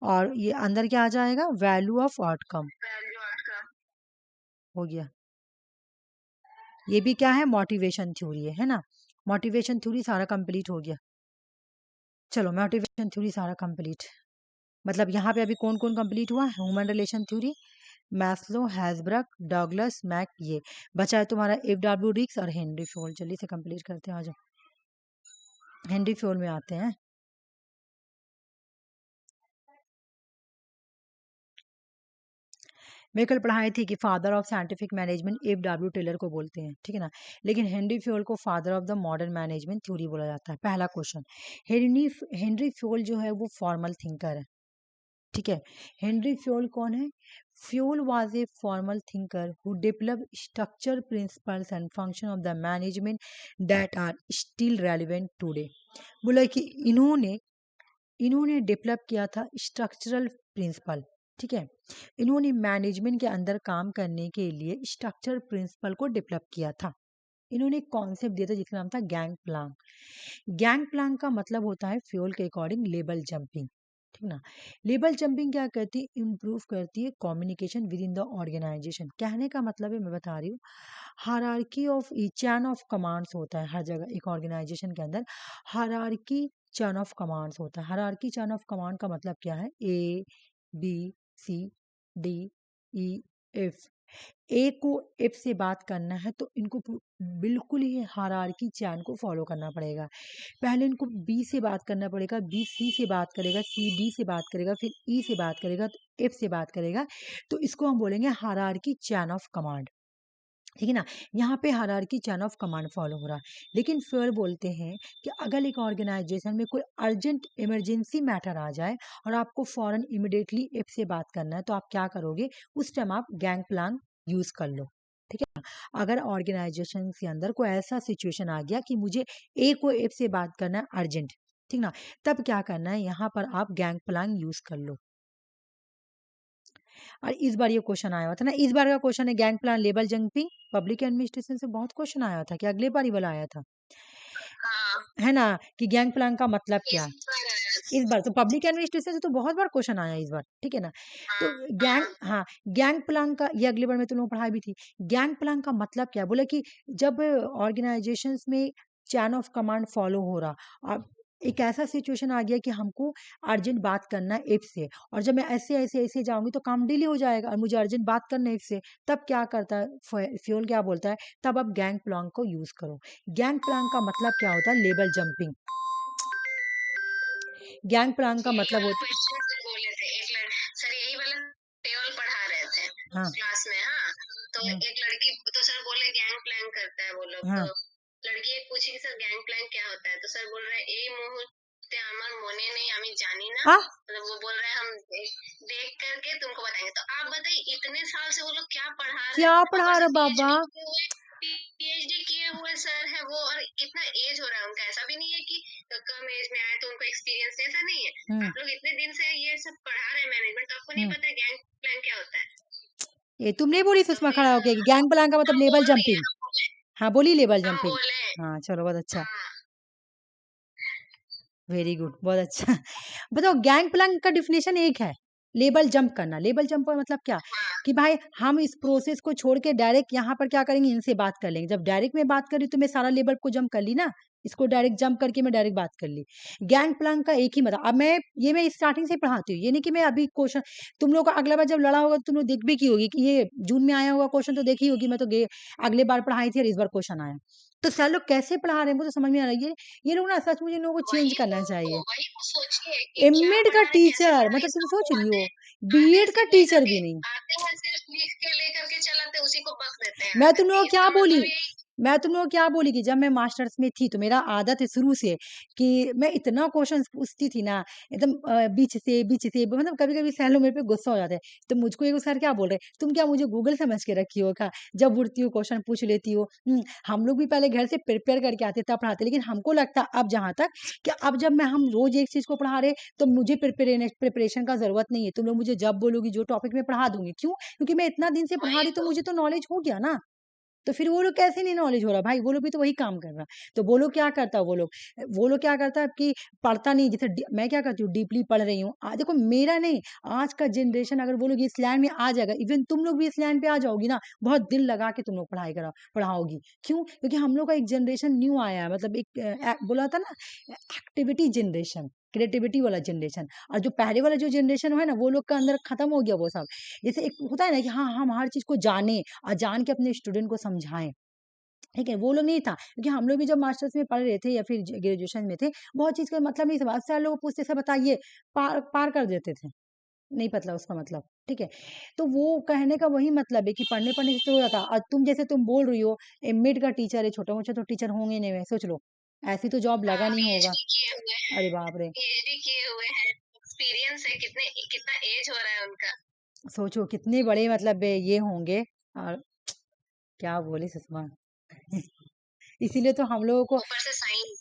और ये अंदर क्या आ जाएगा? Value of outcome. Value outcome. हो गया। ये भी क्या है? मोटिवेशन थ्योरी है ना। मोटिवेशन थ्योरी सारा कंप्लीट हो गया। चलो, मोटिवेशन थ्योरी सारा कंप्लीट, मतलब यहाँ पे अभी कौन कौन कंप्लीट हुआ? Human relation theory, Maslow, Herzberg, Douglas, Mac, ये बचा है तुम्हारा एफ.डब्ल्यू. रिक्स और हेनरी फ्योल। जल्दी से कंप्लीट करते हैं, आ जाओ हेनरी फ्योल में आते हैं। मैं कल पढ़ाई थी कि father of scientific management F W. Taylor को बोलते हैं, ठीक है ना, लेकिन हेनरी फ्योल को father of the modern management theory बोला जाता है। पहला क्वेश्चन, हेनरी हेनरी फ्योल जो है वो फॉर्मल थिंकर है, ठीक है। हेनरी फ्योल कौन है? Fayol was a formal thinker who develop structure, principles and function of the management that are still relevant today. बोला कि इन्होंने इन्होंने डेवलप किया था स्ट्रक्चरल प्रिंसिपल, ठीक है। इन्होंने मैनेजमेंट के अंदर काम करने के लिए स्ट्रक्चर प्रिंसिपल को डेवलप किया था। इन्होंने एक कॉन्सेप्ट दिया था जिसका नाम था गैंग प्लांग। गैंग प्लांग का मतलब होता है फ्यूल के अकॉर्डिंग लेबल जंपिंग, ठीक ना। लेबल जंपिंग क्या करती है? इम्प्रूव करती है communication within the organisation. कहने का मतलब है, मैं बता रही हूँ, hierarchy of chain of commands होता है हर जगह। एक ऑर्गेनाइजेशन के अंदर हायरार्की चैन ऑफ कमांड्स होता है। हायरार्की चैन ऑफ कमांड का मतलब क्या है? A B C D E F. A को एफ से बात करना है तो इनको बिल्कुल ही हायरार्की चैन को फॉलो करना पड़ेगा। पहले इनको बी से बात करना पड़ेगा, बी सी से बात करेगा, सी डी से बात करेगा, फिर ई से बात करेगा, तो एफ से बात करेगा। तो इसको हम बोलेंगे हायरार्की चैन ऑफ कमांड, ठीक है ना। यहाँ पे hierarchy chain of command follow हो रहा है। लेकिन फिर बोलते हैं कि अगर एक ऑर्गेनाइजेशन में कोई अर्जेंट इमरजेंसी मैटर आ जाए और आपको फौरन इमिडिएटली एफ से बात करना है, तो आप क्या करोगे? उस टाइम आप गैंग प्लान यूज कर लो, ठीक है ना। अगर ऑर्गेनाइजेशन के अंदर कोई ऐसा सिचुएशन आ गया कि मुझे ए को एफ से बात करना है अर्जेंट, ठीक ना, तब क्या करना है? यहाँ पर आप गैंग प्लान यूज कर लो। और इस बार ये क्वेश्चन आया हुआ था ना, इस बार का क्वेश्चन है gang plan label jumping. Public administration से बहुत क्वेश्चन आया था कि अगले बार ही वाला आया था, हाँ, है ना, कि गैंग प्लान का मतलब क्या इस है। बार आया। इस बार तो पब्लिक एडमिनिस्ट्रेशन से तो बहुत बार क्वेश्चन आया इस बार, ठीक है ना। तो हाँ, गैंग, हाँ, हाँ, गैंग प्लान का ये अगले बार में तुम लोग पढ़ाई भी थी। गैंग प्लान का मतलब क्या है? बोले कि जब ऑर्गेनाइजेशंस में चैन ऑफ कमांड फॉलो हो रहा, अब एक ऐसा सिचुएशन आ गया कि हमको अर्जेंट बात करना है एफ से, और जब मैं ऐसे ऐसे ऐसे जाऊंगी तो काम डिले हो जाएगा और मुझे अर्जेंट बात करना है एफ से। तब क्या करता है फ्यूल, क्या बोलता है? तब आप गैंग प्लान को यूज करो। गैंग प्लान का मतलब क्या होता है? Label jumping. गैंग प्लांग का यही मतलब वाला होता क्वेश्चन सर बोले थे सर यही वाला टेबल पढ़ा रहे थे हाँ क्लास में। हाँ, तो हाँ एक लड़की, तो सर बोले गैंग प्लान करता है वो लोग। हाँ तो लड़की एक पूछी कि सर गैंग प्लान क्या होता है, तो सर बोल रहे ए मुहूर्ते আমার মনে নেই আমি জানি না, आ मतलब वो बोल रहे हैं हम देख करके तुमको बताएंगे। तो आप बताइए इतने साल से वो लोग क्या पढ़ा रहे क्या हैं, पढ़ा ऊपर से रहे बाबा। पीएचडी किए हुए सर है वो, और कितना एज हो रहा है उनका। ऐसा भी नहीं है कि कम एज में आए तो उनको एक्सपीरियंस, ऐसा नहीं है। हम्म आप लोग इतने दिन से ये सब पढ़ा रहे हैं मैनेजमेंट, तो आपको नहीं हम्म पता गैंग प्लान क्या होता है। ये तुम नहीं बोली तो सुषमा फिर खड़ा होके कि गैंग प्लांग का मतलब हम लेबल बोल दिए, जंपिंग। हाँ बोली लेबल हम जंपिंग। बोले हाँ चलो बहुत अच्छा, हाँ। वेरी गुड, बहुत अच्छा। बताओ गैंग प्लांग का डिफिनेशन एक है, लेबल जंप करना। लेबल जंप का मतलब क्या, हाँ कि भाई हम इस प्रोसेस को छोड़ के डायरेक्ट यहाँ पर क्या करेंगे, इनसे बात कर लेंगे। जब डायरेक्ट में बात करी तो मैं सारा लेबल को जंप कर ली ना, इसको डायरेक्ट जंप करके मैं डायरेक्ट बात कर ली। गैंग प्लांग का एक ही मतलब, अब मैं स्टार्टिंग से पढ़ाती हूँ, ये नहीं कि मैं अभी क्वेश्चन, तुम लोग का अगला बार जब लड़ा होगा तुम लोग देख भी की होगी कि ये जून में आया होगा क्वेश्चन, तो देखी होगी। मैं तो अगले बार पढ़ाई थी और इस बार क्वेश्चन आया। तो सर लोग कैसे पढ़ा रहे हैं वो तो समझ में आ रही है। ये लोग ना सच मुझे इन लोगों को चेंज करना चाहिए। वही तो सोचिए कि क्या एमएड का पढ़ा रहे, कैसे टीचर पढ़ा रहे, मतलब तुम इसका सोच रही हो, आते आते बीएड का सिर्फ टीचर भी नहीं। आते हैं सिर्फ लिख के लेकर के चलाते, उसी को बक देते हैं मैं आकर तुम लोगों के। को क्या इसका बोली, मतलब यही। मैं तुम लोगों को क्या बोली कि जब मैं मास्टर्स में थी तो मेरा आदत है शुरू से कि मैं इतना क्वेश्चन पूछती थी ना, एकदम बीच से मतलब कभी कभी सैलो मेरे पे गुस्सा हो जाता है। तो मुझको एक सर क्या बोल रहे, तुम क्या मुझे गूगल समझ के रखी हो क्या, जब उठती हो क्वेश्चन पूछ लेती हो। हम लोग भी पहले घर से प्रिपेयर करके आते तब पढ़ाते, लेकिन हमको लगता अब जहां तक कि अब जब मैं हम रोज एक चीज को पढ़ा रहे तो मुझे प्रिपरेशन का जरूरत नहीं है। तुम लोग मुझे जब बोलोगी जो टॉपिक में पढ़ा दूंगी, क्यों, क्योंकि मैं इतना दिन से पढ़ा वही रही तो तो मुझे तो नॉलेज हो गया ना। तो फिर वो लोग कैसे नहीं नॉलेज हो रहा भाई, वो लोग भी तो वही काम कर रहा। तो वो लोग क्या करता है, वो लोग क्या करता है कि पढ़ता नहीं, जैसे मैं क्या करती हूँ डीपली पढ़ रही हूँ। देखो मेरा नहीं, आज का जनरेशन अगर वो लोग इस लाइन में आ जाएगा, इवन तुम लोग भी इस लाइन पे आ जाओगी ना, बहुत दिल लगा के तुम लोग पढ़ाओगी। क्यों, क्योंकि हम लोग का एक जनरेशन न्यू आया है, मतलब बोला था ना, एक्टिविटी जनरेशन, क्रिएटिविटी वाला जनरेशन। और जो पहले वाला जो जनरेशन है ना, वो लोग का अंदर खत्म हो गया वो सब। जैसे एक होता है ना कि हाँ हम हर चीज को जाने और जान के अपने स्टूडेंट को समझाएं, ठीक है, वो लोग नहीं था। क्योंकि हम लोग भी जब मास्टर्स में पढ़ रहे थे या फिर ग्रेजुएशन में थे, बहुत चीज का मतलब नहीं था। सर लोग पूछते से बताइए, पार पार कर देते थे, नहीं पता उसका मतलब, ठीक है। तो वो कहने का वही मतलब है कि पढ़ने पढ़ने से तो हो जाता। और तुम जैसे तुम बोल रही हो एमएड का टीचर है, छोटा मोटा तो टीचर होंगे नहीं, मैं सोच लो, ऐसी तो जॉब लगा हाँ, नहीं होगा। पीएचडी किए हुए अरे हैं, बाप रे, पीएचडी किए हुए हैं, एक्सपीरियंस है, कितना एज हो रहा है उनका। सोचो कितने बड़े मतलब ये होंगे। और क्या बोले सुषमा। इसीलिए तो हम लोगों को, ऊपर से साइन।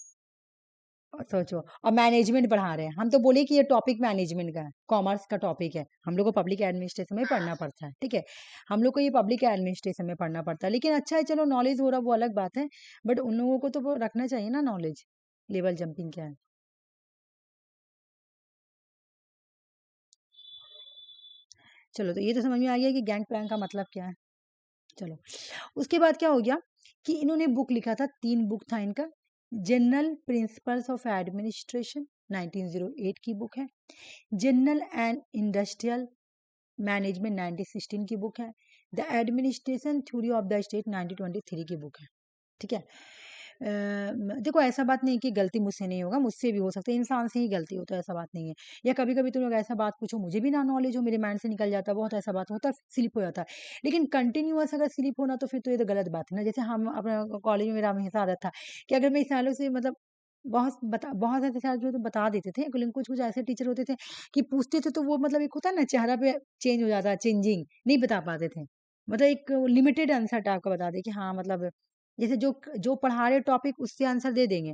सोचो, और मैनेजमेंट पढ़ा रहे हैं। हम तो बोले कि ये टॉपिक मैनेजमेंट का है, कॉमर्स का टॉपिक है, हम लोग को पब्लिक एडमिनिस्ट्रेशन में हाँ पढ़ना पड़ता है, ठीक है। हम लोग को ये पब्लिक एडमिनिस्ट्रेशन में पढ़ना पड़ता है, लेकिन अच्छा है चलो नॉलेज हो रहा वो अलग बात है। बट उन लोगों को तो वो रखना चाहिए ना नॉलेज, लेवल जंपिंग क्या है। चलो तो ये तो समझ में आ गया कि गैंग प्लान का मतलब क्या है। चलो उसके बाद क्या हो गया कि इन्होंने बुक लिखा था, 3 बुक था इनका। जनरल प्रिंसिपल्स ऑफ एडमिनिस्ट्रेशन 1908 की बुक है। जनरल एंड इंडस्ट्रियल मैनेजमेंट 1916 की बुक है। The administration theory of the state 1923 की बुक है, ठीक है। देखो ऐसा बात नहीं कि गलती मुझसे नहीं होगा, मुझसे भी हो सकता है, इंसान से ही गलती होता है, ऐसा बात नहीं है। या कभी कभी तुम लोग ऐसा बात पूछो, मुझे भी ना नॉलेज हो, मेरे माइंड से निकल जाता है, बहुत ऐसा बात होता है, स्लिप हो जाता है। लेकिन कंटिन्यूअस अगर स्लिप होना तो फिर तो ये तो गलत बात है ना। जैसे हम अपना कॉलेज में, मेरा हमेशा आदत था कि अगर मैं इस सालों से मतलब बहुत ऐसे साल जो तो बता देते थे, लेकिन कुछ कुछ ऐसे टीचर होते थे कि पूछते थे तो वो मतलब एक होता है ना चेहरा पे चेंज हो जाता, चेंजिंग नहीं बता पाते थे। मतलब एक लिमिटेड आंसर टाइप का बता दे कि हाँ मतलब जैसे जो जो पढ़ा रहे टॉपिक उससे आंसर दे देंगे।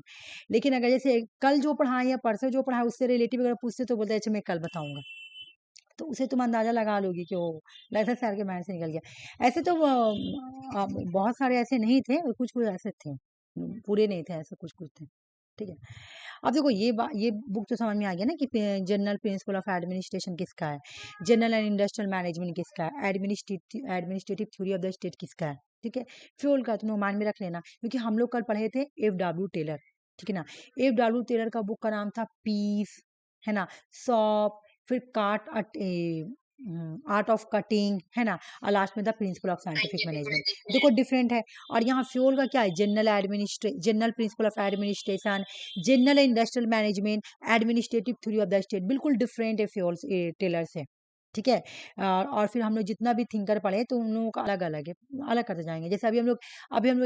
लेकिन अगर जैसे कल जो पढ़ाए या परसों जो पढ़ाए उससे रिलेटिव अगर पूछते तो बोलते अच्छा मैं कल बताऊंगा। तो उसे तुम अंदाजा लगा लोगी कि वो लगता है सर के माइंड से निकल गया। ऐसे तो बहुत सारे ऐसे नहीं थे, और कुछ कुछ ऐसे थे, पूरे नहीं थे, ऐसे कुछ कुछ थे, ठीक है। अब देखो ये बुक तो समझ में आ गया ना कि जनरल प्रिंसिपल ऑफ एडमिनिस्ट्रेशन किसका है, जनरल एंड इंडस्ट्रियल मैनेजमेंट किसका है, administrative theory of the state किसका है, ठीक है। फ्यूल का तुम माइंड में रख लेना, क्योंकि हम लोग कल पढ़े थे F.W. टेलर, ठीक है ना। F.W. टेलर का बुक का नाम था पीस, है ना, सॉप, फिर काट आर्ट ऑफ कटिंग, है ना, और लास्ट में the principle of scientific scientific management. देखो मैनेजमेंट। डिफरेंट है। और यहाँ फ्यूल का क्या है, general principle of administration, general industrial management, administrative theory of the state, बिल्कुल डिफरेंट है फ्यूल्स टेलर से। ठीक है। और फिर हम लोग जितना भी थिंकर पढ़े तो उन लोगों का अलग अलग है, अलग करते जाएंगे। जैसे अभी हम लोग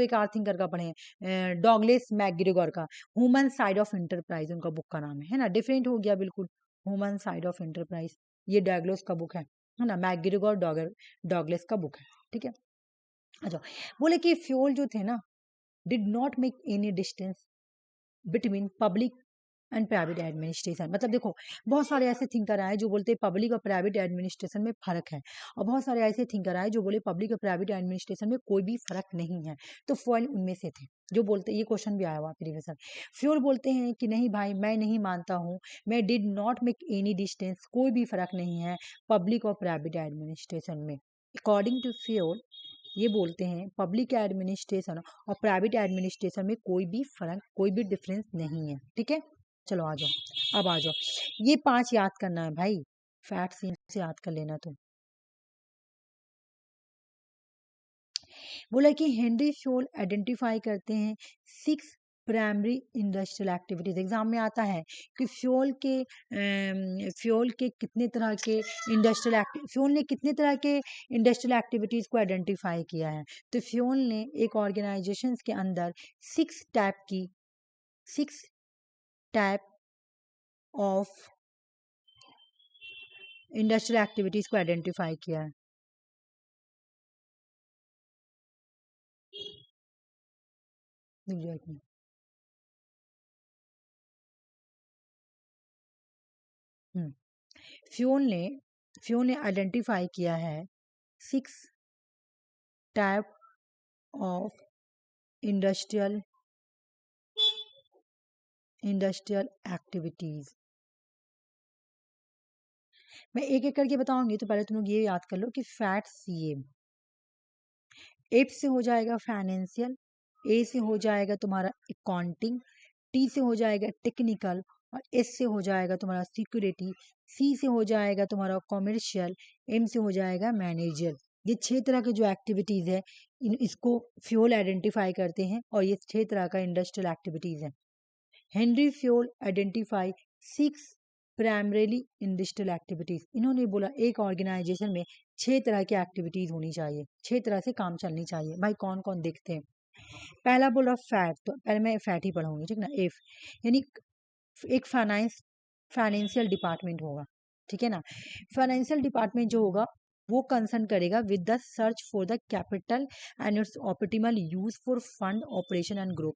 एक और थिंकर का पढ़े हैं, डॉगलेस मैकग्रेगोर का, ह्यूमन साइड ऑफ इंटरप्राइज उनका बुक का नाम है ना, डिफरेंट हो गया बिल्कुल। ह्यूमन साइड ऑफ इंटरप्राइज, ये डैगलोस का बुक है ना, मैकग्रेगोर डॉगलेस का बुक है। ठीक है। अच्छा, बोले कि फ्यूल जो थे ना, did not make any distance between public and private administration. मतलब देखो, बहुत सारे ऐसे थिंकर आए जो बोलते पब्लिक और प्राइवेट एडमिनिस्ट्रेशन में फर्क है, और बहुत सारे ऐसे थिंकर आए जो बोले पब्लिक और प्राइवेट एडमिनिस्ट्रेशन में कोई भी फर्क नहीं है। तो फ्यूल उनमें से थे जो बोलते, ये क्वेश्चन भी आया हुआ प्रीवियस। फ्यूल बोलते हैं कि नहीं भाई, मैं नहीं मानता हूँ, मैं did not make any distance, कोई भी फर्क नहीं है पब्लिक और प्राइवेट एडमिनिस्ट्रेशन में। अकॉर्डिंग टू फ्यूल, ये बोलते हैं पब्लिक एडमिनिस्ट्रेशन और प्राइवेट एडमिनिस्ट्रेशन में कोई भी फर्क, कोई भी डिफरेंस नहीं है। ठीक है। चलो आ जाओ, अब आ जाओ, ये 5 याद करना है भाई, फैक्ट से याद कर लेना तुम। बोला कि हेनरी फ्यूल आइडेंटिफाई करते हैं 6 प्राइमरी इंडस्ट्रियल एक्टिविटीज। एग्जाम में आता है कि फ्यूल के कितने तरह के फ्यूल ने कितने तरह के इंडस्ट्रियल एक्टिविटीज को आइडेंटिफाई किया है। तो फ्यूल ने एक ऑर्गेनाइजेशन के अंदर 6 टाइप ऑफ इंडस्ट्रियल एक्टिविटीज को आइडेंटिफाई किया है। फ्यूल ने आइडेंटिफाई किया है 6 टाइप ऑफ इंडस्ट्रियल एक्टिविटीज। मैं एक एक करके बताऊंगी, तो पहले तुम लोग ये याद कर लो कि फैट सी एफ से हो जाएगा फाइनेंशियल, ए से हो जाएगा तुम्हारा अकाउंटिंग, टी से हो जाएगा टेक्निकल, और एस से हो जाएगा तुम्हारा सिक्योरिटी, सी से हो जाएगा तुम्हारा कॉमर्शियल, एम से हो जाएगा मैनेजर। ये 6 तरह के जो एक्टिविटीज है, इसको फ्यूल आइडेंटिफाई करते हैं, और ये 6 तरह का इंडस्ट्रियल एक्टिविटीज है। Henry fuel identify 6 primarily industrial activities. इन्होंने बोला एक ऑर्गेनाइजेशन में 6 तरह की एक्टिविटीज होनी चाहिए, 6 तरह से काम चलनी चाहिए। भाई कौन कौन देखते हैं। पहला बोला फैट, तो पहले मैं फैट ही पढ़ाऊंगी, ठीक ना। एफ यानी एक फाइनेंशियल डिपार्टमेंट होगा, ठीक है ना। फाइनेंशियल डिपार्टमेंट जो होगा वो कंसर्न करेगा with the search for the capital and it's optimal use for fund operation and growth.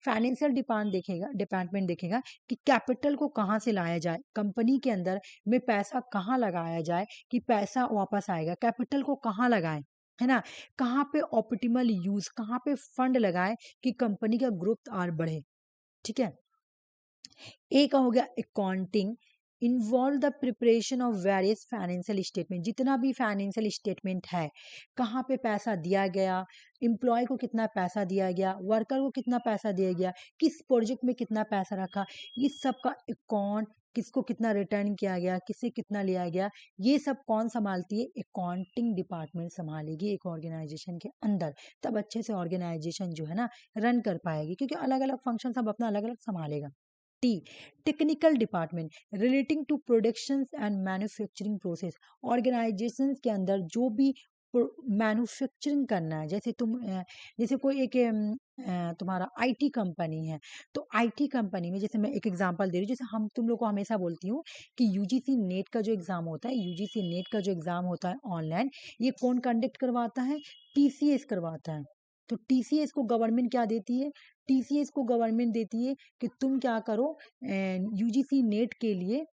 Financial department देखेगा कि कैपिटल को कहाँ से लाया जाए, कंपनी के अंदर में पैसा कहाँ लगाया जाए कि पैसा वापस आएगा, कैपिटल को कहाँ लगाए, है ना, कहाँ पे ऑप्टिमल यूज, कहाँ पे फंड लगाए कि कंपनी का ग्रोथ और बढ़े। ठीक है। ए का हो गया accounting, involve the preparation of various financial statement. जितना भी फाइनेंशियल स्टेटमेंट है, कहाँ पे पैसा दिया गया, एम्प्लॉय को कितना पैसा दिया गया, वर्कर को कितना पैसा दिया गया, किस प्रोजेक्ट में कितना पैसा रखा, ये सब का अकाउंट, किसको कितना रिटर्न किया गया, किससे कितना लिया गया, ये सब कौन संभालती है, अकाउंटिंग डिपार्टमेंट संभालेगी एक ऑर्गेनाइजेशन के अंदर। तब अच्छे से ऑर्गेनाइजेशन जो है ना रन कर पाएगी, क्योंकि अलग अलग फंक्शन सब अपना अलग अलग संभालेगा। T technical department relating to production and manufacturing process. Organisations के अंदर जो भी मैन्युफैक्चरिंग करना है, जैसे कोई एक तुम्हारा आईटी कंपनी है, तो आईटी कंपनी में जैसे मैं एक एग्जांपल दे रही हूँ, जैसे हम तुम लोग को हमेशा बोलती हूँ कि यूजीसी नेट का जो एग्जाम होता है, यूजीसी नेट का जो एग्जाम होता है ऑनलाइन, ये कौन कंडक्ट करवाता है, टीसीएस करवाता है। तो टीसीएस को गवर्नमेंट क्या देती है, टीसीएस को गवर्नमेंट देती है कि तुम क्या करो, यूजीसी नेट के लिए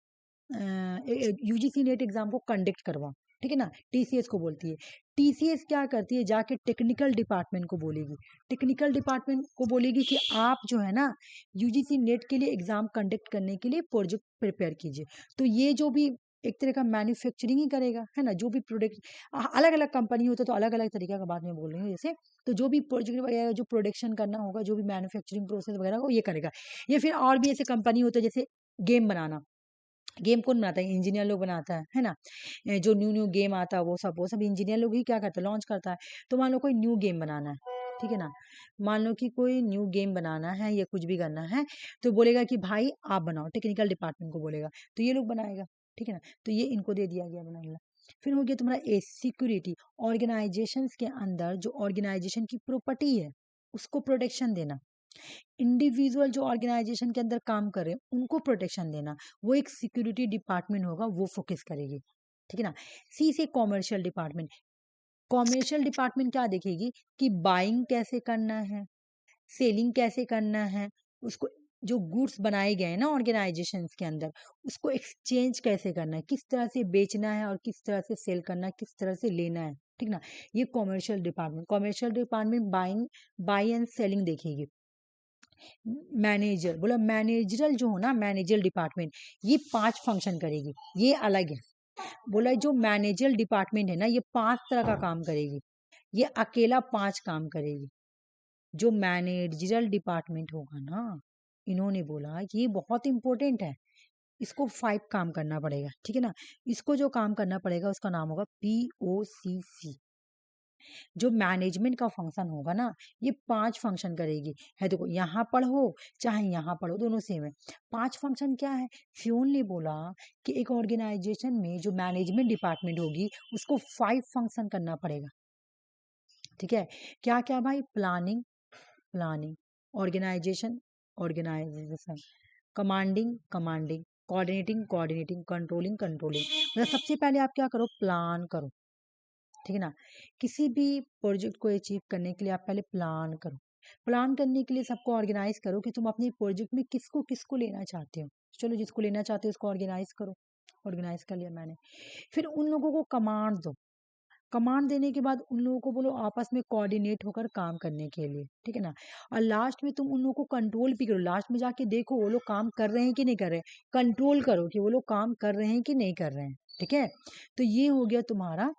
यूजीसी नेट एग्जाम को कंडक्ट करवा, ठीक है ना, टीसीएस को बोलती है। टीसीएस क्या करती है, जाके टेक्निकल डिपार्टमेंट को बोलेगी, टेक्निकल डिपार्टमेंट को बोलेगी कि आप जो है ना यूजीसी नेट के लिए एग्जाम कंडक्ट करने के लिए प्रोजेक्ट प्रिपेयर कीजिए। तो ये जो भी एक तरह का मैन्युफैक्चरिंग ही करेगा, है ना, जो भी प्रोडक्ट, अलग अलग कंपनी होता है तो अलग अलग तरीका का बात में बोल रही हूँ जैसे, तो जो भी प्रोजेक्ट वगैरह जो प्रोडक्शन करना होगा, जो भी मैन्युफैक्चरिंग प्रोसेस वगैरह हो, ये करेगा। ये फिर और भी ऐसे कंपनी होते हैं जैसे गेम बनाना, गेम कौन बनाता है? इंजीनियर लोग बनाता है ना। जो न्यू न्यू गेम आता है वो सब इंजीनियर लोग ही क्या करता है? लॉन्च करता है। तो मान लो कोई न्यू गेम बनाना है, ठीक है ना, मान लो कि कोई न्यू गेम बनाना है या कुछ भी करना है, तो बोलेगा कि भाई आप बनाओ, टेक्निकल डिपार्टमेंट को बोलेगा, तो ये लोग बनाएगा, ठीक है ना। तो ये इनको दे दिया गया बनाने। फिर हो गया तुम्हारा ए सिक्योरिटी, ऑर्गेनाइजेशंस के अंदर जो ऑर्गेनाइजेशन की प्रॉपर्टी है उसको प्रोटेक्शन देना। इंडिविजुअल जो ऑर्गेनाइजेशन के अंदर काम कर रहे हैं उनको प्रोटेक्शन देना, वो एक सिक्योरिटी डिपार्टमेंट होगा, वो फोकस करेगी, ठीक है ना। सी से कॉमर्शियल डिपार्टमेंट, कॉमर्शियल डिपार्टमेंट क्या देखेगी कि बाइंग कैसे करना है, सेलिंग कैसे करना है, उसको जो गुड्स बनाए गए हैं ना ऑर्गेनाइजेशंस के अंदर, उसको एक्सचेंज कैसे करना है, किस तरह से बेचना है और किस तरह से सेल करना है, किस तरह से लेना है, ठीक ना। ये commercial department buying, by and selling देखेगी। मैनेजर बोला, मैनेजरल जो हो ना, मैनेजर डिपार्टमेंट, ये 5 फंक्शन करेगी, ये अलग है। बोला जो मैनेजर डिपार्टमेंट है ना, ये 5 तरह का काम करेगी, ये अकेला 5 काम करेगी। जो मैनेजरल डिपार्टमेंट होगा ना, इन्होंने बोला कि ये बहुत इंपॉर्टेंट है, इसको 5 काम करना पड़ेगा, ठीक है ना। इसको जो काम करना पड़ेगा उसका नाम होगा POCC। जो मैनेजमेंट का फंक्शन होगा ना, ये 5 फंक्शन करेगी। है देखो, यहाँ पढ़ो चाहे यहाँ पढ़ो, दोनों सेम है। 5 फंक्शन क्या है? फ्यून ने बोला कि एक ऑर्गेनाइजेशन में जो मैनेजमेंट डिपार्टमेंट होगी उसको 5 फंक्शन करना पड़ेगा, ठीक है। क्या क्या भाई? Planning, planning, organisation, organisation, commanding, commanding, coordinating, coordinating, controlling, controlling. मतलब सबसे पहले आप क्या करो? प्लान करो, ठीक है ना। किसी भी प्रोजेक्ट को अचीव करने के लिए आप पहले प्लान करो। प्लान करने के लिए सबको ऑर्गेनाइज करो कि तुम अपने प्रोजेक्ट में किसको किसको लेना चाहते हो। चलो, जिसको लेना चाहते हो उसको ऑर्गेनाइज करो। ऑर्गेनाइज कर लिया मैंने। फिर उन लोगों को कमांड दो। कमांड देने के बाद उन लोगों को बोलो आपस में कोऑर्डिनेट होकर काम करने के लिए, ठीक है ना। और लास्ट में तुम उन लोगों को कंट्रोल भी करो, लास्ट में जाके देखो वो लोग काम कर रहे हैं कि नहीं कर रहे हैं, कंट्रोल करो कि वो लोग काम कर रहे हैं कि नहीं कर रहे हैं, ठीक है। तो ये हो गया तुम्हारा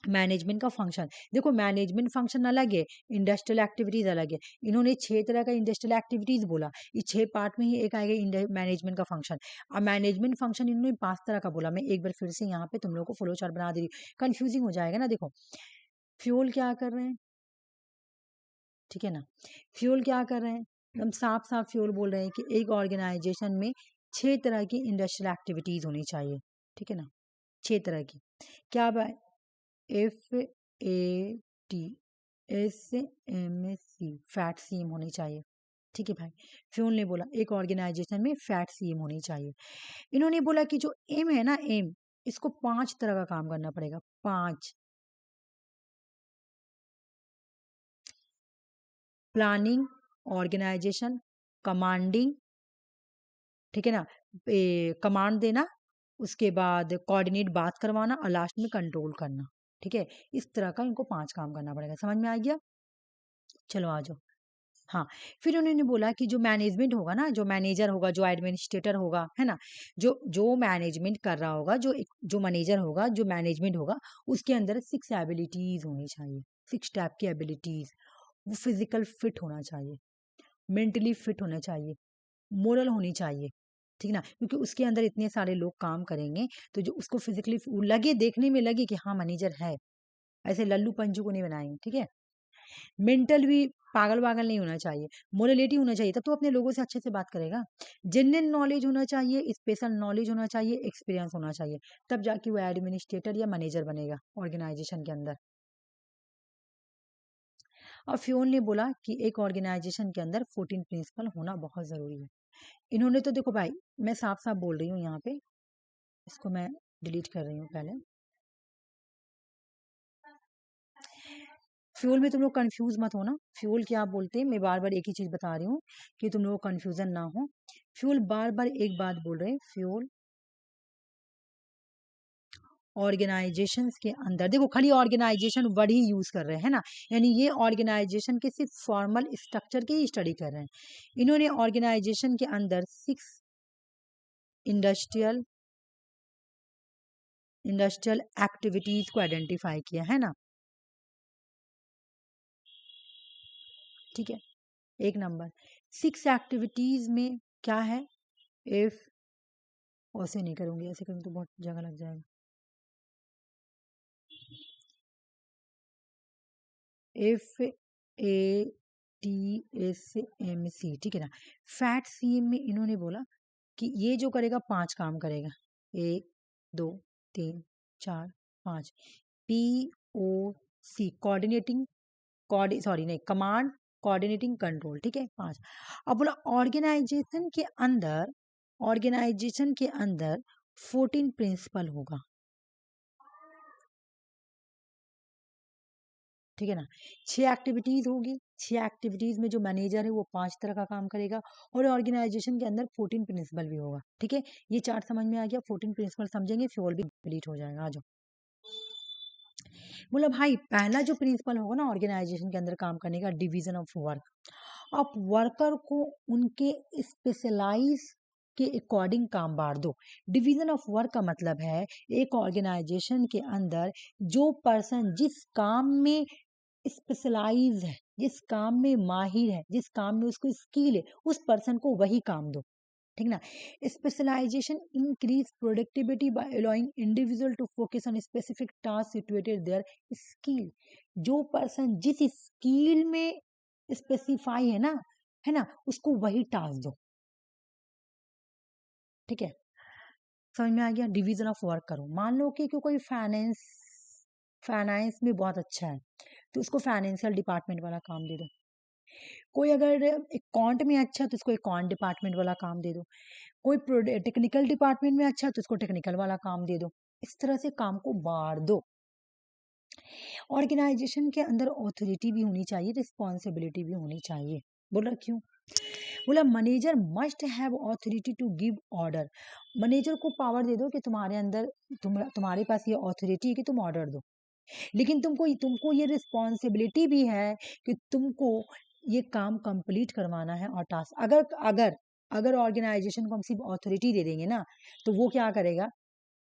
मैनेजमेंट का फंक्शन। देखो, मैनेजमेंट फंक्शन अलग है, इंडस्ट्रियल एक्टिविटीज अलग है। इन्होंने 6 तरह का इंडस्ट्रियल एक्टिविटीज बोला, ये 6 पार्ट में ही एक आएगा मैनेजमेंट का फंक्शन। अब मैनेजमेंट फंक्शन इन्होंने 5 तरह का बोला। मैं एक बार फिर से यहाँ पे तुम लोगों को फ्लो चार्ट बना दे रही हूँ, कंफ्यूजिंग हो जाएगा ना। देखो, फ्यूल क्या कर रहे हैं, ठीक है ना। फ्यूल क्या कर रहे हैं, एकदम साफ साफ फ्यूल बोल रहे हैं कि एक ऑर्गेनाइजेशन में 6 तरह की इंडस्ट्रियल एक्टिविटीज होनी चाहिए, ठीक है ना। 6 तरह की क्या? FATSMC, फैट सीम होनी चाहिए, ठीक है भाई। फ्यूल ने बोला एक ऑर्गेनाइजेशन में फैट सीम होनी चाहिए। इन्होंने बोला कि जो एम है ना, एम, इसको 5 तरह का काम करना पड़ेगा। 5, प्लानिंग, ऑर्गेनाइजेशन, कमांडिंग, ठीक है ना, कमांड देना, उसके बाद कोऑर्डिनेट बात करवाना और लास्ट में कंट्रोल करना, ठीक है। इस तरह का इनको 5 काम करना पड़ेगा। समझ में आ गया? चलो आ जाओ। हाँ, फिर उन्होंने बोला कि जो मैनेजमेंट होगा ना, जो मैनेजर होगा, जो एडमिनिस्ट्रेटर होगा, है ना, जो जो मैनेजमेंट कर रहा होगा, जो मैनेजर होगा, जो मैनेजमेंट होगा, उसके अंदर 6 एबिलिटीज होनी चाहिए। 6 टाइप की एबिलिटीज। वो फिजिकल फिट होना चाहिए, मेंटली फिट होना चाहिए, मोरल होनी चाहिए, ठीक ना, क्योंकि उसके अंदर इतने सारे लोग काम करेंगे, तो जो उसको फिजिकली लगे, देखने में लगे कि हाँ मैनेजर है, ऐसे लल्लू पंजू को नहीं बनाएंगे, ठीक है। मेंटल भी पागल वागल नहीं होना चाहिए, मोरलिटी होना चाहिए, तब तो अपने लोगों से अच्छे से बात करेगा। जनरल नॉलेज होना चाहिए, स्पेशल नॉलेज होना चाहिए, एक्सपीरियंस होना चाहिए, तब जाके वो एडमिनिस्ट्रेटर या मैनेजर बनेगा ऑर्गेनाइजेशन के अंदर। और फ्योन ने बोला कि एक ऑर्गेनाइजेशन के अंदर 14 प्रिंसिपल होना बहुत जरूरी है। इन्होंने तो देखो भाई, मैं साफ साफ बोल रही हूँ यहाँ पे, इसको मैं डिलीट कर रही हूँ पहले। फ्यूल में तुम लोग कंफ्यूज मत हो ना, फ्यूल क्या बोलते हैं, मैं बार बार एक ही चीज बता रही हूँ कि तुम लोगों को कंफ्यूजन ना हो। फ्यूल बार बार एक बात बोल रहे हैं, फ्यूल ऑर्गेनाइजेशंस के अंदर, देखो खाली ऑर्गेनाइजेशन वर्ड ही यूज कर रहे हैं ना, यानी ये ऑर्गेनाइजेशन के सिर्फ फॉर्मल स्ट्रक्चर की ही स्टडी कर रहे हैं। इन्होंने ऑर्गेनाइजेशन के अंदर 6 इंडस्ट्रियल इंडस्ट्रियल एक्टिविटीज को आइडेंटिफाई किया है ना, ठीक है। एक नंबर 6 एक्टिविटीज में क्या है? इफ ऐसे नहीं करूंगी, ऐसे करूंगी तो बहुत जगह लग जाएगा। FATSMC, ठीक है ना। फैट सीएम में इन्होंने बोला कि ये जो करेगा 5 काम करेगा, 1 2 3 4 5। POC कोऑर्डिनेटिंग, सॉरी नहीं, कमांड कोऑर्डिनेटिंग कंट्रोल, ठीक है 5। अब बोला ऑर्गेनाइजेशन के अंदर 14 प्रिंसिपल होगा, ठीक है ना। 6 एक्टिविटीज होगी, 6 एक्टिविटीज में जो मैनेजर है वो 5 तरह का काम करेगा, और ऑर्गेनाइजेशन के अंदर 14 प्रिंसिपल भी होगा, ठीक है। ये चार्ट समझ में आ गया, 14 प्रिंसिपल समझेंगे फ्योल भी कंप्लीट हो जाएगा। आ जाओ। बोला भाई पहला जो प्रिंसिपल होगा ना ऑर्गेनाइजेशन के अंदर काम करने का, डिवीजन ऑफ वर्क। आप वर्कर को उनके स्पेशलाइज के अकॉर्डिंग काम बांट दो। डिवीजन ऑफ वर्क का मतलब है एक ऑर्गेनाइजेशन के अंदर जो पर्सन जिस काम में स्पेशलाइज है, जिस काम में माहिर है, जिस काम में उसको स्किल है, उस पर्सन को वही काम दो, ठीक ना। Specialisation increase productivity by allowing individual to focus on specific task situated their skill. जो पर्सन जिस स्किल में स्पेसिफाई है ना, उसको वही टास्क दो, ठीक है। समझ में आ गया। डिवीजन ऑफ वर्क करो। मान लो कि कोई फाइनेंस में बहुत अच्छा है तो उसको फाइनेंशियल डिपार्टमेंट वाला काम दे दो। कोई अगर अकाउंट में अच्छा है तो उसको अकाउंट डिपार्टमेंट वाला काम दे दो। कोई टेक्निकल डिपार्टमेंट में अच्छा है तो उसको टेक्निकल वाला काम दे दो। इस तरह से काम को बांट दो। ऑर्गेनाइजेशन के अंदर ऑथोरिटी भी होनी चाहिए, रिस्पॉन्सिबिलिटी भी होनी चाहिए। बोला क्यों? बोला manager must have authority to give order. Manager को पावर दे दो कि तुम्हारे अंदर तुम्हारे पास ये ऑथोरिटी है कि तुम ऑर्डर दो, लेकिन तुमको ये रिस्पॉन्सिबिलिटी भी है कि तुमको ये काम कंप्लीट करवाना है। और टास्क अगर अगर अगर ऑर्गेनाइजेशन को हम सिर्फ ऑथोरिटी दे देंगे ना, तो वो क्या करेगा,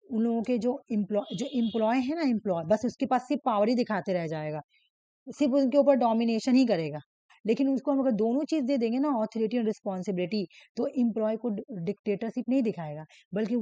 उन लोगों के जो एम्प्लॉय है ना, एम्प्लॉय बस उसके पास सिर्फ पावर ही दिखाते रह जाएगा, सिर्फ उनके ऊपर डोमिनेशन ही करेगा। लेकिन उसको हम अगर दोनों चीज दे देंगे ना, ऑथोरिटी और रिस्पॉन्सिबिलिटी, तो एम्प्लॉय को डिक्टेटरशिप नहीं दिखाएगा, बल्कि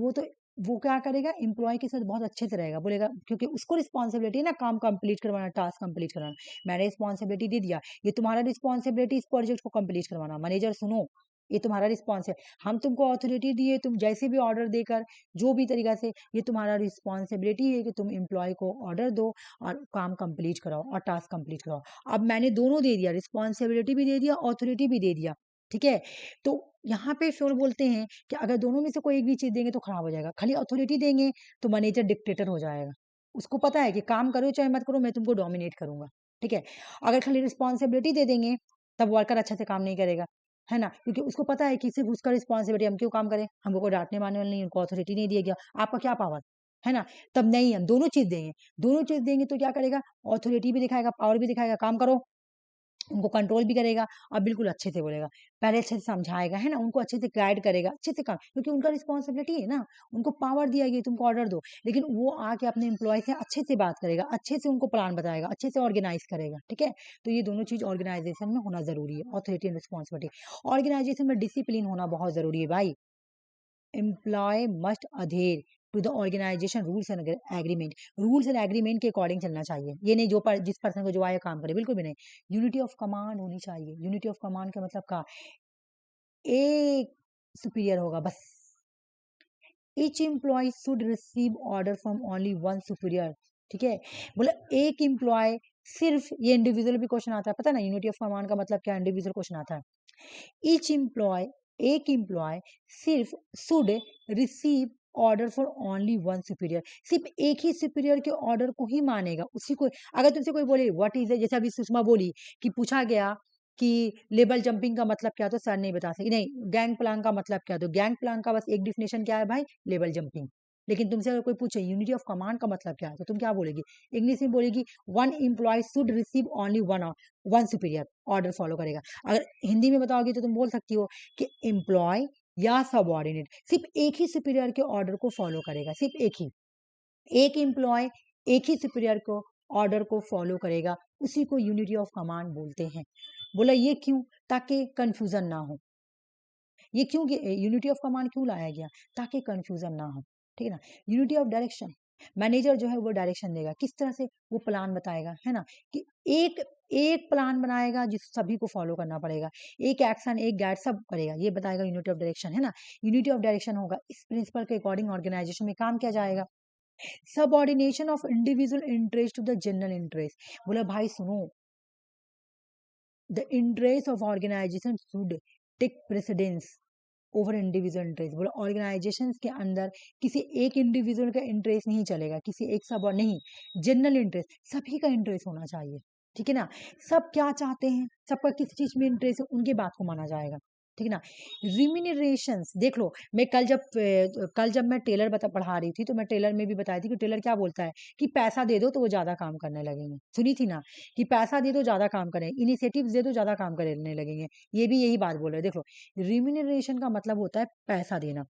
वो क्या करेगा, एम्प्लॉय के साथ बहुत अच्छे से रहेगा। बोलेगा क्योंकि उसको रिस्पॉन्सिबिलिटी है ना, काम कंप्लीट करवाना, टास्क कंप्लीट करवाना। मैंने रिस्पॉन्सिबिलिटी दे दिया, ये तुम्हारा रिस्पॉन्सिबिलिटी इस प्रोजेक्ट को कंप्लीट करवाना। मैनेजर सुनो, ये तुम्हारा रिस्पॉन्स है, हम तुमको ऑथोरिटी दिए, तुम जैसे भी ऑर्डर देकर जो भी तरीका से, ये तुम्हारा रिस्पॉन्सिबिलिटी है कि तुम एम्प्लॉय को ऑर्डर दो और काम कंप्लीट कराओ और टास्क कंप्लीट कराओ। अब मैंने दोनों दे दिया, रिस्पॉन्सिबिलिटी भी दे दिया, ऑथोरिटी भी दे दिया, ठीक है। तो यहाँ पे फिर बोलते हैं कि अगर दोनों में से कोई एक भी चीज देंगे तो खराब हो जाएगा। खाली अथॉरिटी देंगे तो मैनेजर डिक्टेटर हो जाएगा, उसको पता है कि काम करो चाहे मत करो, मैं तुमको डोमिनेट करूंगा, ठीक है। अगर खाली रिस्पॉन्सिबिलिटी दे देंगे तब वर्कर अच्छे से काम नहीं करेगा, है ना, क्योंकि उसको पता है कि सिर्फ उसका रिस्पॉन्सिबिलिटी, हम क्यों काम करें, हमको कोई डांटने मारने वाला नहीं, उनको अथॉरिटी नहीं दिया गया, आपका क्या पावर है ना। तब नहीं, हम दोनों चीज देंगे, दोनों चीज देंगे तो क्या करेगा, ऑथोरिटी भी दिखाएगा, पावर भी दिखाएगा, काम करो, उनको कंट्रोल भी करेगा और बिल्कुल अच्छे से बोलेगा, पहले अच्छे से समझाएगा, है ना, उनको अच्छे से गाइड करेगा, अच्छे से काम, क्योंकि उनका रिस्पॉन्सिबिलिटी है ना, उनको पावर दिया गया तुमको ऑर्डर दो, लेकिन वो आके अपने एम्प्लॉय से अच्छे से बात करेगा, अच्छे से उनको प्लान बताएगा, अच्छे से ऑर्गेनाइज करेगा, ठीक है। तो ये दोनों चीज ऑर्गेनाइजेशन में होना जरूरी है, ऑथोरिटी एंड रिस्पॉन्सिबिलिटी। ऑर्गेनाइजेशन में डिसिप्लिन होना बहुत जरूरी है भाई। Employ must adhere to the organisation rules and agreement. Rules and agreement के अकॉर्डिंग चलना चाहिए, ये नहीं जिस पर्सन को जो आया काम करे, बिल्कुल भी नहीं। यूनिटी ऑफ कमांड होनी चाहिए। यूनिटी ऑफ कमांड का मतलब का, एक सुपीरियर होगा बस। each employee should receive order from only one superior, ठीक है। बोला एक एम्प्लॉय सिर्फ, ये इंडिविजुअल भी क्वेश्चन आता है, पता ना यूनिटी ऑफ कमांड का मतलब क्या, इंडिविजुअल क्वेश्चन आता है। ईच एम्प्लॉय, एक एम्प्लॉय सिर्फ should receive order for only one superior, सिर्फ एक ही सुपीरियर के ऑर्डर को ही मानेगा, उसी को। अगर तुमसे कोई बोले व्हाट इज, जैसे अभी सुषमा बोली कि पूछा गया कि लेवल जंपिंग का मतलब क्या, तो सर नहीं बता सके, नहीं गैंग प्लान का मतलब क्या, तो गैंग प्लान का बस एक डिफिनेशन क्या है भाई, लेवल जंपिंग। लेकिन तुमसे अगर कोई पूछे यूनिटी ऑफ कमांड का मतलब क्या है, तो तुम क्या बोलेगी, इंग्लिश में बोलेगी one employ should receive only one superior order follow करेगा। अगर हिंदी में बताओगी तो तुम बोल सकती हो कि एम्प्लॉय या सबऑर्डिनेट सिर्फ एक ही सुपीरियर के ऑर्डर को फॉलो करेगा, सिर्फ एक ही, एक एम्प्लॉय एक ही सुपीरियर को ऑर्डर को फॉलो करेगा, उसी को यूनिटी ऑफ कमांड बोलते हैं। बोला ये क्यों, ताकि कंफ्यूजन ना हो। ये क्यों यूनिटी ऑफ कमांड क्यों लाया गया, ताकि कंफ्यूजन ना हो, ठीक है ना। यूनिटी ऑफ डायरेक्शन, मैनेजर जो है वो डायरेक्शन देगा, किस तरह से वो प्लान बताएगा, है ना, कि एक एक प्लान बनाएगा जिस सभी को फॉलो करना पड़ेगा, एक एक्शन एक गाइड सब करेगा, ये बताएगा यूनिटी ऑफ डायरेक्शन, है ना। यूनिटी ऑफ डायरेक्शन होगा, इस प्रिंसिपल के अकॉर्डिंग ऑर्गेनाइजेशन में काम किया जाएगा। Subordination of individual interest to the general interest, बोला भाई सुनो, the interest of organisation should take precedence over individual interest, बोला ऑर्गेनाइजेशन के अंदर किसी एक इंडिविजुअल का इंटरेस्ट नहीं चलेगा, किसी एक सब नहीं, जनरल इंटरेस्ट, सभी का इंटरेस्ट होना चाहिए, ठीक है ना। सब क्या चाहते हैं, सबका किस चीज में इंटरेस्ट है, उनके बात को माना जाएगा, ठीक है ना। रिम्यूनरेशंस देख लो, मैं कल जब मैं टेलर पढ़ा रही थी, तो मैं टेलर में भी बताई थी कि टेलर क्या बोलता है कि पैसा दे दो तो वो ज्यादा काम करने लगेंगे, सुनी थी ना, कि पैसा दे दो ज्यादा काम करें, इनिशिएटिव दे दो ज्यादा काम करने लगेंगे, ये भी यही बात बोल रहे हैं। देख लो, रिम्यूनरेशन का मतलब होता है पैसा देना।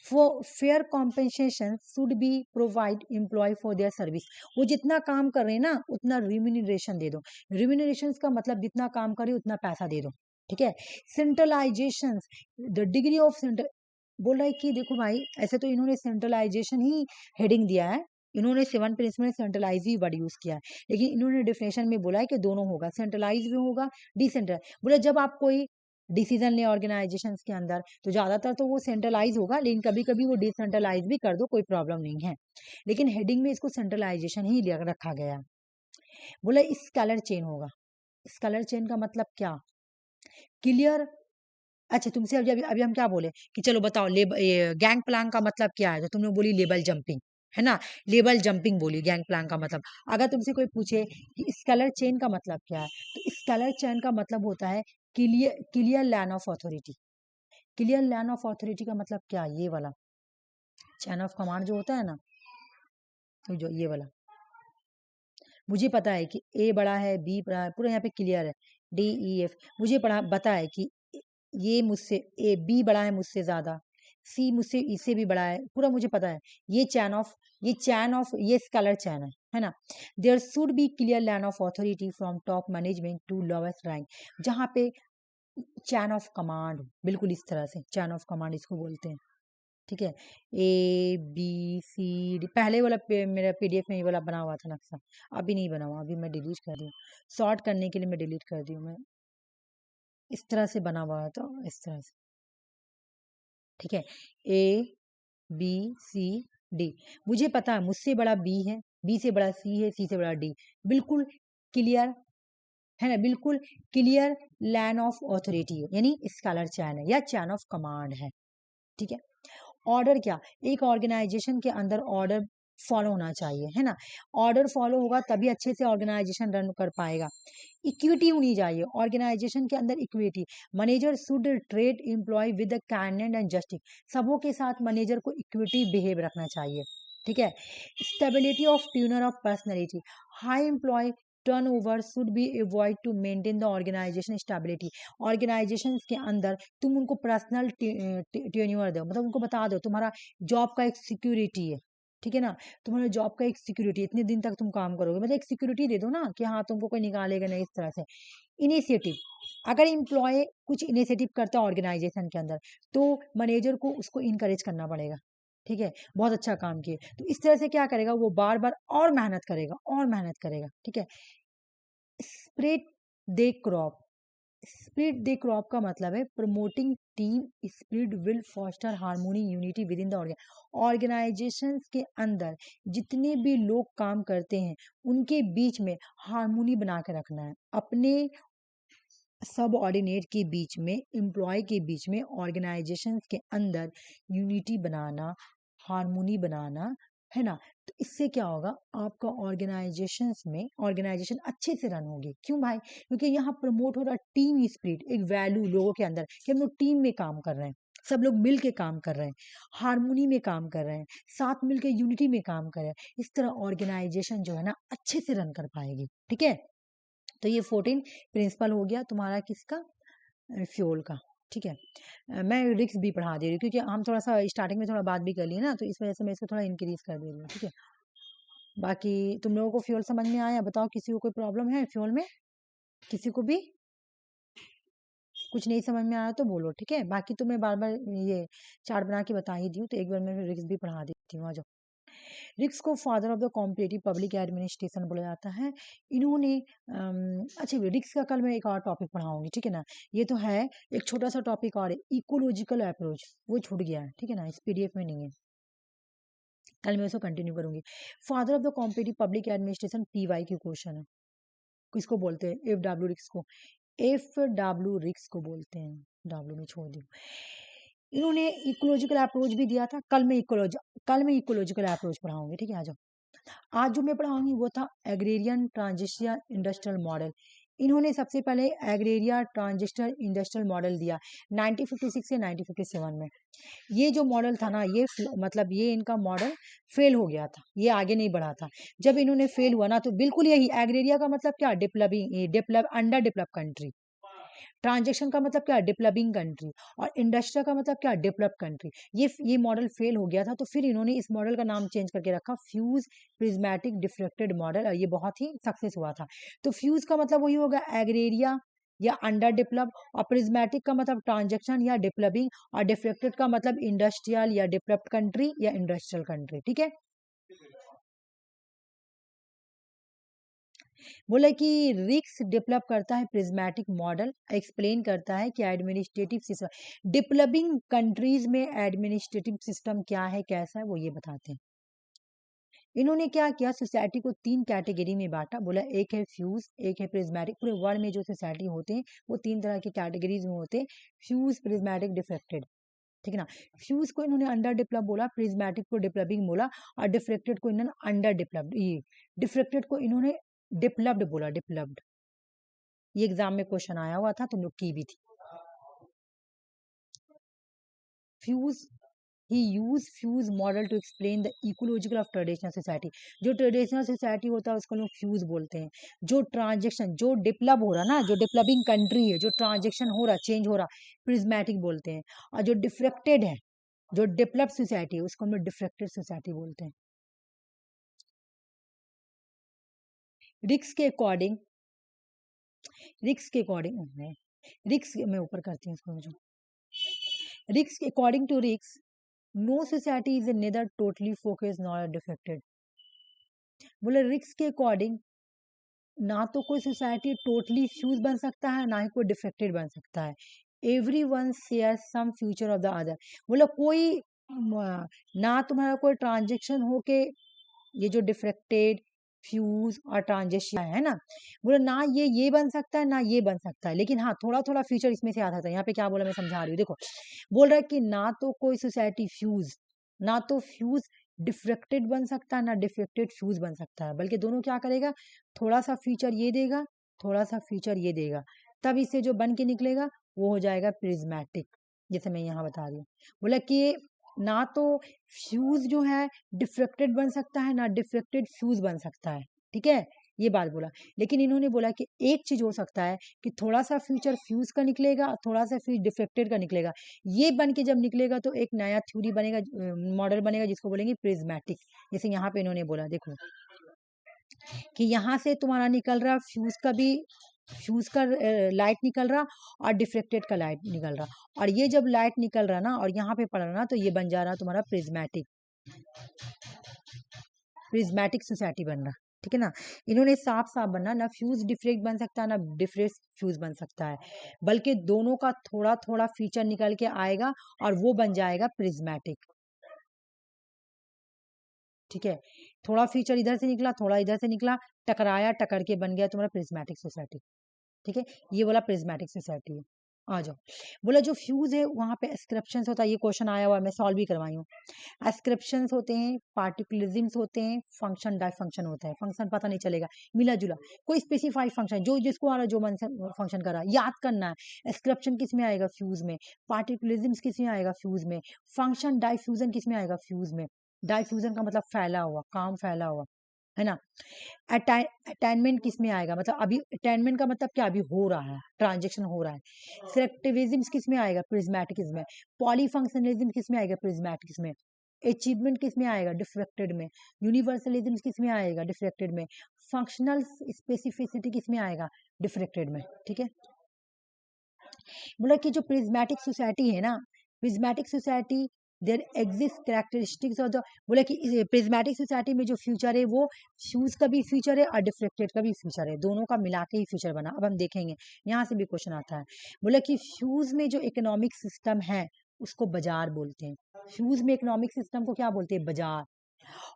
Fair compensation should be provide employ for their service, वो जितना काम कर रहे हैं ना उतना रिम्यूनरेशन दे दो, रिम्यूनरेशन का मतलब जितना काम करे उतना पैसा दे दो, ठीक है। Centralisation, the degree of central, बोल रहा है कि देखो भाई, ऐसे तो इन्होंने सेंट्रलाइजेशन ही हेडिंग दिया है, इन्होंने 7 प्रिंसिपल में सेंट्रलाइज ही वर्ड यूज किया है, लेकिन इन्होंने डिफिनेशन में बोला है कि दोनों होगा, सेंट्रलाइज भी होगा, डिसेंट्रलाइज। बोला जब आप कोई डिसीजन ले ऑर्गेनाइजेशन के अंदर, तो ज्यादातर तो वो सेंट्रलाइज होगा, लेकिन कभी कभी वो डिसेंट्रलाइज भी कर दो, कोई प्रॉब्लम नहीं है, लेकिन हेडिंग में इसको सेंट्रलाइजेशन ही रखा गया। बोला स्केलर चेन होगा, स्केलर चेन का मतलब क्या, क्लियर। अच्छा तुमसे अभी अभी हम क्या बोले कि चलो बताओ, गैंग प्लान का मतलब क्या है, तो तुमने बोली लेबल जंपिंग, है ना, लेबल जंपिंग बोली गैंग प्लान का मतलब। अगर तुमसे कोई पूछे कि स्केलर चेन का मतलब क्या है, तो स्केलर चेन का मतलब होता है clear line of authority. Clear line of authority का मतलब क्या, ये वाला चैन ऑफ कमांड जो होता है ना, तो जो ये वाला, मुझे पता है कि ए बड़ा है, बी बड़ा है, पूरा यहाँ पे क्लियर है, डी ई एफ, मुझे पता है कि ये मुझसे, ए बी बड़ा है मुझसे ज्यादा, सी मुझसे इससे भी बड़ा है, पूरा मुझे पता है। ये स्केलर चैन है ना। There should be clear line of authority from top management to lowest rank, जहाँ पे चैन ऑफ कमांड, बिल्कुल इस तरह से चैन ऑफ कमांड इसको बोलते हैं, ठीक है। ए बी सी डी, पहले वाला मेरा पीडीएफ में ये वाला बना हुआ था नक्शा, अभी नहीं बना हुआ, अभी मैं डिलीट कर दी हूँ, सॉर्ट करने के लिए मैं डिलीट कर दी हूँ, मैं इस तरह से बना हुआ था, इस तरह से, ठीक है। ए बी सी डी, मुझे पता है मुझसे बड़ा बी है, बी से बड़ा सी है, सी से बड़ा डी, बिल्कुल क्लियर है ना, बिल्कुल क्लियर लाइन ऑफ ऑथोरिटी है, यानी स्केलर चैन है या चैन ऑफ कमांड है, ठीक है। ऑर्डर क्या, एक ऑर्गेनाइजेशन के अंदर ऑर्डर फॉलो होना चाहिए, है ना, ऑर्डर फॉलो होगा तभी अच्छे से ऑर्गेनाइजेशन रन कर पाएगा। इक्विटी होनी चाहिए ऑर्गेनाइजेशन के अंदर, equity, manager should trade employ with kindness and justice, सबों के साथ मैनेजर को इक्विटी बिहेव रखना चाहिए, ठीक है। Stability of tenure of personality, high employ turnover should be avoid to maintain the organisation stability, organisation के अंदर तुम उनको पर्सनल ट्यून्यूअर दो, मतलब उनको बता दो तुम्हारा जॉब का एक सिक्योरिटी है, ठीक है ना, तुम्हारे जॉब का एक सिक्योरिटी, इतने दिन तक तुम काम करोगे, मतलब एक सिक्योरिटी दे दो ना कि हाँ तुमको कोई निकालेगा नहीं, इस तरह से। इनिशिएटिव, अगर एम्प्लॉय कुछ इनिशिएटिव करता है ऑर्गेनाइजेशन के अंदर, तो मैनेजर को उसको इनकरेज करना पड़ेगा, ठीक है, बहुत अच्छा काम किए, तो इस तरह से क्या करेगा वो, बार बार और मेहनत करेगा और मेहनत करेगा, ठीक है। Esprit de corps, esprit de corps का मतलब है promoting team spirit will foster harmony unity within the organisation के अंदर जितने भी लोग काम करते हैं उनके बीच में हार्मोनी बना के रखना है, अपने सब ऑर्डिनेट के बीच में, एम्प्लॉय के बीच में, ऑर्गेनाइजेशन के अंदर यूनिटी बनाना, हार्मोनी बनाना, है ना। तो इससे क्या होगा, आपका ऑर्गेनाइजेशन अच्छे से रन होगी, क्यों भाई, क्योंकि यहाँ प्रमोट हो रहा टीम स्पिरिट, एक वैल्यू लोगों के अंदर कि हम लोग टीम में काम कर रहे हैं, सब लोग मिल के काम कर रहे हैं, हार्मोनी में काम कर रहे हैं, साथ मिलकर यूनिटी में काम कर रहे हैं, इस तरह ऑर्गेनाइजेशन जो है ना अच्छे से रन कर पाएगी, ठीक है। तो ये 14 प्रिंसिपल हो गया तुम्हारा किसका, फ्यूल का, ठीक है। मैं रिक्स भी पढ़ा दे रही हूँ क्योंकि हम थोड़ा सा स्टार्टिंग में थोड़ा बात भी कर लिए ना, तो इस वजह से मैं इसको थोड़ा इंक्रीज कर दे रही हूँ, ठीक है। बाकी तुम लोगों को फ्यूल समझ में आया, बताओ किसी को कोई प्रॉब्लम है फ्यूल में, किसी को भी। कुछ नहीं समझ में आया तो बोलो, ठीक है। बाकी तो मैं बार बार ये चार्ट बना के बता ही दी हूँ, तो एक बार मैं रिक्स भी पढ़ा देती हूँ। आ जाओ। रिक्स को father of the competitive public administration बोला जाता है। इन्होंने अच्छा, रिक्स का कल मैं एक और टॉपिक पढ़ाऊंगी, ठीक है ना। ये तो है एक छोटा सा टॉपिक और है, इकोलॉजिकल अप्रोच, वो छूट गया है, ठीक है ना, इस पीडीएफ में नहीं है, कल मैं उसको कंटिन्यू करूंगी। Father of the competitive public administration PY की क्वेश्चन है, किसको बोलते हैं? एफ डब्ल्यू रिक्स को, एफ डब्ल्यू रिक्स को बोलते हैं, डब्ल्यू में छोड़ दी। इन्होंने इकोलॉजिकल अप्रोच भी दिया था। कल मैं इकोलॉजिकल अप्रोच पढ़ाऊंगी, ठीक है। आ जाओ। आज जो मैं पढ़ाऊंगी वो था एग्रेरियन ट्रांजिशन इंडस्ट्रियल मॉडल। इन्होंने सबसे पहले एग्रेरिया ट्रांजिस्टर इंडस्ट्रियल मॉडल दिया 1956 से 1957 में। ये जो मॉडल था ना, ये मतलब ये इनका मॉडल फेल हो गया था, ये आगे नहीं बढ़ा था। जब इन्होंने फेल हुआ ना, तो बिल्कुल यही एग्रेरिया का मतलब क्या, develop under develop country. Transaction का मतलब क्या, डेवलपिंग कंट्री। और इंडस्ट्रियल का मतलब क्या, डेवलप कंट्री। ये मॉडल फेल हो गया था, तो फिर इन्होंने इस मॉडल का नाम चेंज करके रखा फ्यूज प्रिज्मेटिक डिफ्रेक्टेड मॉडल, और ये बहुत ही सक्सेस हुआ था। तो फ्यूज का मतलब वही होगा एग्रेरिया या अंडर डेवलप, और प्रिज्मेटिक का मतलब ट्रांजेक्शन या डेवलपिंग, और डिफ्रेक्टेड का मतलब इंडस्ट्रियल या डेवलप्ड कंट्री या इंडस्ट्रियल कंट्री, ठीक है। बोला कि रिक्स डेवलप करता है प्रिज्मेटिक मॉडल, एक्सप्लेन करता है कि एडमिनिस्ट्रेटिव सिस्टम डेवलपिंग कंट्रीज में एडमिनिस्ट्रेटिव सिस्टम क्या है, कैसा है, वो ये बताते हैं। इन्होंने क्या किया, सोसाइटी को 3 कैटेगरी में बांटा। बोला एक है फ्यूज, एक है प्रिज्मेटिक। पूरे वर्ल्ड में जो सोसाइटी होते हैं वो 3 तरह की कैटेगरीज में होते हैं, फ्यूज, प्रिज्मेटिक, डिफ्रेक्टेड, ठीक है ना। फ्यूज को इन्होंने अंडर डेवलप बोला, प्रिज्मेटिक को डेवलपिंग बोला, और डिफ्रेक्टेड को इन्होंने अंडर डेवलप्ड, ये डिफ्रेक्टेड को इन्होंने डेवलप्ड बोला, डेवलप्ड। ये एग्जाम में क्वेश्चन आया हुआ था, तुम लोग की भी थी। Fused he use fused model to explain the ecological of traditional society. जो ट्रेडिशनल सोसाइटी होता है उसको लोग फ्यूज बोलते हैं। जो ट्रांजेक्शन, जो डेवलप हो रहा ना, जो डेवलपिंग कंट्री है, जो ट्रांजेक्शन हो रहा, चेंज हो रहा, प्रिज्मेटिक बोलते हैं। और जो डिफ्रेक्टेड है, जो डेवलप सोसाइटी है, उसको हम लोग डिफ्रेक्टेड सोसाइटी बोलते हैं। रिक्स के अकॉर्डिंग, रिक्स के अकॉर्डिंग रिक्स मैं ऊपर करती हूँ इसको, जो रिक्स अकॉर्डिंग टू रिक्स, no society is nether totally focused nor defected. बोले रिक्स के अकॉर्डिंग ना तो कोई सोसाइटी टोटली फ्यूज बन सकता है, ना ही कोई डिफेक्टेड बन सकता है। Every one share some future of the other. बोला कोई ना तुम्हारा कोई ट्रांजेक्शन हो के ये जो डिफ्रेक्टेड, फ्यूज और ट्रांजिशन है ना, बोला ना ये बन सकता है, ना ये बन सकता है, लेकिन हाँ थोड़ा थोड़ा फीचर इसमें से आ सकता है। यहाँ पे क्या बोला, मैं समझा रही हूँ, देखो। बोल रहा है कि ना तो कोई सोसाइटी फ्यूज, ना तो फ्यूज डिफ्रेक्टेड बन सकता है, ना डिफ्रेक्टेड फ्यूज बन सकता है, बल्कि दोनों क्या करेगा, थोड़ा सा फीचर ये देगा, थोड़ा सा फीचर ये देगा, तब इससे जो बन के निकलेगा वो हो जाएगा प्रिज्मेटिक, जैसे मैं यहाँ बता रही हूँ। बोला कि ना तो फ्यूज जो है डिफ्रेक्टेड बन सकता है, ना डिफ्रेक्टेड फ्यूज बन सकता है, ठीक है, ये बात बोला। लेकिन इन्होंने बोला कि एक चीज हो सकता है कि थोड़ा सा फ्यूचर फ्यूज का निकलेगा, थोड़ा सा फ्यूज डिफ्रेक्टेड का निकलेगा। ये बन के जब निकलेगा तो एक नया थ्योरी बनेगा, मॉडल बनेगा, जिसको बोलेंगे प्रिज्मेटिक। जैसे यहाँ पे इन्होंने बोला, देखो कि यहाँ से तुम्हारा निकल रहा फ्यूज का भी, फ्यूज का लाइट निकल रहा, और डिफ्रेक्टेड का लाइट निकल रहा, और ये जब लाइट निकल रहा ना और यहाँ पे पड़ रहा ना, तो ये बन जा रहा तुम्हारा प्रिज्मेटिक, प्रिज्मेटिक सोसाइटी बन रहा, ठीक है ना। इन्होंने साफ साफ बनना, ना फ्यूज डिफ्रेक्ट बन सकता है, ना डिफ्रेक्ट फ्यूज बन सकता है, बल्कि दोनों का थोड़ा थोड़ा फीचर निकल के आएगा और वो बन जाएगा प्रिज्मेटिक, ठीक है। थोड़ा फीचर इधर से निकला, थोड़ा इधर से निकला, टकराया, टकर के बन गया तुम्हारा प्रिज्मेटिक सोसाइटी, ठीक है। ये बोला प्रिज्मेटिक सोसाइटी है। आ जाओ। बोला जो फ्यूज है वहां पे एस्क्रिप्शन होता है, ये क्वेश्चन आया हुआ है, मैं सॉल्व भी करवाई हूँ। एस्क्रिप्शन होते हैं, पार्टिकुलरिज्म्स होते हैं, फंक्शन डाई फंक्शन होता है। फंक्शन पता नहीं चलेगा, मिला जुला कोई स्पेसिफाइड फंक्शन, जो जिसको आ रहा है, जो मन से फंक्शन कर रहा है, याद करना है। एस्क्रिप्शन किस में आएगा, फ्यूज में। पार्टिकुलरिज्म्स किस में आएगा, फ्यूज में। फंक्शन डाइफ्यूजन किस में आएगा, फ्यूज में। डाइफ्यूजन का मतलब फैला हुआ, काम फैला हुआ, है ना। अटेनमेंट किस में आएगा, मतलब अभी अटेनमेंट का मतलब क्या, अभी हो रहा है, ट्रांजेक्शन हो रहा है। सिलेक्टिविज्म किस में आएगा, प्रिज्मेटिक में। पॉलीफंक्शनलिज्म किस में आएगा, प्रिज्मेटिक में। अचीवमेंट किस में आएगा, डिफ्रेक्टेड में। यूनिवर्सलिज्म किस में आएगा, डिफ्रेक्टेड में। फंक्शनल स्पेसिफिसिटी किस में आएगा, डिफ्रेक्टेड में, ठीक है। बोला कि जो प्रिज्मेटिक सोसाइटी है ना, prismatic society there exist characteristics of the, बोला कि प्रिज्मेटिक सोसाइटी में जो फ्यूचर है वो फ्यूज का भी फ्यूचर है और डिफ्रेक्टेड का भी फ्यूचर है, दोनों का मिला के ही फ्यूचर बना। अब हम देखेंगे, यहाँ से भी क्वेश्चन आता है। बोला कि फ्यूज में जो इकोनॉमिक सिस्टम है उसको बाजार बोलते हैं। फ्यूज में इकोनॉमिक सिस्टम को क्या बोलते हैं? बाजार।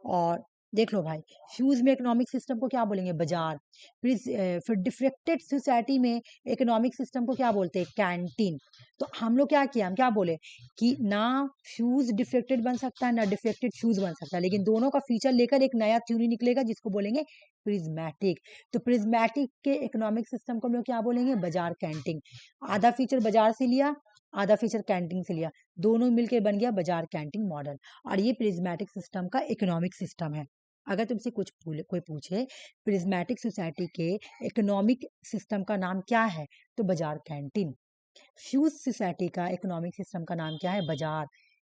और देख लो भाई, फ्यूज में इकोनॉमिक सिस्टम को क्या बोलेंगे? बाजार। फिर डिफ्रेक्टेड सोसाइटी में इकोनॉमिक सिस्टम को क्या बोलते हैं? कैंटीन। तो हम लोग क्या किया, हम क्या बोले कि ना फ्यूज डिफ्रेक्टेड बन सकता है ना डिफ्रेक्टेड फ्यूज बन सकता है, लेकिन दोनों का फीचर लेकर एक नया थ्योरी निकलेगा जिसको बोलेंगे प्रिज्मेटिक। तो प्रिज्मेटिक के इकोनॉमिक सिस्टम को हम लोग क्या बोलेंगे? बाजार कैंटीन। आधा फीचर बाजार से लिया, आधा फीचर कैंटीन से लिया, दोनों मिलकर बन गया बाजार कैंटीन मॉडल। और ये प्रिज्मेटिक सिस्टम का इकोनॉमिक सिस्टम है। अगर तुमसे कोई पूछे प्रिज्मेटिक सोसाइटी के इकोनॉमिक सिस्टम का नाम क्या है, तो बाजार कैंटीन। फ्यूज सोसाइटी का इकोनॉमिक सिस्टम का नाम क्या है? बाजार।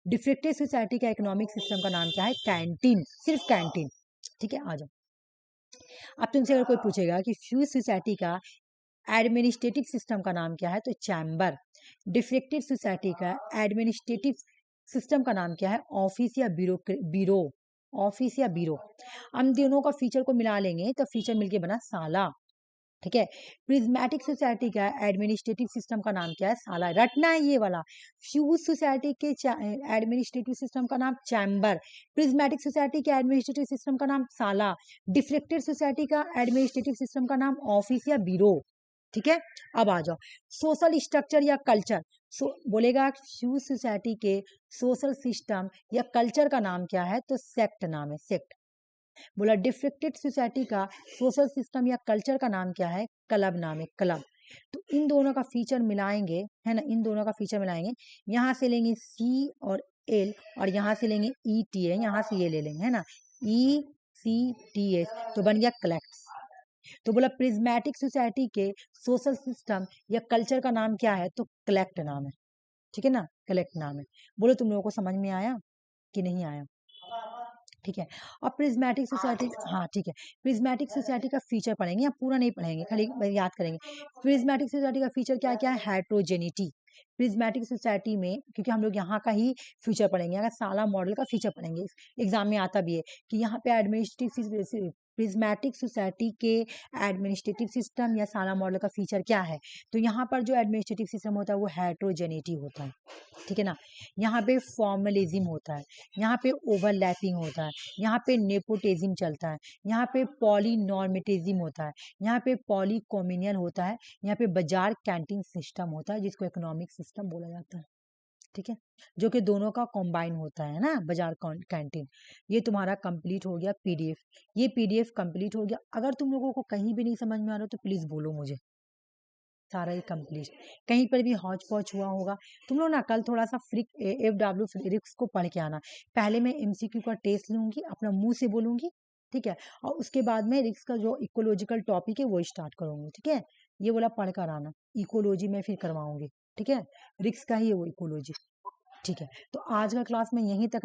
डिफ्रेक्टेड सोसाइटी का इकोनॉमिक सिस्टम का नाम क्या है? कैंटीन, सिर्फ कैंटीन। ठीक है, आ जाओ। अब तुमसे अगर कोई पूछेगा कि फ्यूज सोसाइटी का एडमिनिस्ट्रेटिव सिस्टम का नाम क्या है, तो चैम्बर। डिफ्रेक्टेड सोसाइटी का एडमिनिस्ट्रेटिव सिस्टम का नाम क्या है? ऑफिस या बीरो। ऑफिस या बीरो। हम दोनों का फीचर को मिला लेंगे तो फीचर मिलके बना साला। ठीक है। प्रिज्मेटिक सोसाइटी का एडमिनिस्ट्रेटिव सिस्टम का नाम क्या है? साला। रटना है ये वाला। फ्यूज सोसाइटी के एडमिनिस्ट्रेटिव सिस्टम का नाम चैम्बर। प्रिज्मेटिक सोसाइटी के एडमिनिस्ट्रेटिव सिस्टम का नाम साला। डिफ्रेक्टेड सोसाइटी का एडमिनिस्ट्रेटिव सिस्टम का नाम ऑफिस या बीरो। ठीक है। अब आ जाओ, सोशल स्ट्रक्चर या कल्चर। बोलेगा फ्यूज सोसाइटी के सोशल सिस्टम या कल्चर का नाम क्या है, तो सेक्ट नाम है, सेक्ट। बोला डिफ्रेक्टेड सोसाइटी का सोशल सिस्टम या कल्चर का नाम क्या है? क्लब नाम है, क्लब। तो इन दोनों का फीचर मिलाएंगे, है ना, इन दोनों का फीचर मिलाएंगे। यहाँ से लेंगे सी और एल और यहाँ से लेंगे ई टी ए, यहाँ से ये ले लेंगे, है ना, ई सी टी एस, तो बन गया कलेक्ट। तो बोला प्रिज्मेटिक सोसाइटी के सोशल सिस्टम या कल्चर का नाम क्या है, तो कलेक्ट नाम है। ठीक है ना, कलेक्ट नाम है। बोलो तुम लोगों को समझ में आया कि नहीं आया? ठीक है। अब प्रिज्मेटिक सोसाइटी, हाँ ठीक है, प्रिज्मेटिक सोसाइटी का फीचर पढ़ेंगे, या पूरा नहीं पढ़ेंगे, खाली याद करेंगे। प्रिज्मेटिक सोसाइटी का फीचर क्या क्या है? हेट्रोजेनिटी। प्रिज्मेटिक सोसाइटी में, क्योंकि हम लोग यहाँ का ही फीचर पढ़ेंगे, अगर साला मॉडल का फीचर पढ़ेंगे, एग्जाम में आता भी है कि यहाँ पे एडमिनिस्ट्रेटिव प्रिज्मेटिक सोसाइटी के एडमिनिस्ट्रेटिव सिस्टम या साला मॉडल का फीचर क्या है, तो यहाँ पर जो एडमिनिस्ट्रेटिव सिस्टम होता है वो हेट्रोजेनिटी होता है। ठीक है ना, यहाँ पे फॉर्मलिज्म होता है, यहाँ पे ओवरलैपिंग होता है, यहाँ पे नेपोटिज्म चलता है, यहाँ पे पॉलीनॉर्मेटिज्म होता है, यहाँ पे पॉलीकॉम्युनल होता है, यहाँ पे बाजार कैंटीन सिस्टम होता है जिसको इकोनॉमिक सिस्टम बोला जाता है। ठीक है, जो कि दोनों का कॉम्बाइन होता है ना, बाजार कैंटीन। ये तुम्हारा कंप्लीट हो गया पीडीएफ। ये पीडीएफ कंप्लीट हो गया। अगर तुम लोगों को कहीं भी नहीं समझ में आ रहा तो प्लीज बोलो मुझे, सारा ही कंप्लीट। कहीं पर भी हौच पौच हुआ होगा, तुम लोग ना कल थोड़ा सा FW फ्रिक्स को पढ़ के आना। पहले मैं MCQ का टेस्ट लूंगी, अपना मुंह से बोलूंगी, ठीक है, और उसके बाद में रिक्स का जो इकोलॉजिकल टॉपिक है वो स्टार्ट करूंगी। ठीक है, ये बोला पढ़ कर आना, इकोलॉजी में फिर करवाऊंगी। ठीक है, रिक्स का ही है वो इकोलॉजी। ठीक है, तो आज का क्लास में यहीं तक